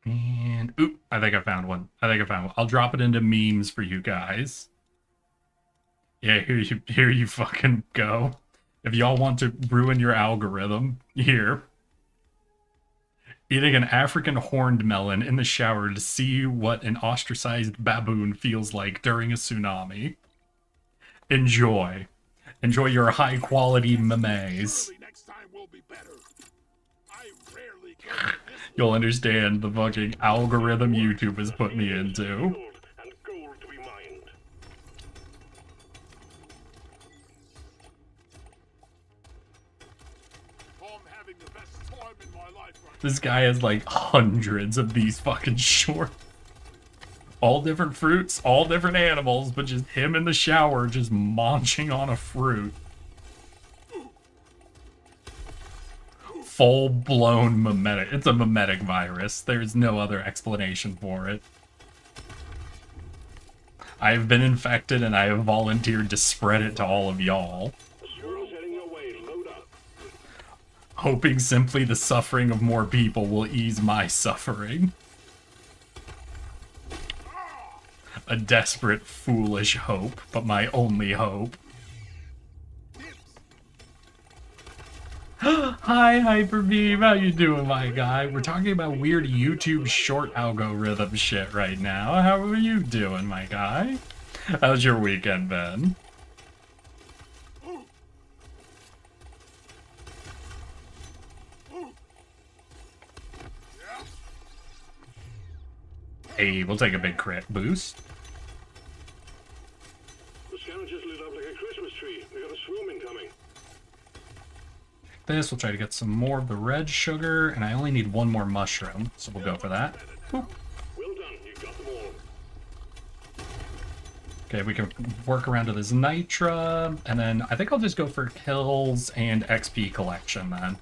C: And, oop, I think I found one. I'll drop it into memes for you guys. Yeah, here you fucking go. If y'all want to ruin your algorithm, here. Eating an African horned melon in the shower to see what an ostracized baboon feels like during a tsunami. Enjoy. Enjoy your high quality memes.
F: Surely next time will be better. I rarely get this
C: You'll understand the fucking algorithm YouTube has put me into.
F: gold and gold to be mined. I'm having the best time in my life right
C: This guy has like hundreds of these fucking shorts. All different fruits, all different animals, but just him in the shower just munching on a fruit. Full-blown memetic. It's a memetic virus. There's no other explanation for it. I have been infected and I have volunteered to spread it to all of y'all.
F: Squirrel's heading your way. Load up.
C: Hoping simply the suffering of more people will ease my suffering. A desperate, foolish hope, but my only hope. Hi, Hyperbeam. How you doing, my guy? We're talking about weird YouTube short algorithm shit right now. How are you doing, my guy? How's your weekend been? Hey, we'll take a big crit boost.
F: The scanner just lit up like a Christmas tree. We got a swarm incoming.
C: This, we'll try to get some more of the red sugar, and I only need 1 more mushroom, so we'll go for that. Boop.
F: Well done. You got them all.
C: Okay, we can work around to this Nitra, and then I think I'll just go for kills and XP collection then. And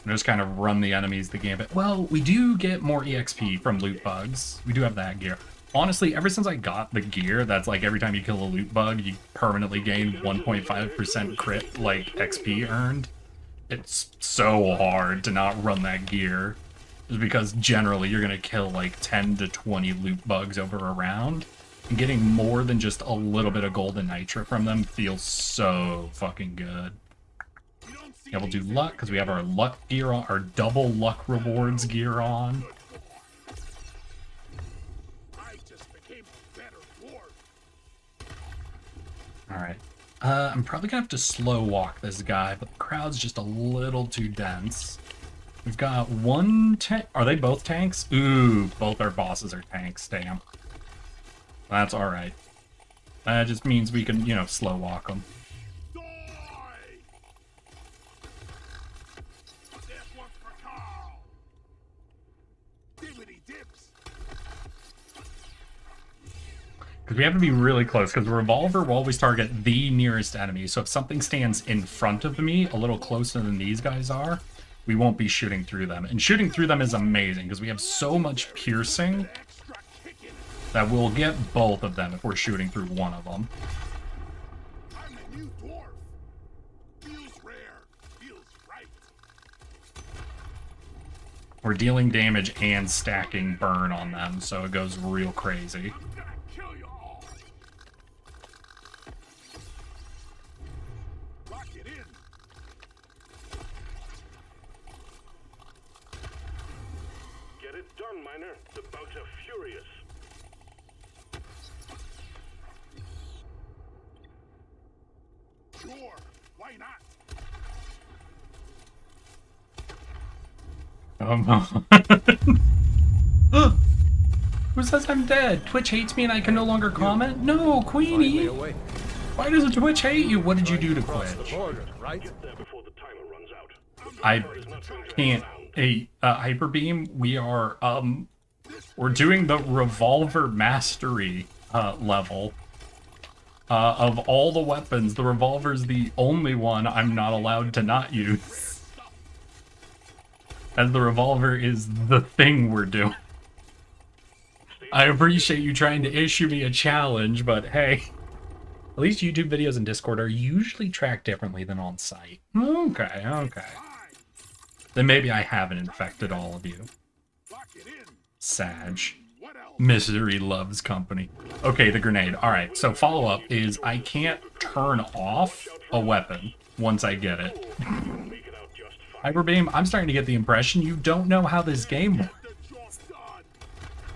C: just kind of run the enemies the gambit. Well, we do get more EXP from loot bugs. We do have that gear. Honestly, ever since I got the gear, that's like every time you kill a loot bug, you permanently gain 1.5% crit, like, XP earned. It's so hard to not run that gear. Just because generally you're going to kill like 10 to 20 loot bugs over a round. And getting more than just a little bit of golden nitra from them feels so fucking good. Yeah, we'll do luck because we have our luck gear on, our double luck rewards gear on.
F: I just became a better dwarf.
C: Alright. I'm probably gonna have to slow walk this guy, but the crowd's just a little too dense. We've got 1 tank. Are they both tanks? Ooh, both our bosses are tanks, damn. That's alright. That just means we can, you know, slow walk them.
F: Die! This one's for Carl. Dibbity dips.
C: Because we have to be really close, because the revolver will always target the nearest enemy. So if something stands in front of me, a little closer than these guys are, we won't be shooting through them. And shooting through them is amazing, because we have so much piercing
F: Extra kick in it.
C: that we'll get both of them if we're shooting through one of them.
F: I'm a new dwarf. Feels rare. Feels right.
C: We're dealing damage and stacking burn on them, so it goes real crazy.
F: I'm gonna kill you all. Lock it in. Get it done, miner. The bugs are furious. Sure, why not?
C: Who says I'm dead? Twitch hates me and I can no longer comment? No, Queenie! Why does Twitch hate you? What did you do to Twitch?
F: There before the timer runs out.
C: I can't. Hey, Hyperbeam, we are, we're doing the Revolver Mastery, level. Of all the weapons, the revolver's the only one I'm not allowed to not use. As the revolver is the thing we're doing. I appreciate you trying to issue me a challenge, but hey. At least YouTube videos and Discord are usually tracked differently than on site. Okay, okay. Then maybe I haven't infected all of you. Sag. Misery loves company. Okay, the grenade. Alright, so follow-up is I can't turn off a weapon once I get it. Hyperbeam, I'm starting to get the impression you don't know how this game works.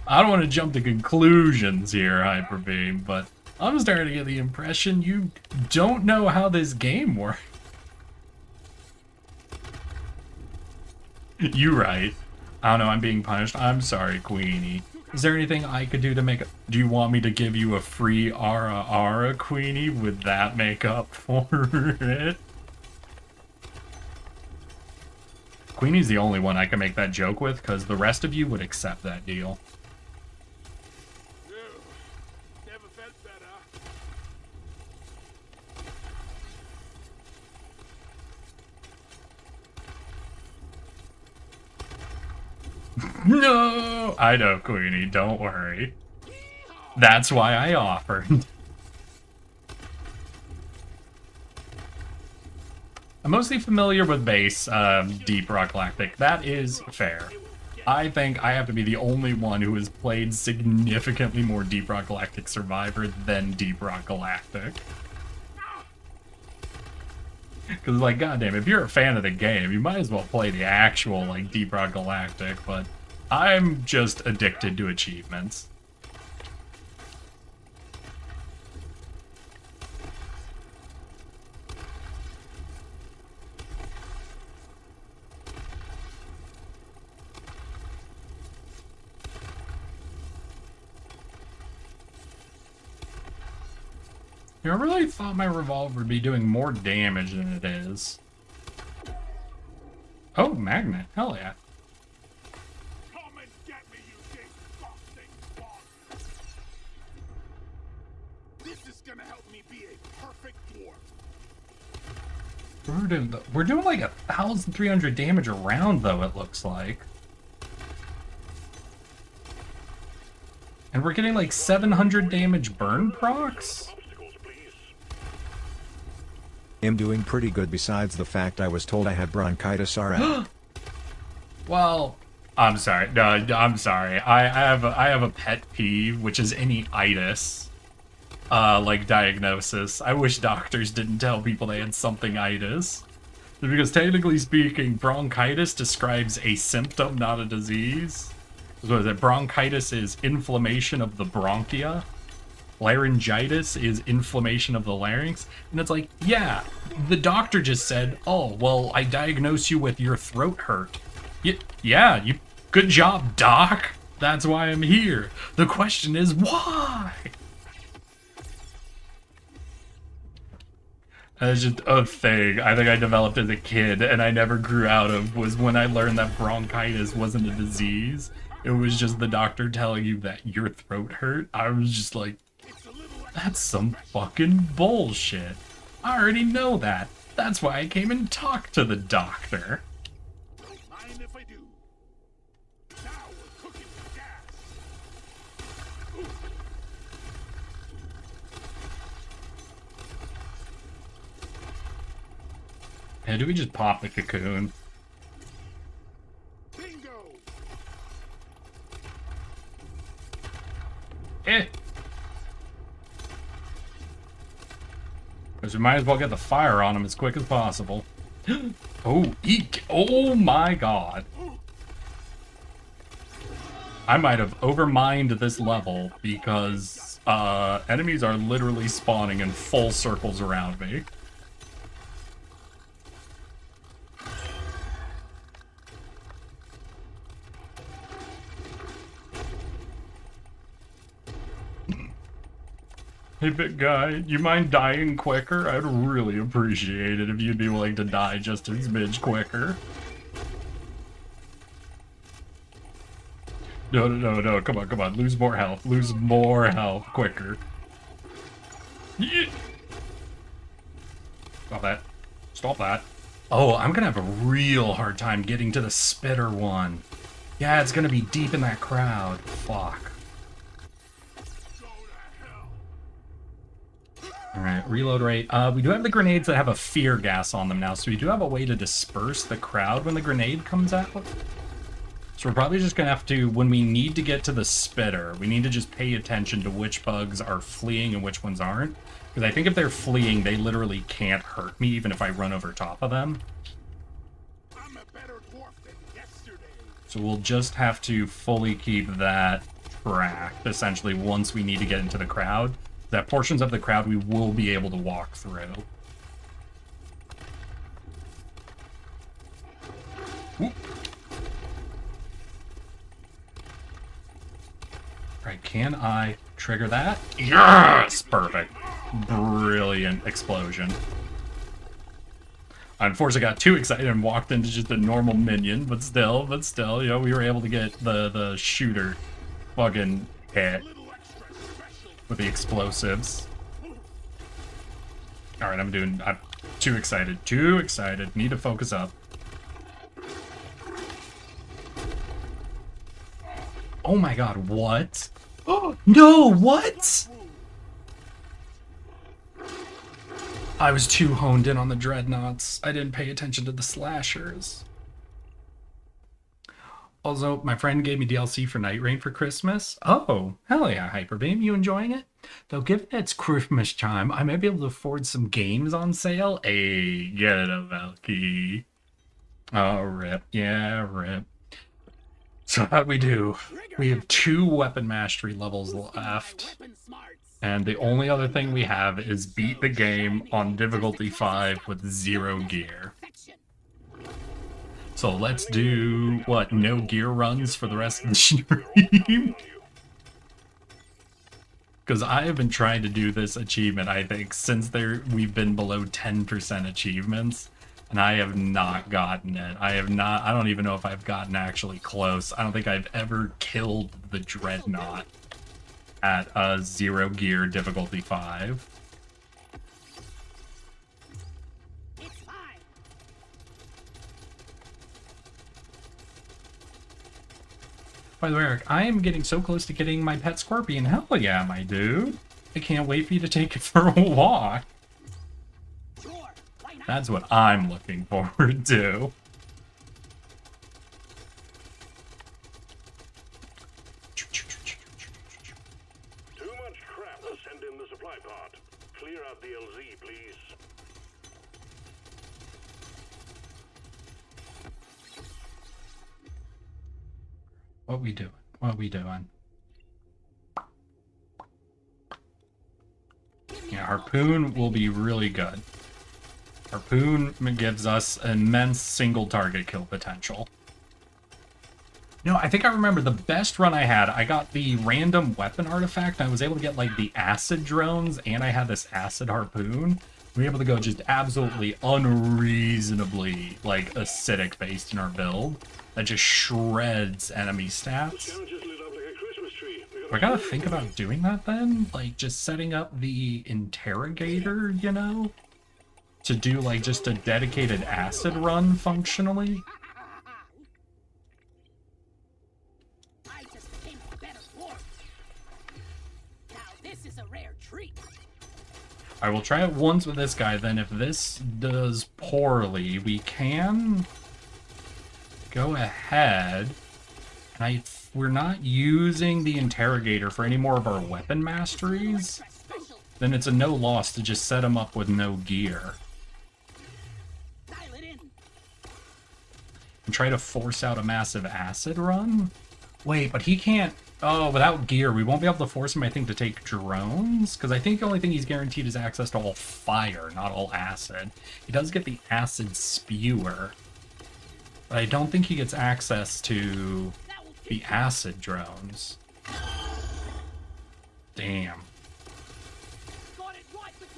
C: I don't want to jump to conclusions here, Hyperbeam, but I'm starting to get the impression you don't know how this game works. You right. I don't know, I'm being punished. I'm sorry, Queenie. Is there anything I could do to make... Do you want me to give you a free Ara, Queenie? Would that make up for it? Queenie's the only one I can make that joke with, because the rest of you would accept that deal.
F: Never felt better.
C: No! I know, Queenie, don't worry. That's why I offered. I'm mostly familiar with base, Deep Rock Galactic. That is fair. I think I have to be the only one who has played significantly more Deep Rock Galactic Survivor than Deep Rock Galactic. Because, like, goddamn, if you're a fan of the game, you might as well play the actual, like, Deep Rock Galactic, but I'm just addicted to achievements. You know, I really thought my revolver would be doing more damage than it is. Oh, magnet. Hell yeah.
F: Come and get me, you disgusting bug. This is gonna help me be a perfect dwarf.
C: We're doing like 1,300 damage a round, though, it looks like. And we're getting like 700 damage burn procs?
G: I'm doing pretty good besides the fact I was told I had bronchitis already.
C: Well, I'm sorry. No, I'm sorry. I have a pet peeve, which is any itis, like diagnosis. I wish doctors didn't tell people they had something itis. Because technically speaking, bronchitis describes a symptom, not a disease. What is it? Bronchitis is inflammation of the bronchia. Laryngitis is inflammation of the larynx. And it's like, yeah, the doctor just said, oh, well, I diagnose you with your throat hurt. Yeah, good job, doc. That's why I'm here. The question is, why? That's just a thing I think I developed as a kid and I never grew out of, was when I learned that bronchitis wasn't a disease. It was just the doctor telling you that your throat hurt. I was just like, that's some fucking bullshit. I already know that. That's why I came and talked to the doctor.
F: Mind if I do? Now we're cooking with gas.
C: Yeah, do we just pop the cocoon?
F: Bingo.
C: Because we might as well get the fire on him as quick as possible. Oh, eek! Oh my god. I might have overmined this level because enemies are literally spawning in full circles around me. Hey, big guy, you mind dying quicker? I'd really appreciate it if you'd be willing to die just a smidge quicker. No, come on, lose more health, quicker. Yeah. Stop that. Oh, I'm gonna have a real hard time getting to the spitter one. Yeah, it's gonna be deep in that crowd. Fuck. Alright, reload rate. We do have the grenades that have a fear gas on them now, so we do have a way to disperse the crowd when the grenade comes out. So we're probably just gonna have to, when we need to get to the spitter, we need to just pay attention to which bugs are fleeing and which ones aren't. Because I think if they're fleeing, they literally can't hurt me even if I run over top of them.
F: I'm a better dwarf than yesterday.
C: So we'll just have to fully keep that tracked, essentially, once we need to get into the crowd. That portions of the crowd we will be able to walk through. Oop. Right, can I trigger that? Yes! Perfect. Brilliant explosion. Unfortunately, I got too excited and walked into just a normal minion, but still, you know, we were able to get the shooter fucking hit with the explosives. Alright, I'm too excited. Need to focus up. Oh my god, what? Oh, no, what? I was too honed in on the dreadnoughts. I didn't pay attention to the slashers. Also, my friend gave me DLC for Night Rain for Christmas. Oh, hell yeah, Hyperbeam. You enjoying it? Though given it's Christmas time, I might be able to afford some games on sale. Hey, get it, Valky. Oh, rip. Yeah, rip. So how'd we do? We have 2 weapon mastery levels left. And the only other thing we have is beat the game on difficulty 5 with 0 gear. So let's do, what, no gear runs for the rest of the stream? Because I have been trying to do this achievement, I think, since we've been below 10% achievements, and I have not gotten it. I don't even know if I've gotten actually close. I don't think I've ever killed the Dreadnought at a 0 gear difficulty 5. By the way, Eric, I am getting so close to getting my pet scorpion. Hell yeah, my dude. I can't wait for you to take it for a walk. That's what I'm looking forward to.
F: Too much crap to send in the supply pod. Clear out the LZ, please.
C: What we doing? What we doing? Yeah, Harpoon will be really good. Harpoon gives us immense single target kill potential. No, I think I remember the best run I had. I got the random weapon artifact. I was able to get like the acid drones, and I had this acid harpoon. We were able to go just absolutely unreasonably like acidic based in our build. That just shreds enemy stats. I gotta think about doing that then? Like just setting up the interrogator, you know? To do like just a dedicated acid run functionally.
E: I just became a better dwarf. Now this is a rare treat.
C: I will try it once with this guy, then if this does poorly, we can go ahead. And we're not using the interrogator for any more of our weapon masteries. Then it's a no loss to just set him up with no gear. And try to force out a massive acid run? Wait, but he can't... Oh, without gear, we won't be able to force him, I think, to take drones? Because I think the only thing he's guaranteed is access to all fire, not all acid. He does get the acid spewer. But I don't think he gets access to the acid drones. Damn.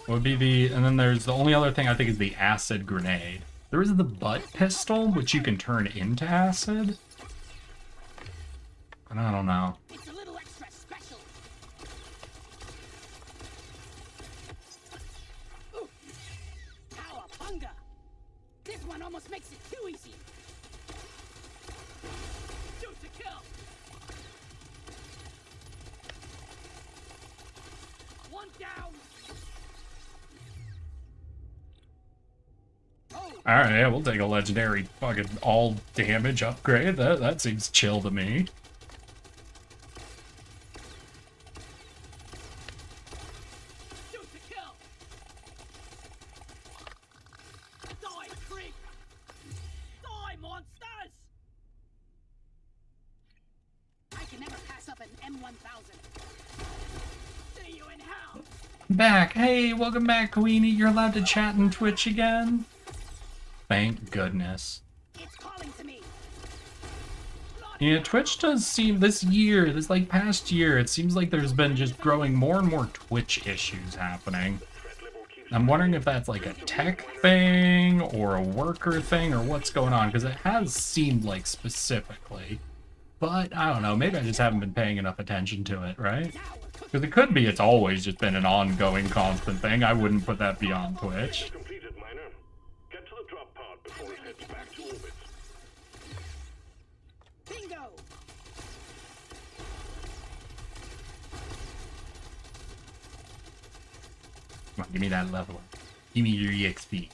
C: Would be the, and then there's the only other thing I think is the acid grenade. There is the butt pistol, which you can turn into acid. But I don't know.
E: It's a little extra special. Ooh. Cowabunga! This one almost makes it too easy. Shoot to kill. One down.
C: Alright, yeah, we'll take a legendary fucking all damage upgrade. That seems chill to me.
E: Shoot to kill. Die, creep. Die, monsters. I can never pass up an M1000. See you in hell.
C: Back! Hey, welcome back, Queenie. You're allowed to chat in Twitch again? Thank goodness.
E: It's calling to me.
C: Yeah, Twitch does seem, this year, this like past year, it seems like there's been just growing more and more Twitch issues happening. I'm wondering if that's like a tech thing or a worker thing or what's going on, because it has seemed like specifically. But I don't know, maybe I just haven't been paying enough attention to it, right? Because it could be it's always just been an ongoing, constant thing. I wouldn't put that beyond Twitch.
F: Completed, miner. Get to the drop pod before it heads back to orbit.
E: Bingo.
C: Come on, give me that level. Give me your EXP.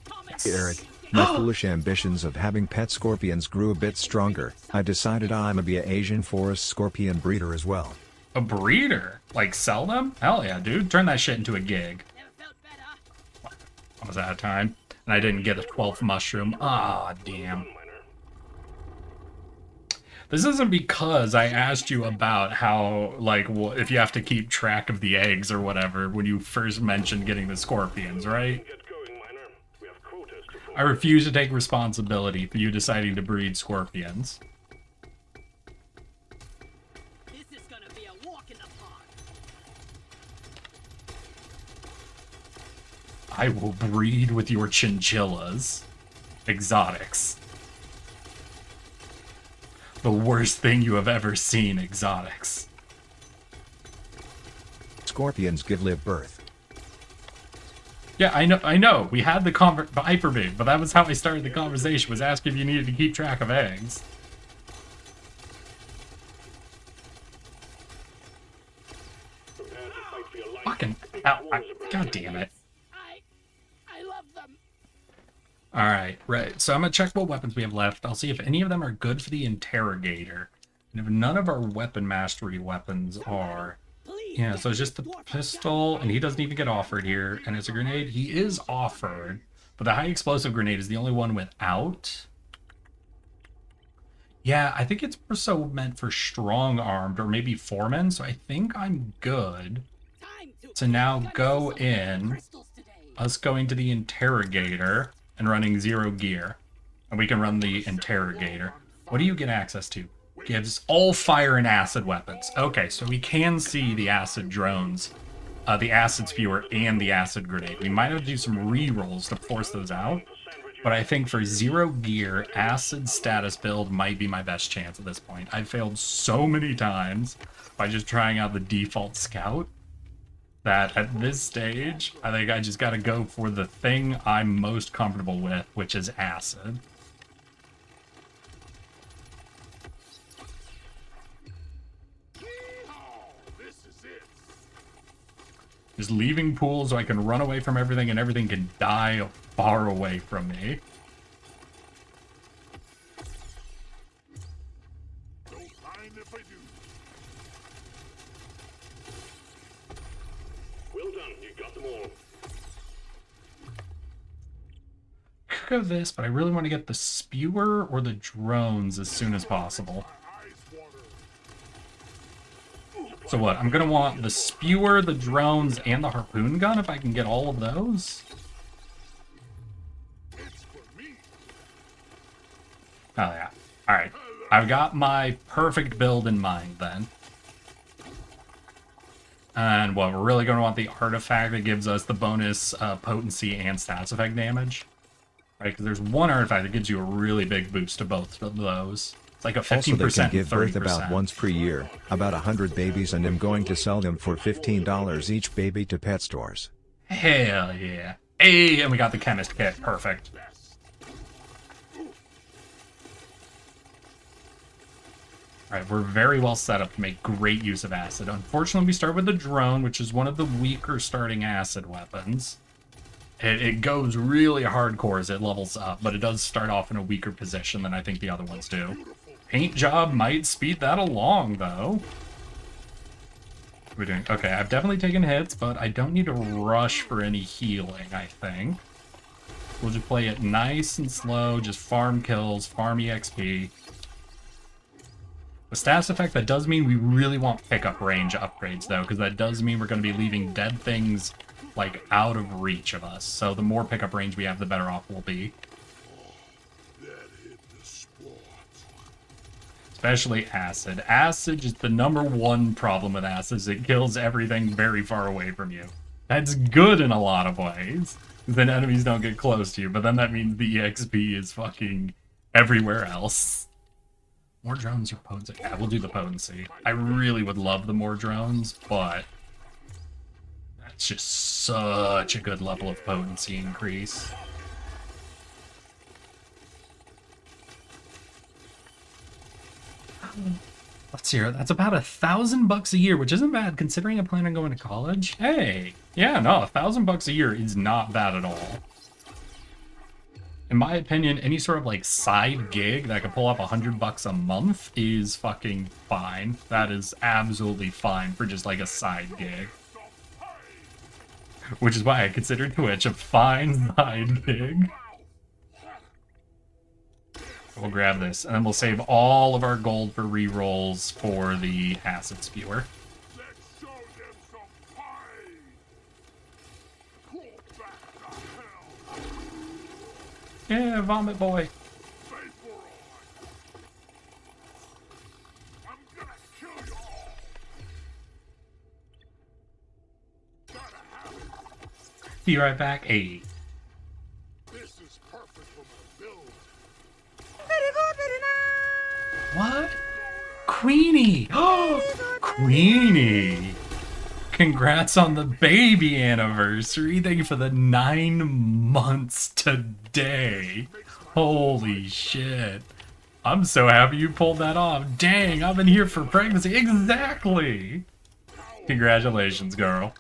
G: Eric, my foolish ambitions of having pet scorpions grew a bit stronger. I decided I'ma be a Asian forest scorpion breeder as well.
C: A breeder? Like sell them? Hell yeah, dude. Turn that shit into a gig.
E: Never felt better.
C: I was out of time. And I didn't get a 12th mushroom. Ah, damn. This isn't because I asked you about how, like, if you have to keep track of the eggs or whatever when you first mentioned getting the scorpions, right?
F: Get going, miner. We have quotas to
C: I refuse to take responsibility for you deciding to breed scorpions.
E: This is gonna be a walk in the park.
C: I will breed with your chinchillas. Exotics. The worst thing you have ever seen, exotics.
G: Scorpions give live birth.
C: Yeah, I know. We had the hyperbig, but that was how I started the conversation, was asking if you needed to keep track of eggs.
F: prepare to fight for your life.
C: Fucking, ow, god damn it.
E: I love them.
C: Alright, right. So I'm gonna check what weapons we have left. I'll see if any of them are good for the interrogator. And if none of our weapon mastery weapons are... Yeah, so it's just the pistol, and he doesn't even get offered here. And it's a grenade. He is offered, but the high explosive grenade is the only one without. Yeah, I think it's more so meant for strong-armed, or maybe foremen, so I think I'm good to now go in, us going to the interrogator, and running 0 gear. And we can run the interrogator. What do you get access to? Gives all fire and acid weapons. Okay, so we can see the acid drones, the acid spewer, and the acid grenade. We might have to do some re-rolls to force those out, but I think for 0 gear, acid status build might be my best chance at this point. I've failed so many times by just trying out the default scout that at this stage, I think I just gotta go for the thing I'm most comfortable with, which is acid. Just leaving pool so I can run away from everything and everything can die far away from me.
F: Don't mind if I do. Well done, you got them all.
C: Could go this, but I really want to get the spewer or the drones as soon as possible. So what, I'm gonna want the spewer, the drones, and the harpoon gun if I can get all of those? Oh yeah, alright. I've got my perfect build in mind then. And well, we're really going to want the artifact that gives us the bonus potency and stats effect damage. Right, because there's one artifact that gives you a really big boost to both of those. It's like a 15%
G: Also, they can give birth
C: 30%.
G: about once per year, about 100 babies, and I'm going to sell them for $15 each baby to pet stores.
C: Hell yeah. Hey, and we got the chemist kit. Perfect. Alright, we're very well set up to make great use of acid. Unfortunately, we start with the drone, which is one of the weaker starting acid weapons. It goes really hardcore as it levels up, but it does start off in a weaker position than I think the other ones do. Paint job might speed that along, though. What are we doing? Okay, I've definitely taken hits, but I don't need to rush for any healing, I think. We'll just play it nice and slow, just farm kills, farm EXP. The stats effect, that does mean we really want pickup range upgrades, though, because that does mean we're going to be leaving dead things, like, out of reach of us. So the more pickup range we have, the better off we'll be. Especially acid. Acid is the #1 problem with acid, is it kills everything very far away from you. That's good in a lot of ways, then enemies don't get close to you, but then that means the EXP is fucking everywhere else. More drones, your potency. Yeah, we'll do the potency. I really would love the more drones, but that's just such a good level of potency increase. Let's see here. That's about $1,000 a year, which isn't bad considering I plan on going to college. Hey, yeah, no, $1,000 a year is not bad at all. In my opinion, any sort of like side gig that could pull up $100 a month is fucking fine. That is absolutely fine for just like a side gig. Which is why I consider Twitch a fine side gig. We'll grab this, and then we'll save all of our gold for rerolls for the acid spewer. Yeah, vomit boy. Be right back. Hey. What? Queenie! Oh, Queenie! Congrats on the baby anniversary. Thank you for the 9 months today. Holy shit. I'm so happy you pulled that off. Dang, I've been here for pregnancy. Exactly! Congratulations, girl.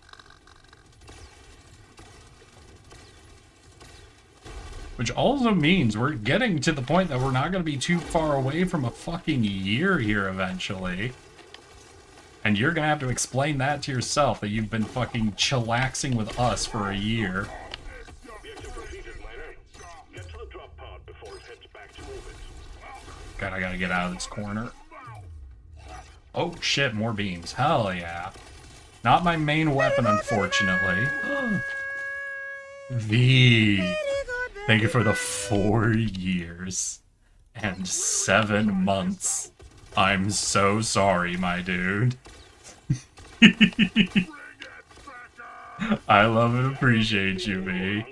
C: Which also means we're getting to the point that we're not going to be too far away from a fucking year here eventually. And you're going to have to explain that to yourself, that you've been fucking chillaxing with us for a year. God, I gotta get out of this corner. Oh shit, more beams. Hell yeah. Not my main weapon, unfortunately. V. Thank you for the 4 years and 7 months. I'm so sorry, my dude. I love and appreciate you, V.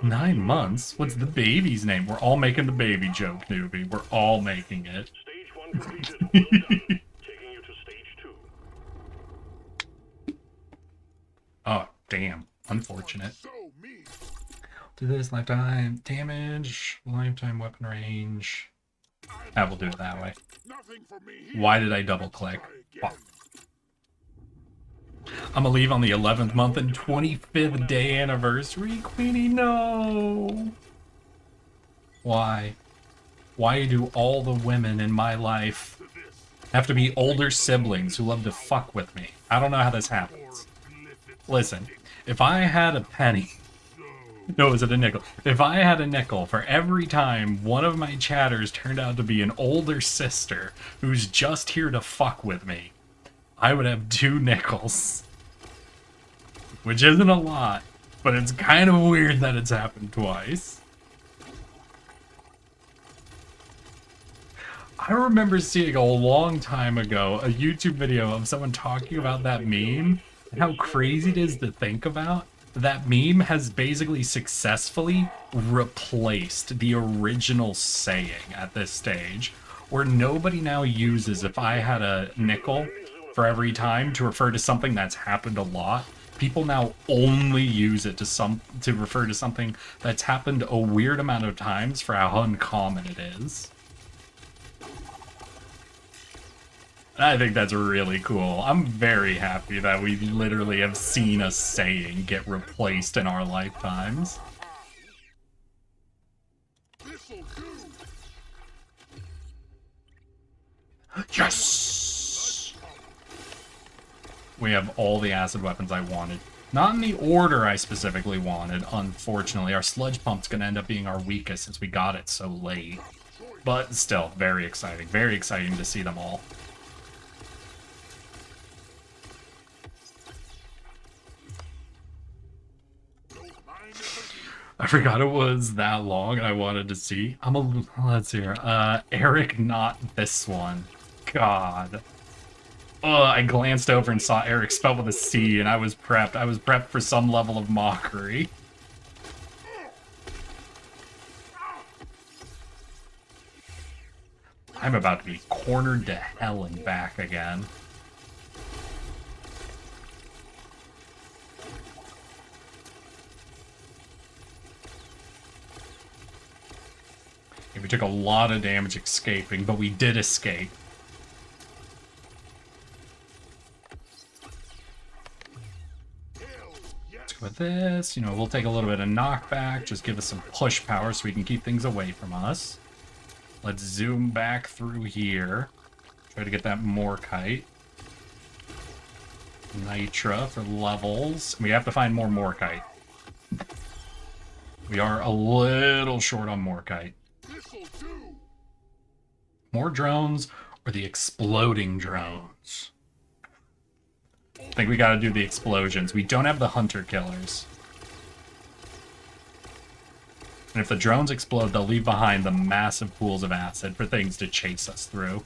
C: 9 months? What's the baby's name? We're all making the baby joke, newbie. We're all making it.
F: Stage 1 completed. Well done. Taking you to stage 2.
C: Oh, damn. Unfortunate. Do this, lifetime damage, lifetime weapon range. I will do it that way. Why did I double click? Fuck. I'm gonna leave on the 11th month and 25th day anniversary. Queenie, no! Why? Why do all the women in my life have to be older siblings who love to fuck with me? I don't know how this happens. Listen, if I had a penny... No, is it a nickel? If I had a nickel for every time one of my chatters turned out to be an older sister who's just here to fuck with me, I would have 2 nickels. Which isn't a lot, but it's kind of weird that it's happened twice. I remember seeing a long time ago a YouTube video of someone talking about that meme and how crazy it is to think about. That meme has basically successfully replaced the original saying at this stage, where nobody now uses "if I had a nickel" for every time to refer to something that's happened a lot. People now only use it to refer to something that's happened a weird amount of times for how uncommon it is. I think that's really cool. I'm very happy that we literally have seen a saying get replaced in our lifetimes. Yes! We have all the acid weapons I wanted. Not in the order I specifically wanted, unfortunately. Our sludge pump's gonna end up being our weakest since we got it so late. But still, very exciting. Very exciting to see them all. I forgot it was that long and I wanted to see. Let's see here. Eric, not this one. God. I glanced over and saw Eric spelled with a C and I was prepped. I was prepped for some level of mockery. I'm about to be cornered to hell and back again. We took a lot of damage escaping, but we did escape. Let's go with this. You know, we'll take a little bit of knockback, just give us some push power so we can keep things away from us. Let's zoom back through here. Try to get that Morkite. Nitra for levels. We have to find more Morkite. We are a little short on Morkite. More drones or the exploding drones? I think we gotta do the explosions. We don't have the hunter killers. And if the drones explode, they'll leave behind the massive pools of acid for things to chase us through.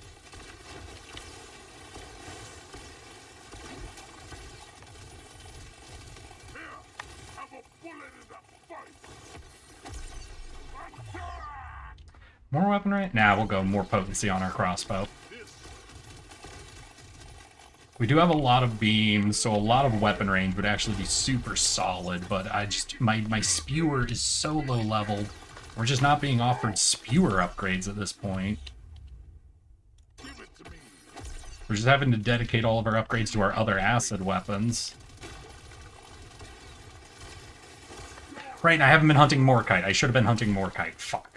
C: More weapon rate? Nah, we'll go more potency on our crossbow. We do have a lot of beams, so a lot of weapon range would actually be super solid, but my spewer is so low leveled. We're just not being offered spewer upgrades at this point. We're just having to dedicate all of our upgrades to our other acid weapons. Right, I haven't been hunting Morkite. I should have been hunting Morkite. Fuck.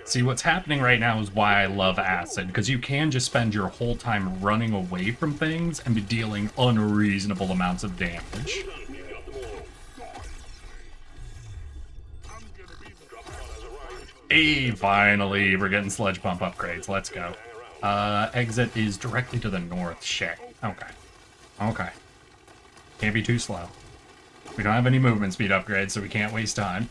C: See, what's happening right now is why I love acid, because you can just spend your whole time running away from things and be dealing unreasonable amounts of damage. Hey, finally, we're getting sludge pump upgrades. Let's go. Exit is directly to the north. Shit. Okay. Okay. Can't be too slow. We don't have any movement speed upgrades, so we can't waste time.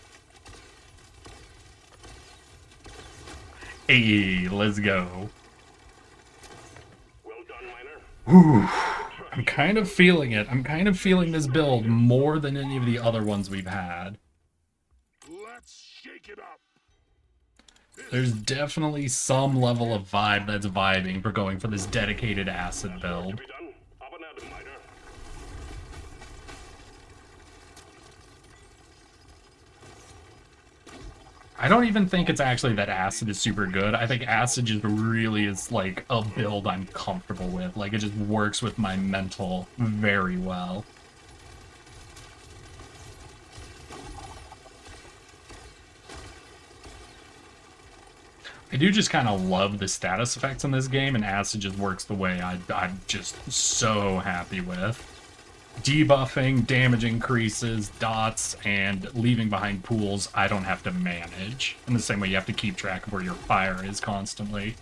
C: Hey, let's go.
F: Well done, miner.
C: Ooh, I'm kind of feeling it. I'm kind of feeling this build more than any of the other ones we've had.
F: Let's shake it up.
C: There's definitely some level of vibe that's vibing for going for this dedicated acid build.
F: Be done. Up and at 'em, miner.
C: I don't even think it's actually that acid is super good. I think acid just really is like a build I'm comfortable with. Like it just works with my mental very well. I do just kind of love the status effects in this game, and acid just works the way I'm just so happy with. debuffing, damage increases, dots, and leaving behind pools I don't have to manage. In the same way you have to keep track of where your fire is constantly.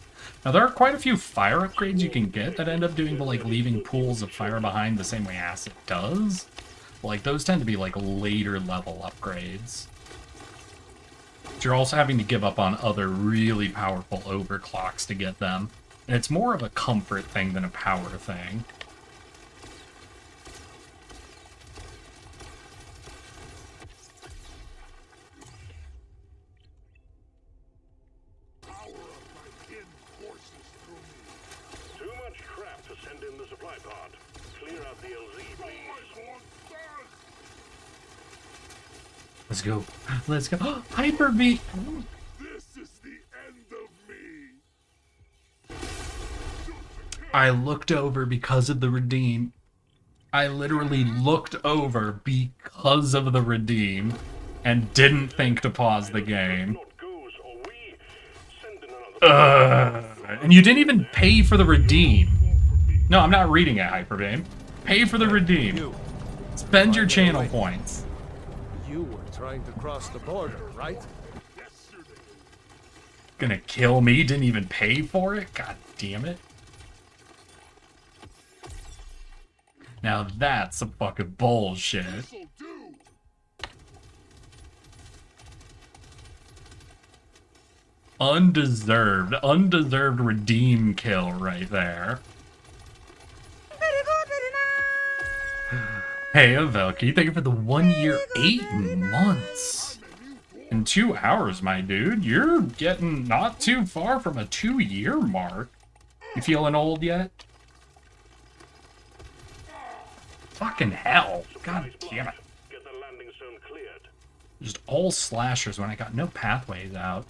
C: Now there are quite a few fire upgrades you can get that end up doing the like leaving pools of fire behind the same way acid does. Like those tend to be like later level upgrades. But you're also having to give up on other really powerful overclocks to get them. And it's more of a comfort thing than a power thing.
F: Too much crap to send in the supply pod. Clear out the LZ, please.
C: Let's go. Let's go. Hyper beat.
F: This is the end of me.
C: I looked over because of the redeem. I literally looked over because of the redeem and didn't think to pause the game.
F: Not goes, or we send in another.
C: And you didn't even pay for the redeem. No, I'm not reading it, Hyperbeam. Pay for the redeem. Spend your channel points.
J: You were trying to cross the border, right?
C: Gonna kill me? Didn't even pay for it? God damn it. Now that's some fucking bullshit. Undeserved redeem kill right there. Hey, Velky, thank you for the 1 year, 8 months. In 2 hours, my dude. You're getting not too far from a 2-year mark. You feeling old yet? Fucking hell. God damn it.
F: Get the landing zone cleared.
C: Just all slashers when I got no pathways out.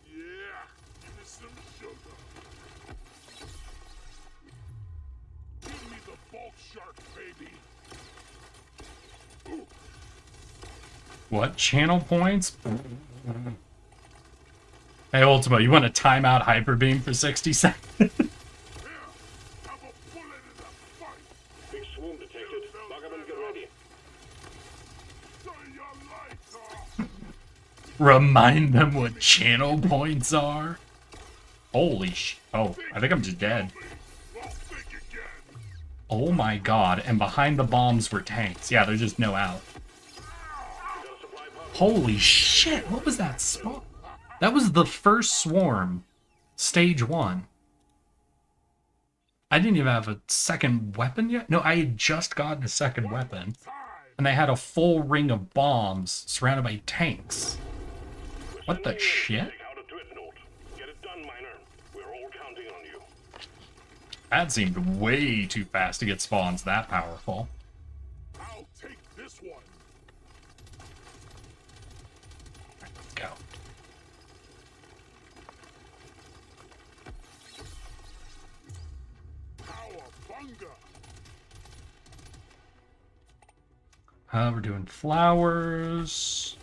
F: Yeah, give me some sugar. Give me the bulk shark, baby.
C: What? Channel points? Hey, Ultima, you want to time out Hyper Beam for 60 seconds?
F: Have a bullet in the fight. Big swarm detected. Lock up and get ready. Turn your lights off.
C: Remind them what channel points are? Holy sh... Oh, I think I'm just dead.
F: I'll think again.
C: Oh my god, and behind the bombs were tanks. Yeah, there's just no out. Holy shit, what was that spawn? That was the first swarm. Stage 1. I didn't even have a second weapon yet? No, I had just gotten a second weapon. And they had a full ring of bombs surrounded by tanks. What the shit?
F: Out of Dreadnought. Get it done, Miner. We're all counting on you.
C: That seemed way too fast to get spawns that powerful.
F: I'll take this one.
C: Let's go. We're doing flowers.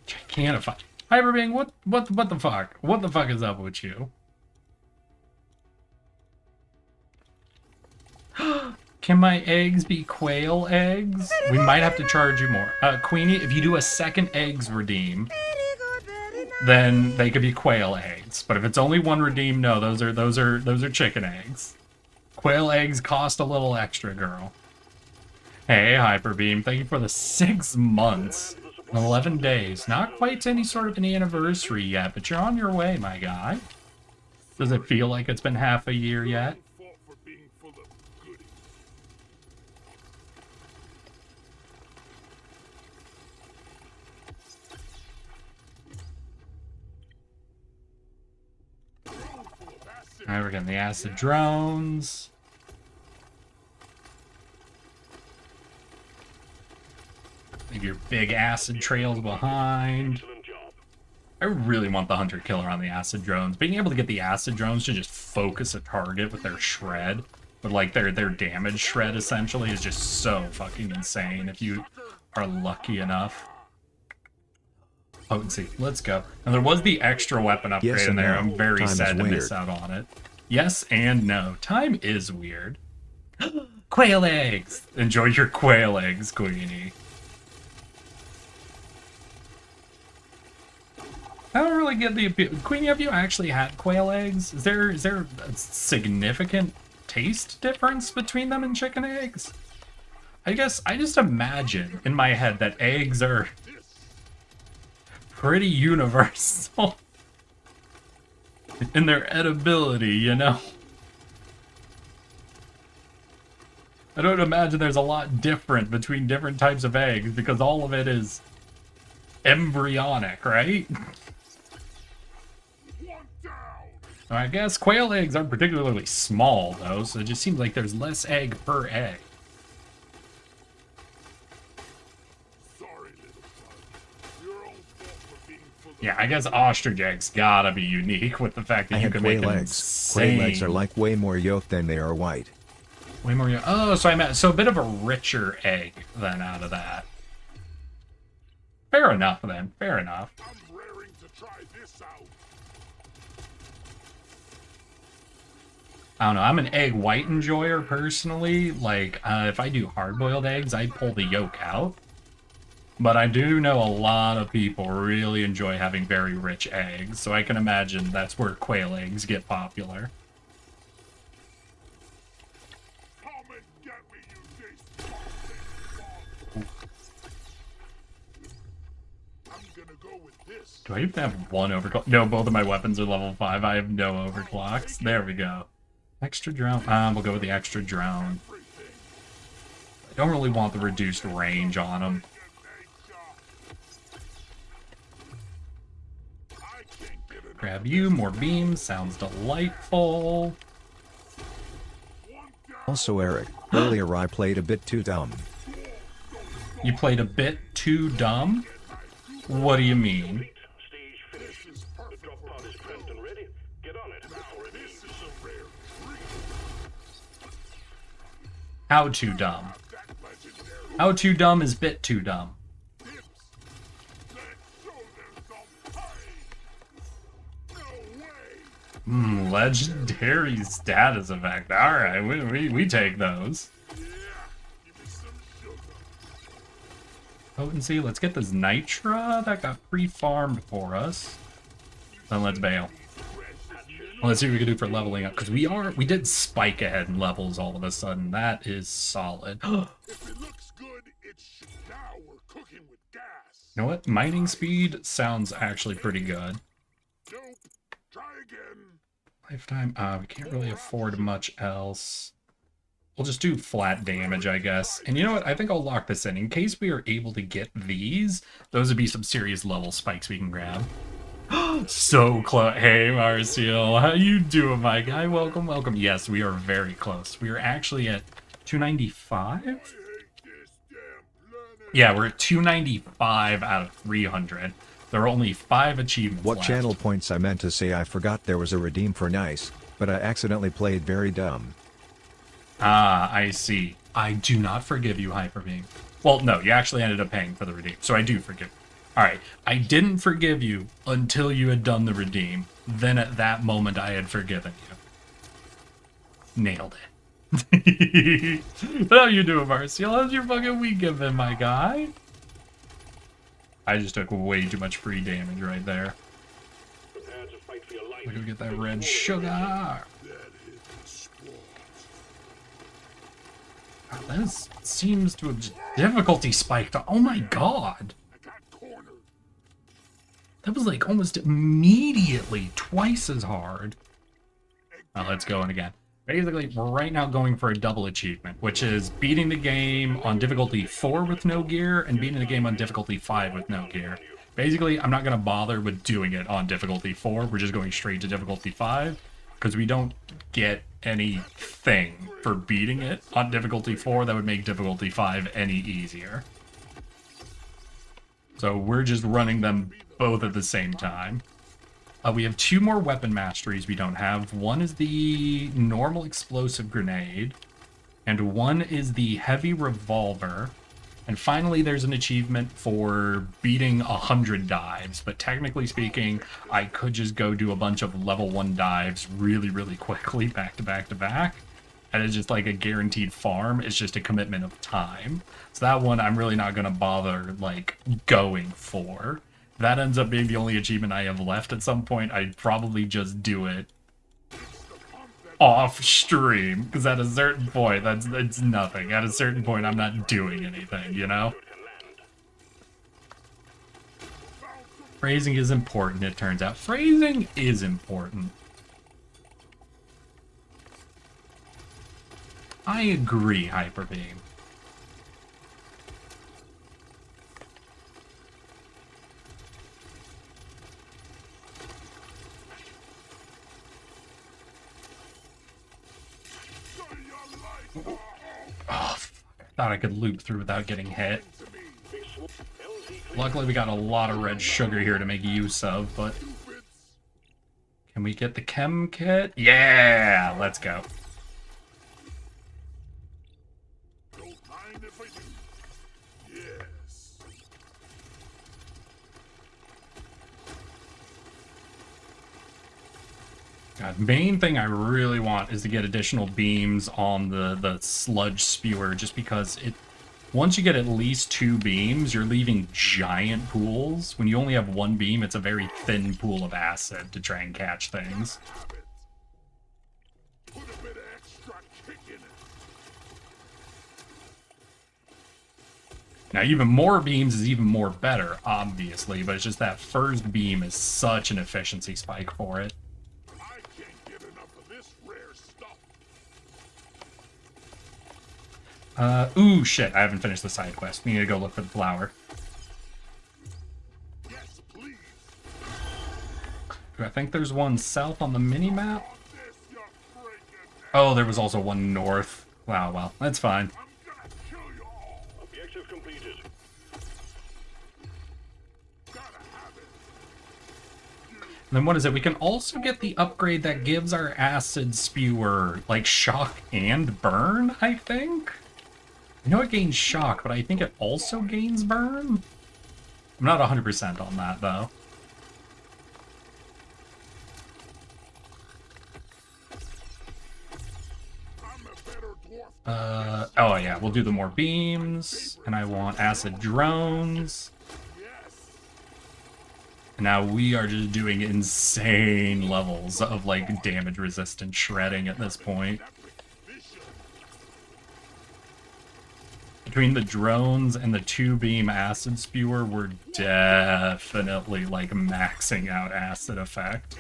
C: Gigantify. Hyperbang, what the fuck? What the fuck is up with you? Can my eggs be quail eggs? We might have to charge you more. Queenie, if you do a second eggs redeem, then they could be quail eggs. But if it's only one redeem, no, those are chicken eggs. Quail eggs cost a little extra, girl. Hey, Hyperbeam, thank you for the 6 months and 11 days. Not quite any sort of an anniversary yet, but you're on your way, my guy. Does it feel like it's been half a year yet? Alright, we're getting the acid drones. Leave your big acid trails behind. I really want the hunter killer on the acid drones. Being able to get the acid drones to just focus a target with their shred, with like their damage shred essentially, is just so fucking insane if you are lucky enough. Potency. Let's go. And there was the extra weapon upgrade
G: Yes
C: in
G: and
C: there.
G: no.
C: I'm very
G: Time is
C: sad to miss
G: weird.
C: out on it. Yes and no. Time is weird. Quail eggs! Enjoy your quail eggs, Queenie. I don't really get the appeal. Queenie, have you actually had quail eggs? Is there a significant taste difference between them and chicken eggs? I guess I just imagine in my head that eggs are pretty universal in their edibility, you know? I don't imagine there's a lot different between different types of eggs because all of it is embryonic, right? I guess quail eggs aren't particularly small, though, so it just seems like there's less egg per egg. Yeah, I guess ostrich eggs gotta be unique with the fact that
G: I
C: you
G: had
C: can make
G: quail
C: an
G: eggs. Quail eggs are
C: insane-
G: like way more yolk than they are white.
C: Way more. Oh, so I meant so a bit of a richer egg then out of that. Fair enough then. Fair enough.
F: I'm raring to try this out.
C: I don't know. I'm an egg white enjoyer personally. Like, if I do hard-boiled eggs, I pull the yolk out. But I do know a lot of people really enjoy having very rich eggs, so I can imagine that's where quail eggs get popular.
F: Come and get me, you disgusting I'm gonna go with this.
C: Do I even have one overclock? No, both of my weapons are level 5. I have no overclocks. There we go. Extra drone. We'll go with the extra drone. I don't really want the reduced range on them. Grab you, more beams, sounds delightful.
G: Also, Eric, earlier I played a bit too dumb.
C: You played a bit too dumb? What do you mean?
F: Stage finished. The drop pod is prepped and ready. Get on it. This is a rare treat.
C: How too dumb? How too dumb is bit too dumb?
F: Let's show them some pay. No way.
C: Legendary status effect. Alright, we take those.
F: Yeah, give me some sugar.
C: Potency, let's get this Nitra that got pre-farmed for us. Then let's bail. Well, let's see what we can do for leveling up, because we did spike ahead in levels all of a sudden. That is solid. You
F: If it looks good, it should. Now we're cooking with gas.
C: know what? Mining speed sounds actually pretty good.
F: Nope. Try again.
C: Lifetime, we can't really afford much else. We'll just do flat damage, I guess. And you know what? I think I'll lock this in case we are able to get these. Those would be some serious level spikes we can grab. So close. Hey, Marcial. How you doing, my guy? Welcome, welcome. Yes, we are very close. We are actually at 295?
F: I hate this damn planet.
C: Yeah, we're at 295 out of 300. There are only 5 achievements
G: What
C: left.
G: channel points I meant to say I forgot there was a redeem for nice, but I accidentally played very dumb.
C: Ah, I see. I do not forgive you, Hyperbeam. Well, no, you actually ended up paying for the redeem, so I do forgive you. Alright, I didn't forgive you until you had done the redeem. Then at that moment, I had forgiven you. Nailed it. How you doing, Marcial? How's your fucking weekend been, my guy? I just took way too much free damage right there.
F: Prepare to fight for your life.
C: We're gonna get that red sugar.
F: That is the sport.
C: God, this seems to have difficulty spiked. Oh my god.
F: I got cornered.
C: That was like almost immediately twice as hard. Now let's go in again. Basically, we're right now going for a double achievement, which is beating the game on difficulty 4 with no gear and beating the game on difficulty 5 with no gear. Basically, I'm not going to bother with doing it on difficulty 4. We're just going straight to difficulty 5 because we don't get anything for beating it on difficulty 4 that would make difficulty 5 any easier. So we're just running them both at the same time. We have 2 more weapon masteries we don't have. One is the normal explosive grenade, and one is the heavy revolver. And finally, there's an achievement for beating 100 dives, but technically speaking, I could just go do a bunch of level 1 dives really, really quickly, back to back to back. And it's just like a guaranteed farm. It's just a commitment of time. So that one, I'm really not going to bother, like, going for. If that ends up being the only achievement I have left at some point, I'd probably just do it off stream, because at a certain point it's nothing. At a certain point I'm not doing anything, you know? Phrasing is important, it turns out. Phrasing is important. I agree, Hyper Beam. Oh, fuck. I thought I could loop through without getting hit. Luckily, we got a lot of red sugar here to make use of, but... Can we get the chem kit? Yeah! Let's go. God, main thing I really want is to get additional beams on the sludge spewer, just because once you get at least 2 beams, you're leaving giant pools. When you only have 1 beam, it's a very thin pool of acid to try and catch things. Now, even more beams is even more better, obviously, but it's just that first beam is such an efficiency spike for it. Ooh, shit, I haven't finished the side quest. We need to go look for the flower.
F: Yes, please.
C: Do I think there's one south on the mini-map? Oh, there was also one north. Wow, well, that's fine.
F: Objective completed.
C: And then what is it? We can also get the upgrade that gives our acid spewer, like, shock and burn, I think? I know it gains shock, but I think it also gains burn? I'm not 100% on that, though. Oh yeah, we'll do the more beams, and I want acid drones. And now we are just doing insane levels of, like, damage-resistant shredding at this point. Between the drones and the 2-beam acid spewer, we're definitely, like, maxing out acid effect.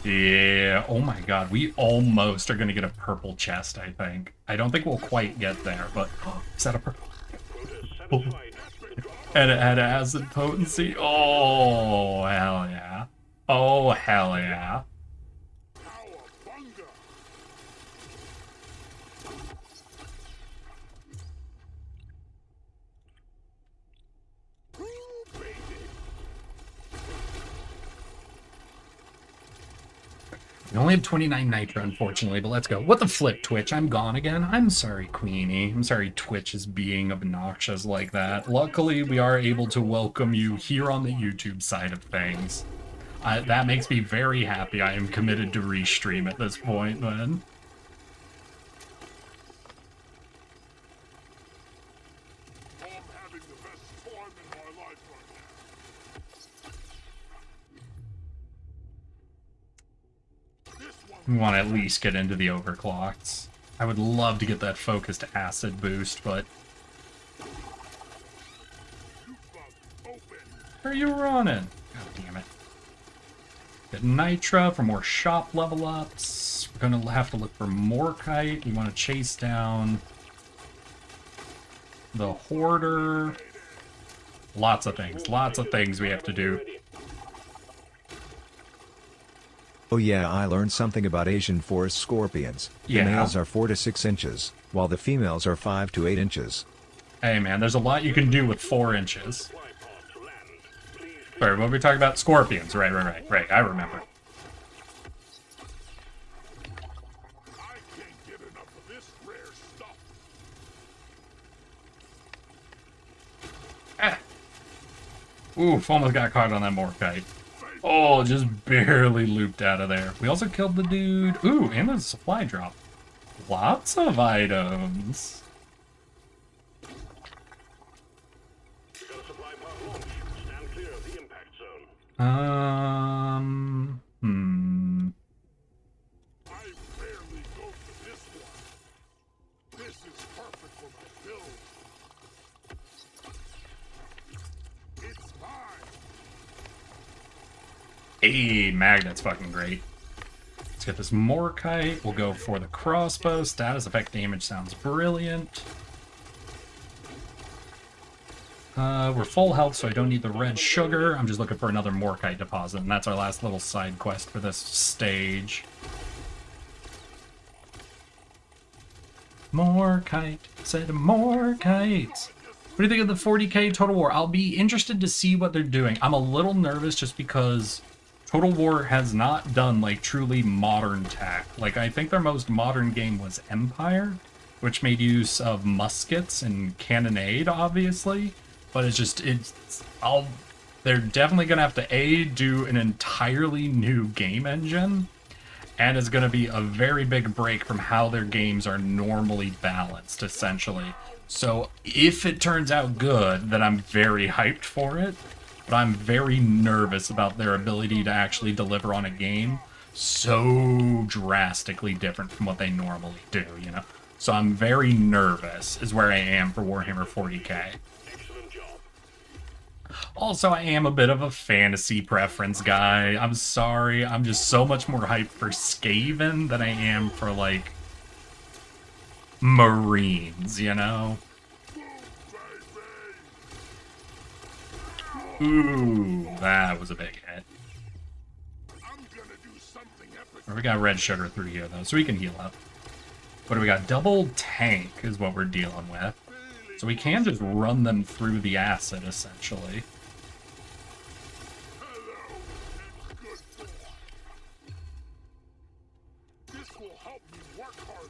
C: Yeah, oh my god, we almost are gonna get a purple chest, I think. I don't think we'll quite get there, but... is that a purple? Oh. And it had acid potency? Oh, hell yeah. Oh, hell yeah. We only have 29 nitro, unfortunately, but let's go. What the flip, Twitch? I'm gone again? I'm sorry, Queenie. I'm sorry Twitch is being obnoxious like that. Luckily, we are able to welcome you here on the YouTube side of things. That makes me very happy. I am committed to restream at this point, then. We want to at least get into the overclocks. I would love to get that focused acid boost, but... Where are you running? God damn it. Get Nitra for more shop level ups. We're going to have to look for Morkite. We want to chase down the Hoarder. Lots of things we have to do.
G: Oh yeah, I learned something about Asian forest scorpions.
C: Yeah.
G: The males are 4 to 6 inches, while the females are 5 to 8 inches.
C: Hey man, there's a lot you can do with 4 inches. Sorry, what were we talking about? Scorpions, right, I remember. Oof, almost got caught on that Morkite. Oh, just barely looped out of there. We also killed the dude. Ooh, and there's a supply drop. Lots of items.
F: We got a supply pod launch. Stand clear of the impact zone. I rarely go for this one. This is perfect for my build. It's mine.
C: Hey, Magnet's fucking great. Let's get this Morkite. We'll go for the crossbow. Status effect damage sounds brilliant. We're full health, so I don't need the red sugar. I'm just looking for another Morkite deposit, and that's our last little side quest for this stage. Morkite, said Morkite. What do you think of the 40k Total War? I'll be interested to see what they're doing. I'm a little nervous just because Total War has not done, like, truly modern tech. Like, I think their most modern game was Empire, which made use of muskets and cannonade, obviously. But they're definitely gonna have to, A, do an entirely new game engine, and it's gonna be a very big break from how their games are normally balanced, essentially. So, if it turns out good, then I'm very hyped for it. But I'm very nervous about their ability to actually deliver on a game so drastically different from what they normally do, you know? So I'm very nervous, is where I am for Warhammer 40k.
F: Excellent job.
C: Also, I am a bit of a fantasy preference guy. I'm sorry, I'm just so much more hyped for Skaven than I am for, like, Marines, you know? Ooh, that was a big hit.
F: I'm gonna do something epic.
C: We got red sugar through here, though, so we can heal up. What do we got? Double tank is what we're dealing with. So we can just run them through the acid, essentially.
F: Hello, it's good boy. This will help me work harder.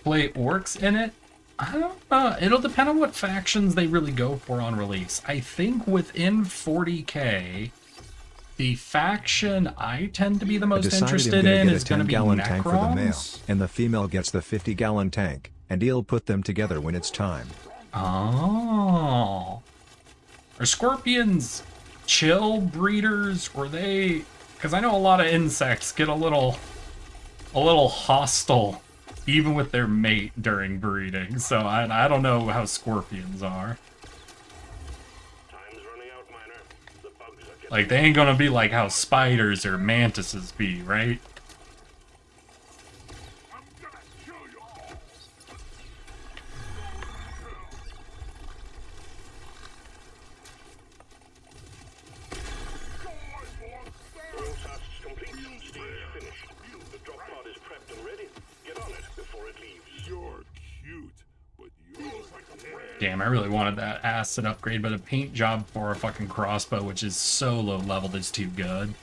C: Play orcs in it? I don't know. It'll depend on what factions they really go for on release. I think within 40k, the faction I tend to be the
G: I
C: most
G: decided I'm
C: interested
G: gonna
C: in
G: get
C: is
G: a
C: going to be
G: 10-gallon tank for the male,
C: Necrons.
G: and the female gets the 50-gallon tank, and he'll put them together when it's time.
C: Oh. Are scorpions chill breeders? Were they... Because I know a lot of insects get a little hostile, even with their mate during breeding. So I don't know how scorpions are.
F: Time's running out, Miner. The bugs are getting...
C: Like, they ain't gonna be like how spiders or mantises be, right?
F: I'm gonna kill you all. Drill tasks complete. Stage finished. The drop pod is prepped and ready. Get on it before it leaves. You're cute, but you're like a red.
C: Damn, I really wanted that acid upgrade, but a paint job for a fucking crossbow, which is so low leveled, is too good.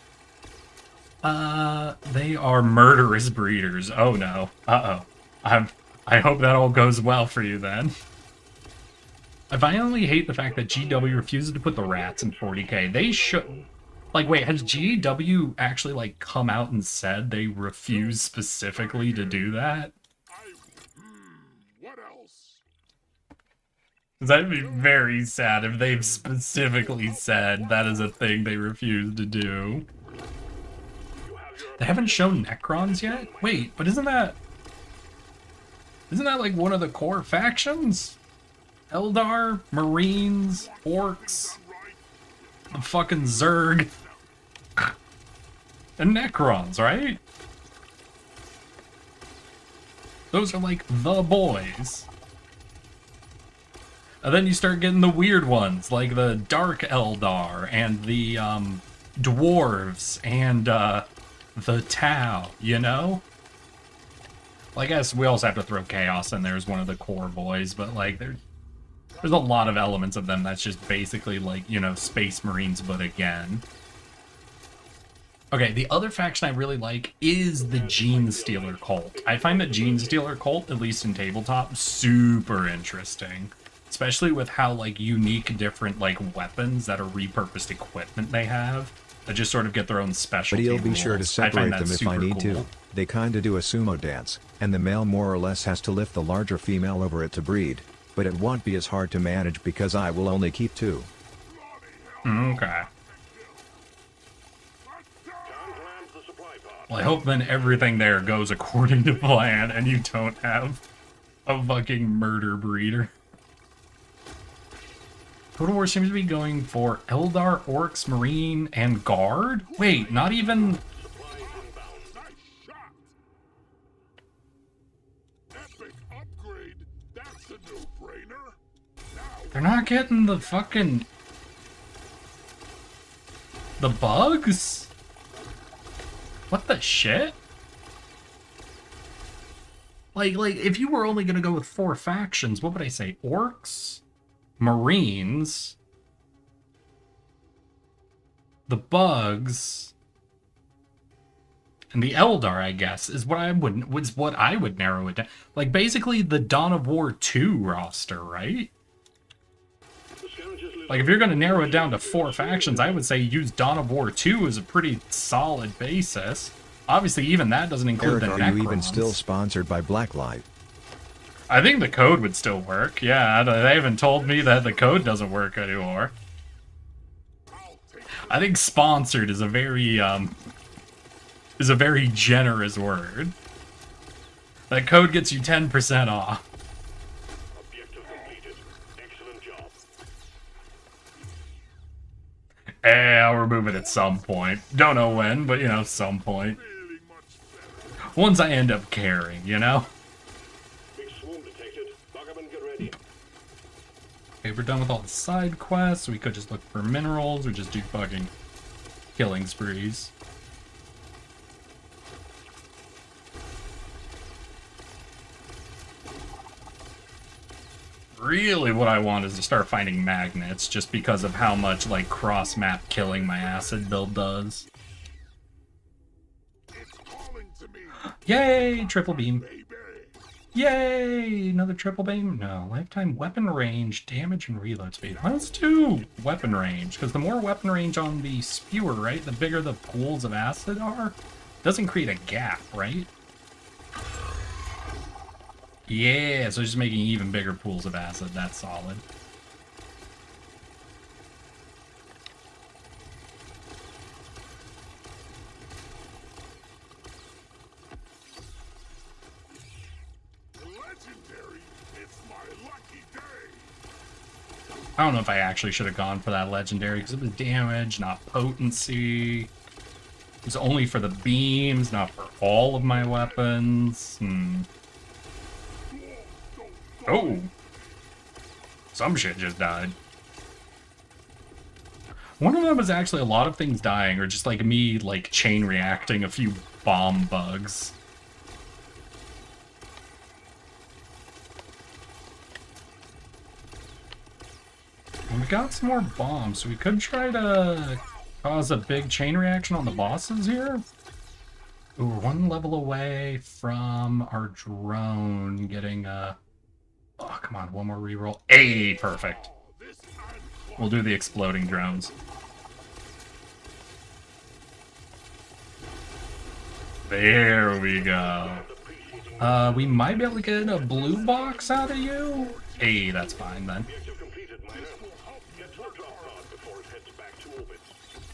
C: They are murderous breeders. Oh no. Uh-oh. I hope that all goes well for you then. I violently hate the fact that GW refuses to put the rats in 40k. They should... Like, wait, has GW actually, like, come out and said they refuse specifically to do that?
F: What else?
C: 'Cause that'd be very sad if they've specifically said that is a thing they refuse to do. They haven't shown Necrons yet? Wait, but isn't that like one of the core factions? Eldar, Marines, Orcs, the fucking Zerg, and Necrons, right? Those are like the boys. And then you start getting the weird ones, like the Dark Eldar, and the, Dwarves, and, the Tau, you know? Well, I guess we also have to throw Chaos in there as one of the core boys, but, like, there's a lot of elements of them that's just basically, like, you know, Space Marines, but again. Okay, the other faction I really like is the Gene Stealer cult. I find the Gene Stealer cult, at least in tabletop, super interesting. especially with how like unique different like weapons that are repurposed equipment they have that just sort of get their own
G: But
C: specialty
G: he'll be sure to
C: rules. I find
G: separate
C: that
G: them if I
C: super
G: need
C: cool.
G: to. They kinda do a sumo dance, and the male more or less has to lift the larger female over it to breed. But it won't be as hard to manage because I will only keep 2.
C: Okay. Well, I hope then everything there goes according to plan and you don't have a fucking murder breeder. Total War seems to be going for Eldar, Orcs, Marine, and Guard? Wait, not even... They're not getting the fucking... the bugs? What the shit? Like, if you were only gonna go with 4 factions, what would I say? Orcs? Marines? The bugs? And the Eldar, I guess, is what I would narrow it down. Like, basically the Dawn of War 2 roster, right? Like, if you're going to narrow it down to 4 factions, I would say use Dawn of War 2 as a pretty solid basis. Obviously, even that doesn't include
G: Eric,
C: the
G: are you even
C: Necrons.
G: still sponsored by Blacklight?
C: I think the code would still work. Yeah, they haven't told me that the code doesn't work anymore. I think sponsored is a very generous word. That code gets you 10% off. We're moving at some point. Don't know when, but, you know, some point. Once I end up caring, you know? Okay, we're done with all the side quests. We could just look for minerals or just do fucking killing sprees. Really what I want is to start finding magnets, just because of how much, like, cross-map killing my acid build does. Yay! Triple beam. Yay! Another triple beam? No. Lifetime weapon range, damage, and reload speed. Let's do weapon range, because the more weapon range on the spewer, right, the bigger the pools of acid are. Doesn't create a gap, right? Yeah, so just making even bigger pools of acid. That's solid. I don't know if I actually should have gone for that legendary, because it was damage, not potency. It was only for the beams, not for all of my weapons. Oh! Some shit just died. One of them was actually a lot of things dying, or just like me, like, chain reacting a few bomb bugs. And we got some more bombs, so we could try to cause a big chain reaction on the bosses here. Ooh, we're 1 level away from our drone getting a... Oh, come on, one more reroll. Hey, perfect. We'll do the exploding drones. There we go. We might be able to get a blue box out of you. Hey, that's fine then.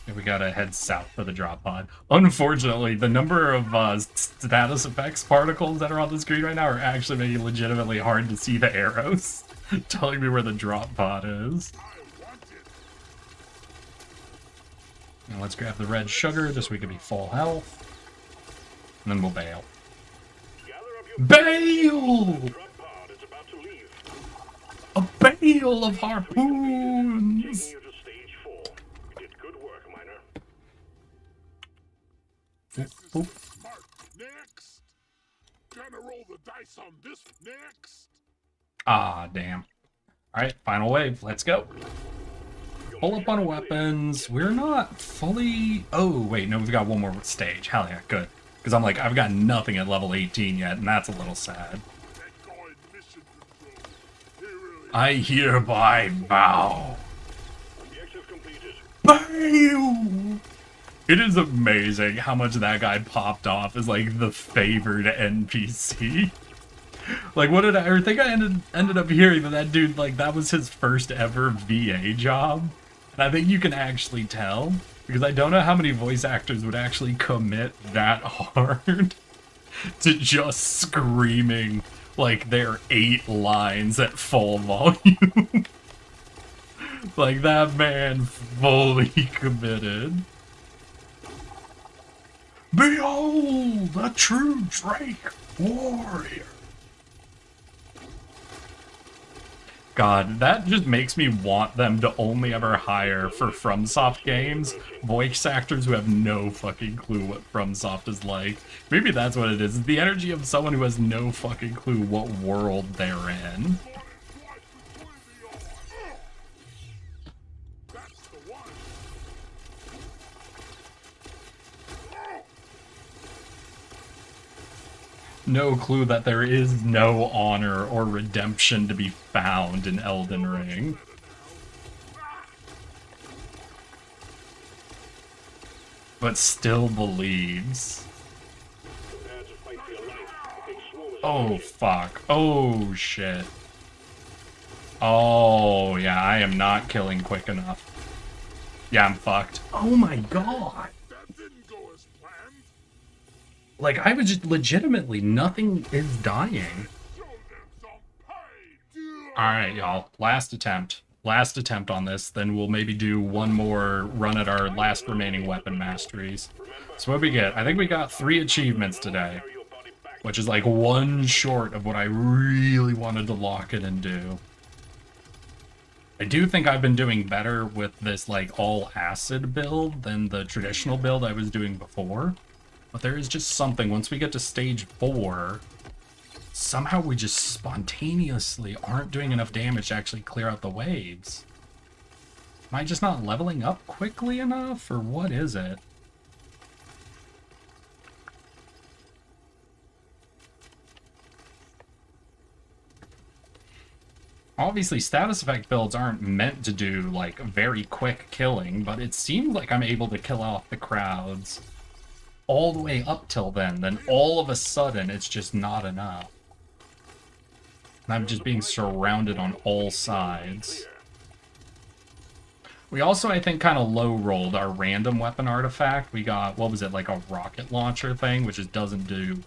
C: And we gotta head south for the drop pod. Unfortunately, the number of status effects particles that are on the screen right now are actually making it legitimately hard to see the arrows telling me where the drop pod is. Now let's grab the red sugar just so we can be full health. And then we'll bail. Bail! A bale of harpoons! Oop.
F: Next. Gonna roll the dice on this next.
C: Ah, damn. Alright, final wave. Let's go. Pull up on weapons. We're not fully... Oh, wait, no, we've got one more stage. Hell yeah, good. Because I'm like, I've got nothing at level 18 yet, and that's a little sad. I hereby vow.
F: Objective completed.
C: Bam! It is amazing how much that guy popped off as like the favored NPC. Like, what did I think I ended up hearing that dude, like, that was his first ever VA job. And I think you can actually tell, because I don't know how many voice actors would actually commit that hard to just screaming like their 8 lines at full volume. Like, that man fully committed. Behold, a true Drake warrior. God, that just makes me want them to only ever hire for FromSoft games voice actors who have no fucking clue what FromSoft is like. Maybe that's what it is. It's the energy of someone who has no fucking clue what world they're in. No clue that there is no honor or redemption to be found in Elden Ring. But still believes. Oh, fuck. Oh, shit. Oh, yeah, I am not killing quick enough. Yeah, I'm fucked. Oh my god. Like, I was just legitimately, nothing is dying. Alright, y'all. Last attempt. Last attempt on this. Then we'll maybe do one more run at our last remaining weapon masteries. So what we get? I think we got 3 achievements today. Which is like 1 short of what I really wanted to lock in and do. I do think I've been doing better with this, like, all acid build than the traditional build I was doing before. But there is just something, once we get to stage 4, somehow we just spontaneously aren't doing enough damage to actually clear out the waves. Am I just not leveling up quickly enough, or what is it? Obviously, status effect builds aren't meant to do, like, very quick killing, but it seems like I'm able to kill off the crowds all the way up till then all of a sudden it's just not enough. And I'm just being surrounded on all sides. We also, I think, kind of low-rolled our random weapon artifact. We got, what was it, like a rocket launcher thing, which just doesn't do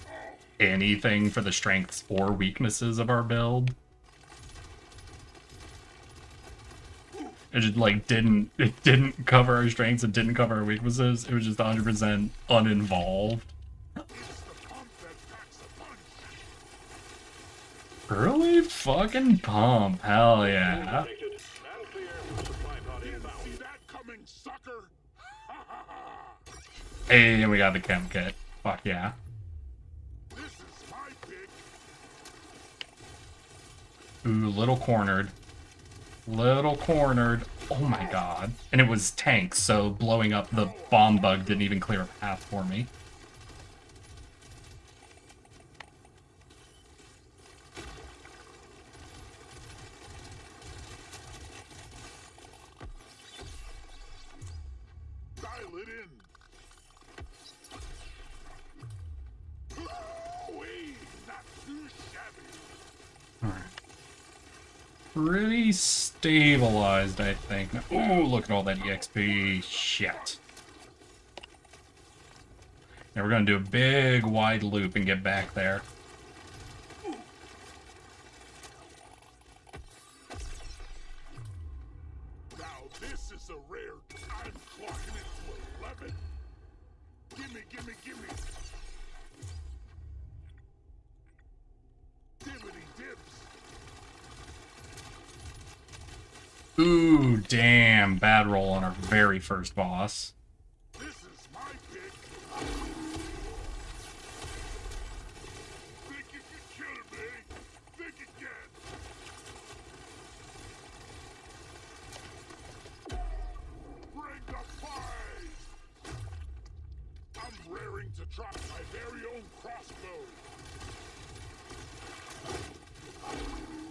C: anything for the strengths or weaknesses of our build. It just, like, didn't cover our strengths, it didn't cover our weaknesses. It was just 100% uninvolved. Early fucking pump, hell yeah. Hey, and we got the chem kit. Fuck yeah. Ooh, little cornered. Little cornered. Oh my god. And it was tanks, so blowing up the bomb bug didn't even clear a path for me.
F: Dial it in. Not too shabby.
C: Alright. Pretty stabilized, I think. Ooh, look at all that EXP. Shit. Now we're gonna do a big wide loop and get back there.
F: Now this is a rare. I'm clocking it to 11. Gimme, gimme, gimme. Dibbity dibs.
C: Ooh, damn. Bad roll on our very first boss.
F: This is my pick. Think you can kill me? Think again. Bring the fight. I'm raring to drop my very own crossbow.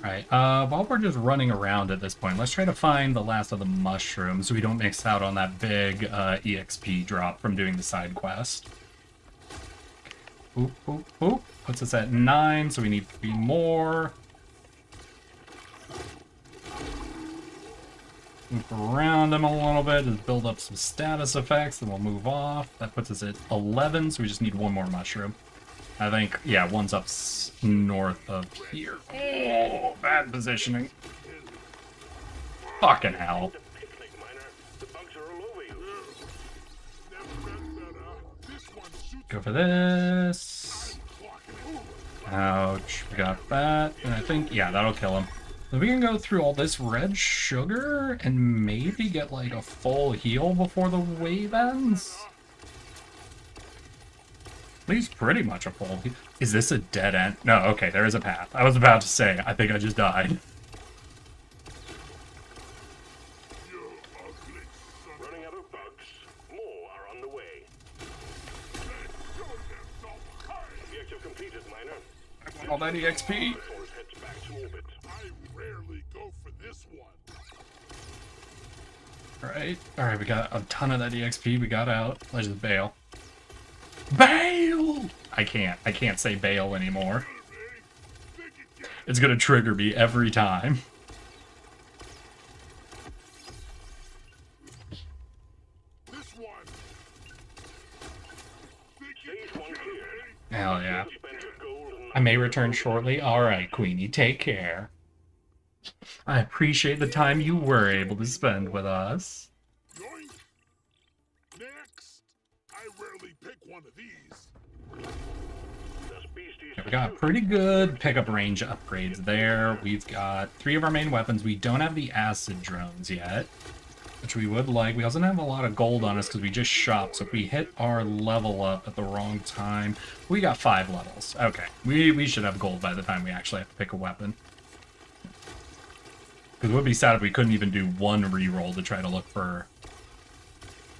C: Alright, while we're just running around at this point, let's try to find the last of the mushrooms so we don't miss out on that big EXP drop from doing the side quest. Oop, oop, oop. Puts us at 9, so we need 3 more. Move around them a little bit, just build up some status effects, then we'll move off. That puts us at 11, so we just need 1 more mushroom. I think, yeah, one's up north of here. Oh, bad positioning. Fucking hell. Go for this. Ouch, we got that. And I think, yeah, that'll kill him. So we can go through all this red sugar and maybe get like a full heal before the wave ends. At least pretty much a full heal. Is this a dead end? No, okay, there is a path. I was about to say, I think I just died.
F: Running out of bugs. More are on the way. Objective completed, miner.
C: I want all that EXP.
F: Before it heads back to orbit. I rarely go for this one.
C: Alright, we got a ton of that EXP. We got out. Let's just bail. Bail! I can't say bail anymore. It's gonna trigger me every time.
F: This one.
C: Hell yeah. I may return shortly. Alright, Queenie, take care. I appreciate the time you were able to spend with us.
F: Next, I rarely pick one of these.
C: Okay, we got pretty good pickup range upgrades there. We've got 3 of our main weapons. We don't have the acid drones yet, which we would like. We also don't have a lot of gold on us because we just shopped. So if we hit our level up at the wrong time, we got 5 levels. Okay, we should have gold by the time we actually have to pick a weapon. Because it would be sad if we couldn't even do 1 reroll to try to look for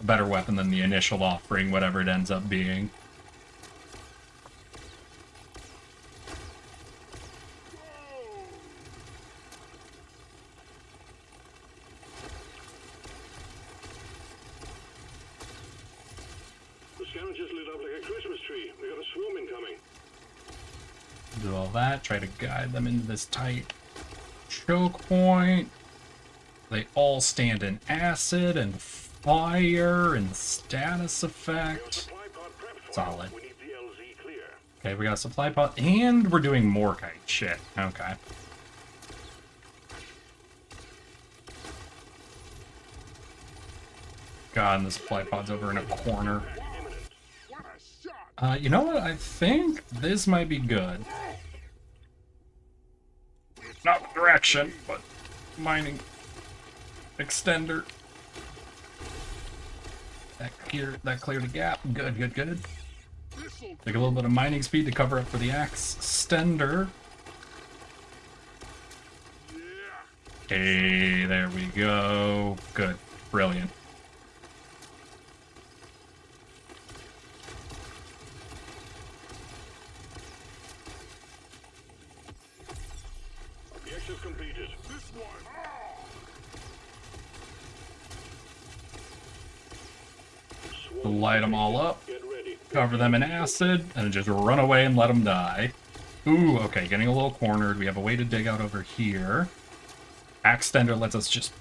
C: a better weapon than the initial offering, whatever it ends up being.
F: The scanner just lit up like a Christmas tree. We got a swarm incoming.
C: Do all that, try to guide them into this tight choke point. They all stand in acid and fire and status effect. Solid. Okay, we got a supply pod, and we're doing Morkite shit. Okay. God, and the supply pod's over in a corner. You know what? I think this might be good. Not direction, but mining extender. That cleared a gap. Good, good, good. Take a little bit of mining speed to cover up for the axe extender. Okay, there we go. Good. Brilliant.
F: Objective completed. This one.
C: Light them all up, cover them in acid, and just run away and let them die. Ooh, okay, getting a little cornered. We have a way to dig out over here. Axe Extender lets us just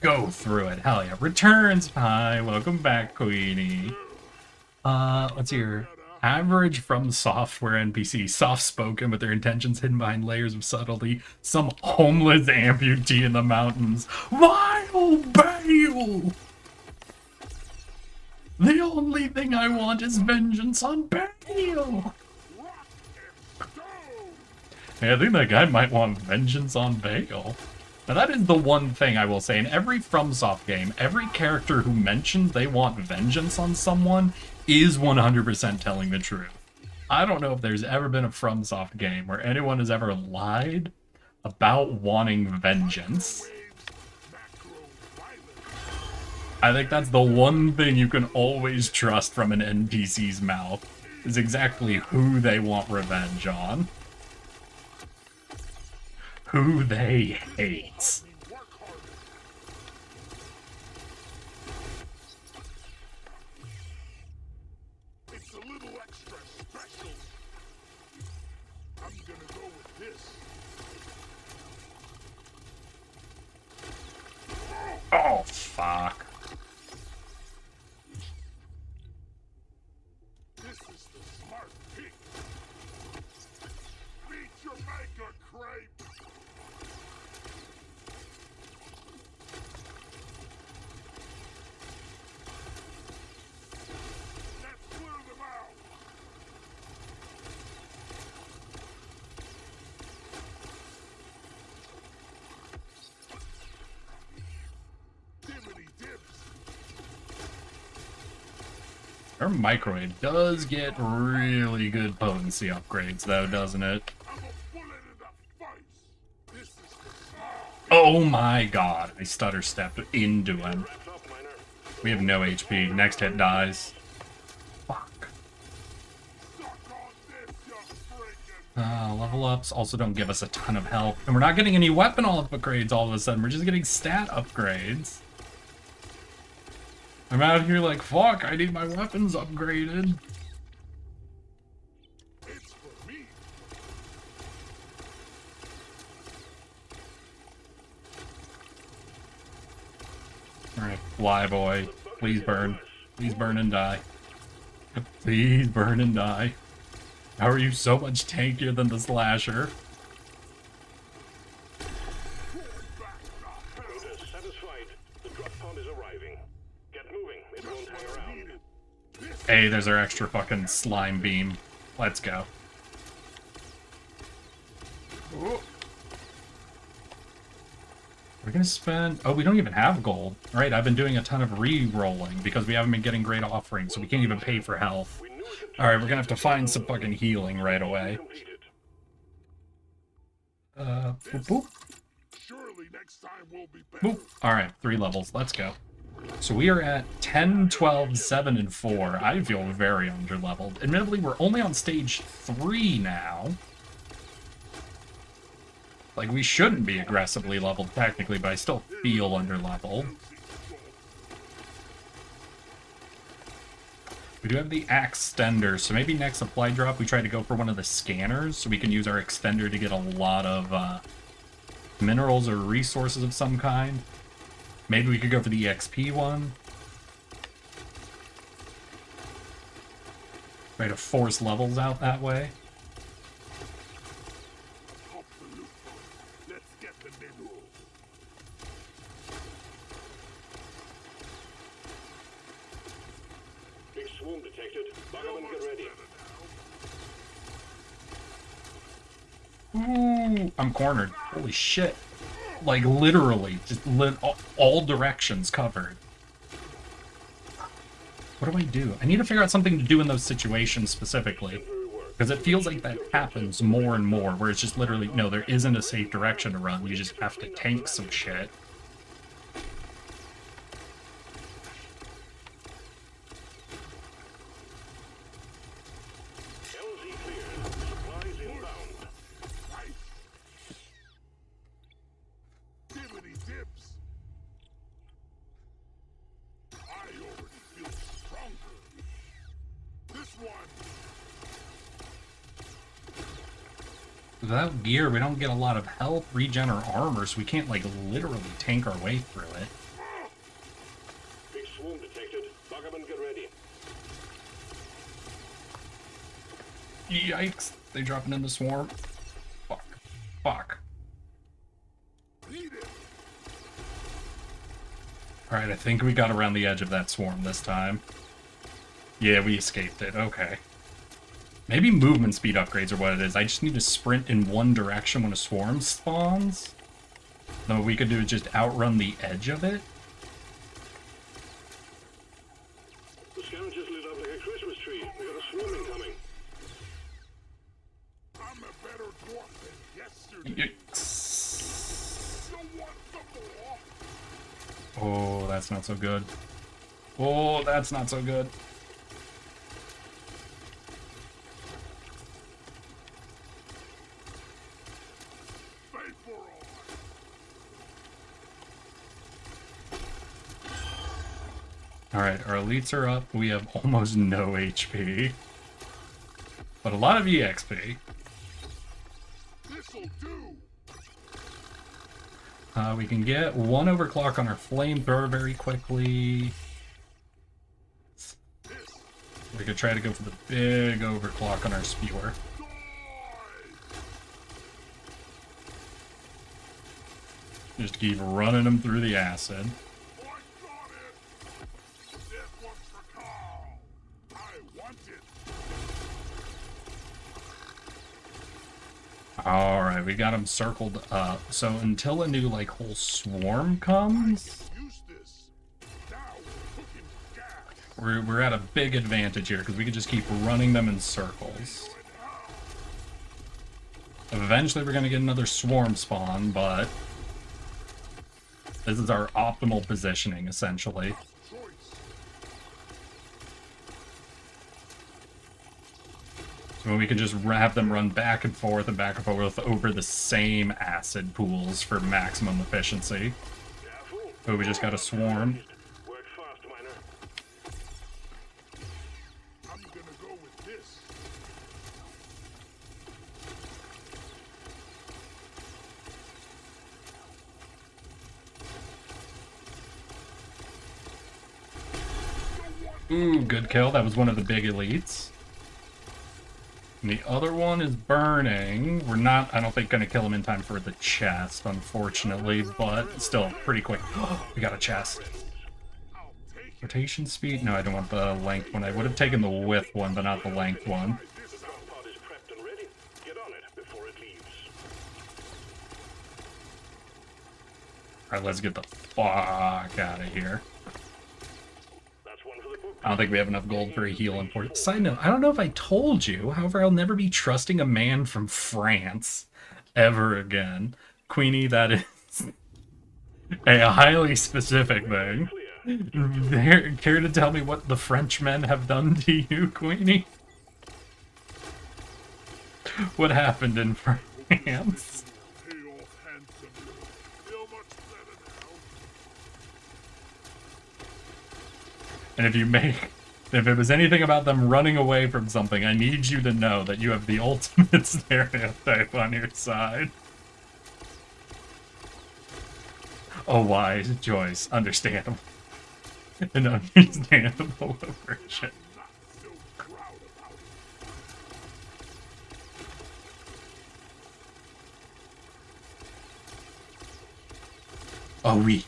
C: go through it. Hell yeah. Returns. Hi, welcome back, Queenie. Let's see here. Average from software NPC, soft-spoken with their intentions hidden behind layers of subtlety. Some homeless amputee in the mountains. Vile Bale! The only thing I want is vengeance on Bale! Hey, I think that guy might want vengeance on Bale. Now that is the one thing I will say. In every FromSoft game, every character who mentions they want vengeance on someone is 100% telling the truth. I don't know if there's ever been a FromSoft game where anyone has ever lied about wanting vengeance. I think that's the one thing you can always trust from an NPC's mouth, is exactly who they want revenge on. who they hate.
F: Work harder. It's a little extra special. I'm gonna go with this.
C: Oh, fuck.
F: This is the smart pick. Meet your maker, Crepe. Let's clear them out. Dimmity dips.
C: Our microwave does get really good potency upgrades, though, doesn't it?
F: I'm a bullet in the face. This is the smart.
C: Oh my god, I stutter stepped into him.
F: Wraps up, Miner.
C: We have no HP. Next hit dies. Fuck.
F: Suck on this, you freaking.
C: Level ups also don't give us a ton of health. And we're not getting any weapon upgrades all of a sudden. We're just getting stat upgrades. I'm out here like, fuck, I need my weapons upgraded.
F: It's for me.
C: Alright, fly boy. Please burn. Please burn and die. Please burn and die. How are you so much tankier than the slasher?
F: Protest satisfied. The drop pod is arriving. Get moving. It won't hang around.
C: Hey, there's our extra fucking slime beam. Let's go. Ooh. We're gonna spend... Oh, we don't even have gold. Alright, I've been doing a ton of re-rolling because we haven't been getting great offerings, so we can't even pay for health. Alright, we're gonna have to find some fucking healing right away. Boop, boop.
F: Surely next time we'll be better.
C: Boop. Alright, 3 levels. Let's go. So we are at 10, 12, 7, and 4. I feel very underleveled. Admittedly, we're only on stage 3 now. Like, we shouldn't be aggressively leveled technically, but I still feel underleveled. We do have the axe extender, so maybe next supply drop we try to go for one of the scanners, so we can use our extender to get a lot of minerals or resources of some kind. Maybe we could go for the EXP one. Try to force levels out that way.
F: Let's get the minerals. Big swarm detected. Buggerman, get ready.
C: Ooh, I'm cornered. Holy shit. Like, literally, just all directions covered. What do I do? I need to figure out something to do in those situations specifically. Because it feels like that happens more and more, where it's just literally, no, there isn't a safe direction to run. You just have to tank some shit.
F: LZ cleared. Supplies inbound. Dimmity dips. I already feel stronger. This one.
C: Without gear, we don't get a lot of health, regen, or armor, so we can't, like, literally tank our way through it.
F: Big swarm detected. Buggerman, get ready.
C: Yikes. They dropping in the swarm. Fuck. Fuck.
F: Need it.
C: Alright, I think we got around the edge of that swarm this time. Yeah, we escaped it. Okay. Maybe movement speed upgrades are what it is. I just need to sprint in one direction when a swarm spawns. Then what we could do is just outrun the edge of it.
F: The scout just lit up like a Christmas tree. We got a swarm incoming. I'm a better dwarf than yesterday.
C: Yikes.
F: You want some more?
C: Oh, that's not so good. Oh, that's not so good.
F: Pay for
C: Alright, our elites are up. We have almost no HP. But a lot of EXP.
F: This'll do.
C: We can get 1 overclock on our flamethrower very quickly. We could try to go for the big overclock on our spewer. Just keep running them through the acid. Alright, we got them circled up. So until a new, like, whole swarm comes, we're at a big advantage here, because we can just keep running them in circles. Eventually we're going to get another swarm spawn, but this is our optimal positioning, essentially. So we can just have them run back and forth over the same acid pools for maximum efficiency. Oh, we just got a swarm.
F: Work fast, miner. I'm gonna go with this.
C: Ooh, good kill. That was one of the big elites. And the other one is burning. We're not, I don't think, going to kill him in time for the chest, unfortunately, but still pretty quick. We got a chest. Rotation speed? No, I don't want the length one. I would have taken the width one, but not the length one. Alright, let's get the fuck out of here. I don't think we have enough gold for a heal import. Side note, I don't know if I told you, however, I'll never be trusting a man from France ever again. Queenie, that is a highly specific thing. Care to tell me what the Frenchmen have done to you, Queenie? What happened in France? And if it was anything about them running away from something, I need you to know that you have the ultimate stereotype on your side. Oh, wise choice. Understandable. An understandable aversion. Oh, oui.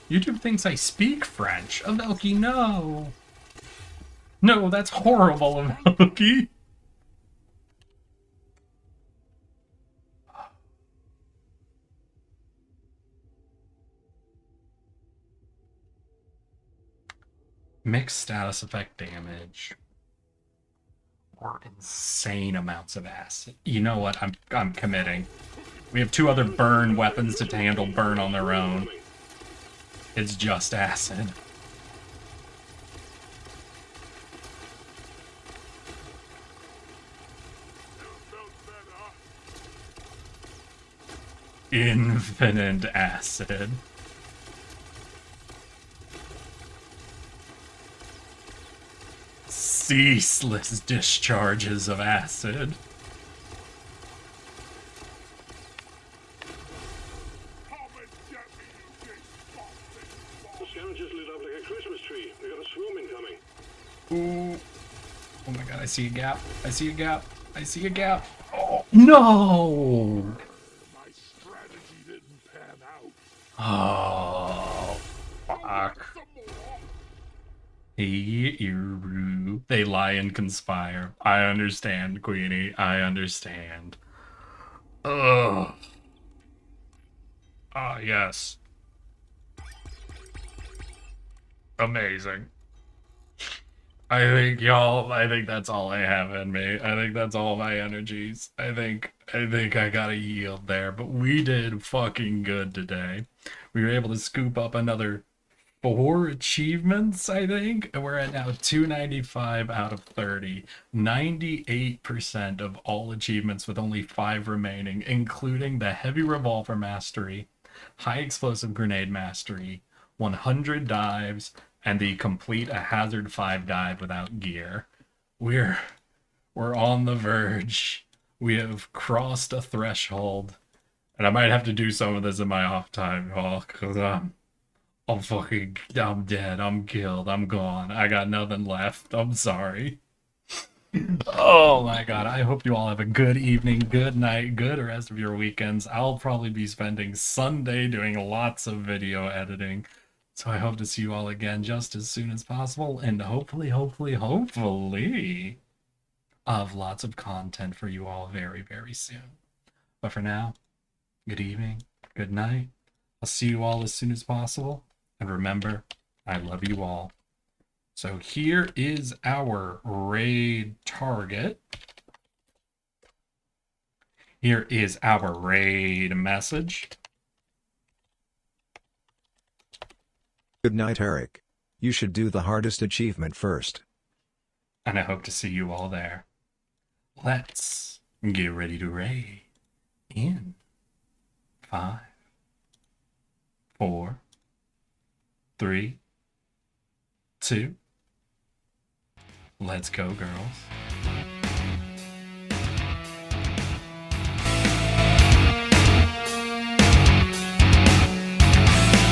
C: YouTube thinks I speak French. Avelki, no. No, that's horrible, Avelki. Mixed status effect damage. Or insane amounts of acid. You know what? I'm committing. We have 2 other burn weapons to handle burn on their own. It's just acid. Infinite acid. Ceaseless discharges of acid. Ooh. Oh my god, I see a gap. I see a gap. I see a gap. Oh, no!
F: My strategy didn't pan
C: Oh,
F: out.
C: fuck. They lie and conspire. I understand, Queenie. I understand. Ugh. Ah, yes. Amazing. I think that's all I have in me. I think that's all my energies. I think I gotta yield there, but we did fucking good today. We were able to scoop up another 4 achievements, I think. And we're at now 295 out of 30. 98% of all achievements with only 5 remaining, including the heavy revolver mastery, high explosive grenade mastery, 100 dives, and the complete a hazard 5 dive without gear. We're on the verge. We have crossed a threshold. And I might have to do some of this in my off time, y'all, because I'm dead. I'm killed. I'm gone. I got nothing left. I'm sorry. Oh my god. I hope you all have a good evening, good night, good rest of your weekends. I'll probably be spending Sunday doing lots of video editing. So I hope to see you all again just as soon as possible. And hopefully, I'll have lots of content for you all very, very soon. But for now, good evening, good night. I'll see you all as soon as possible. And remember, I love you all. So here is our raid target. Here is our raid message.
G: Good night, Eric. You should do the hardest achievement first.
C: And I hope to see you all there. Let's get ready to raid in 5, 4, 3, 2. Let's go, girls.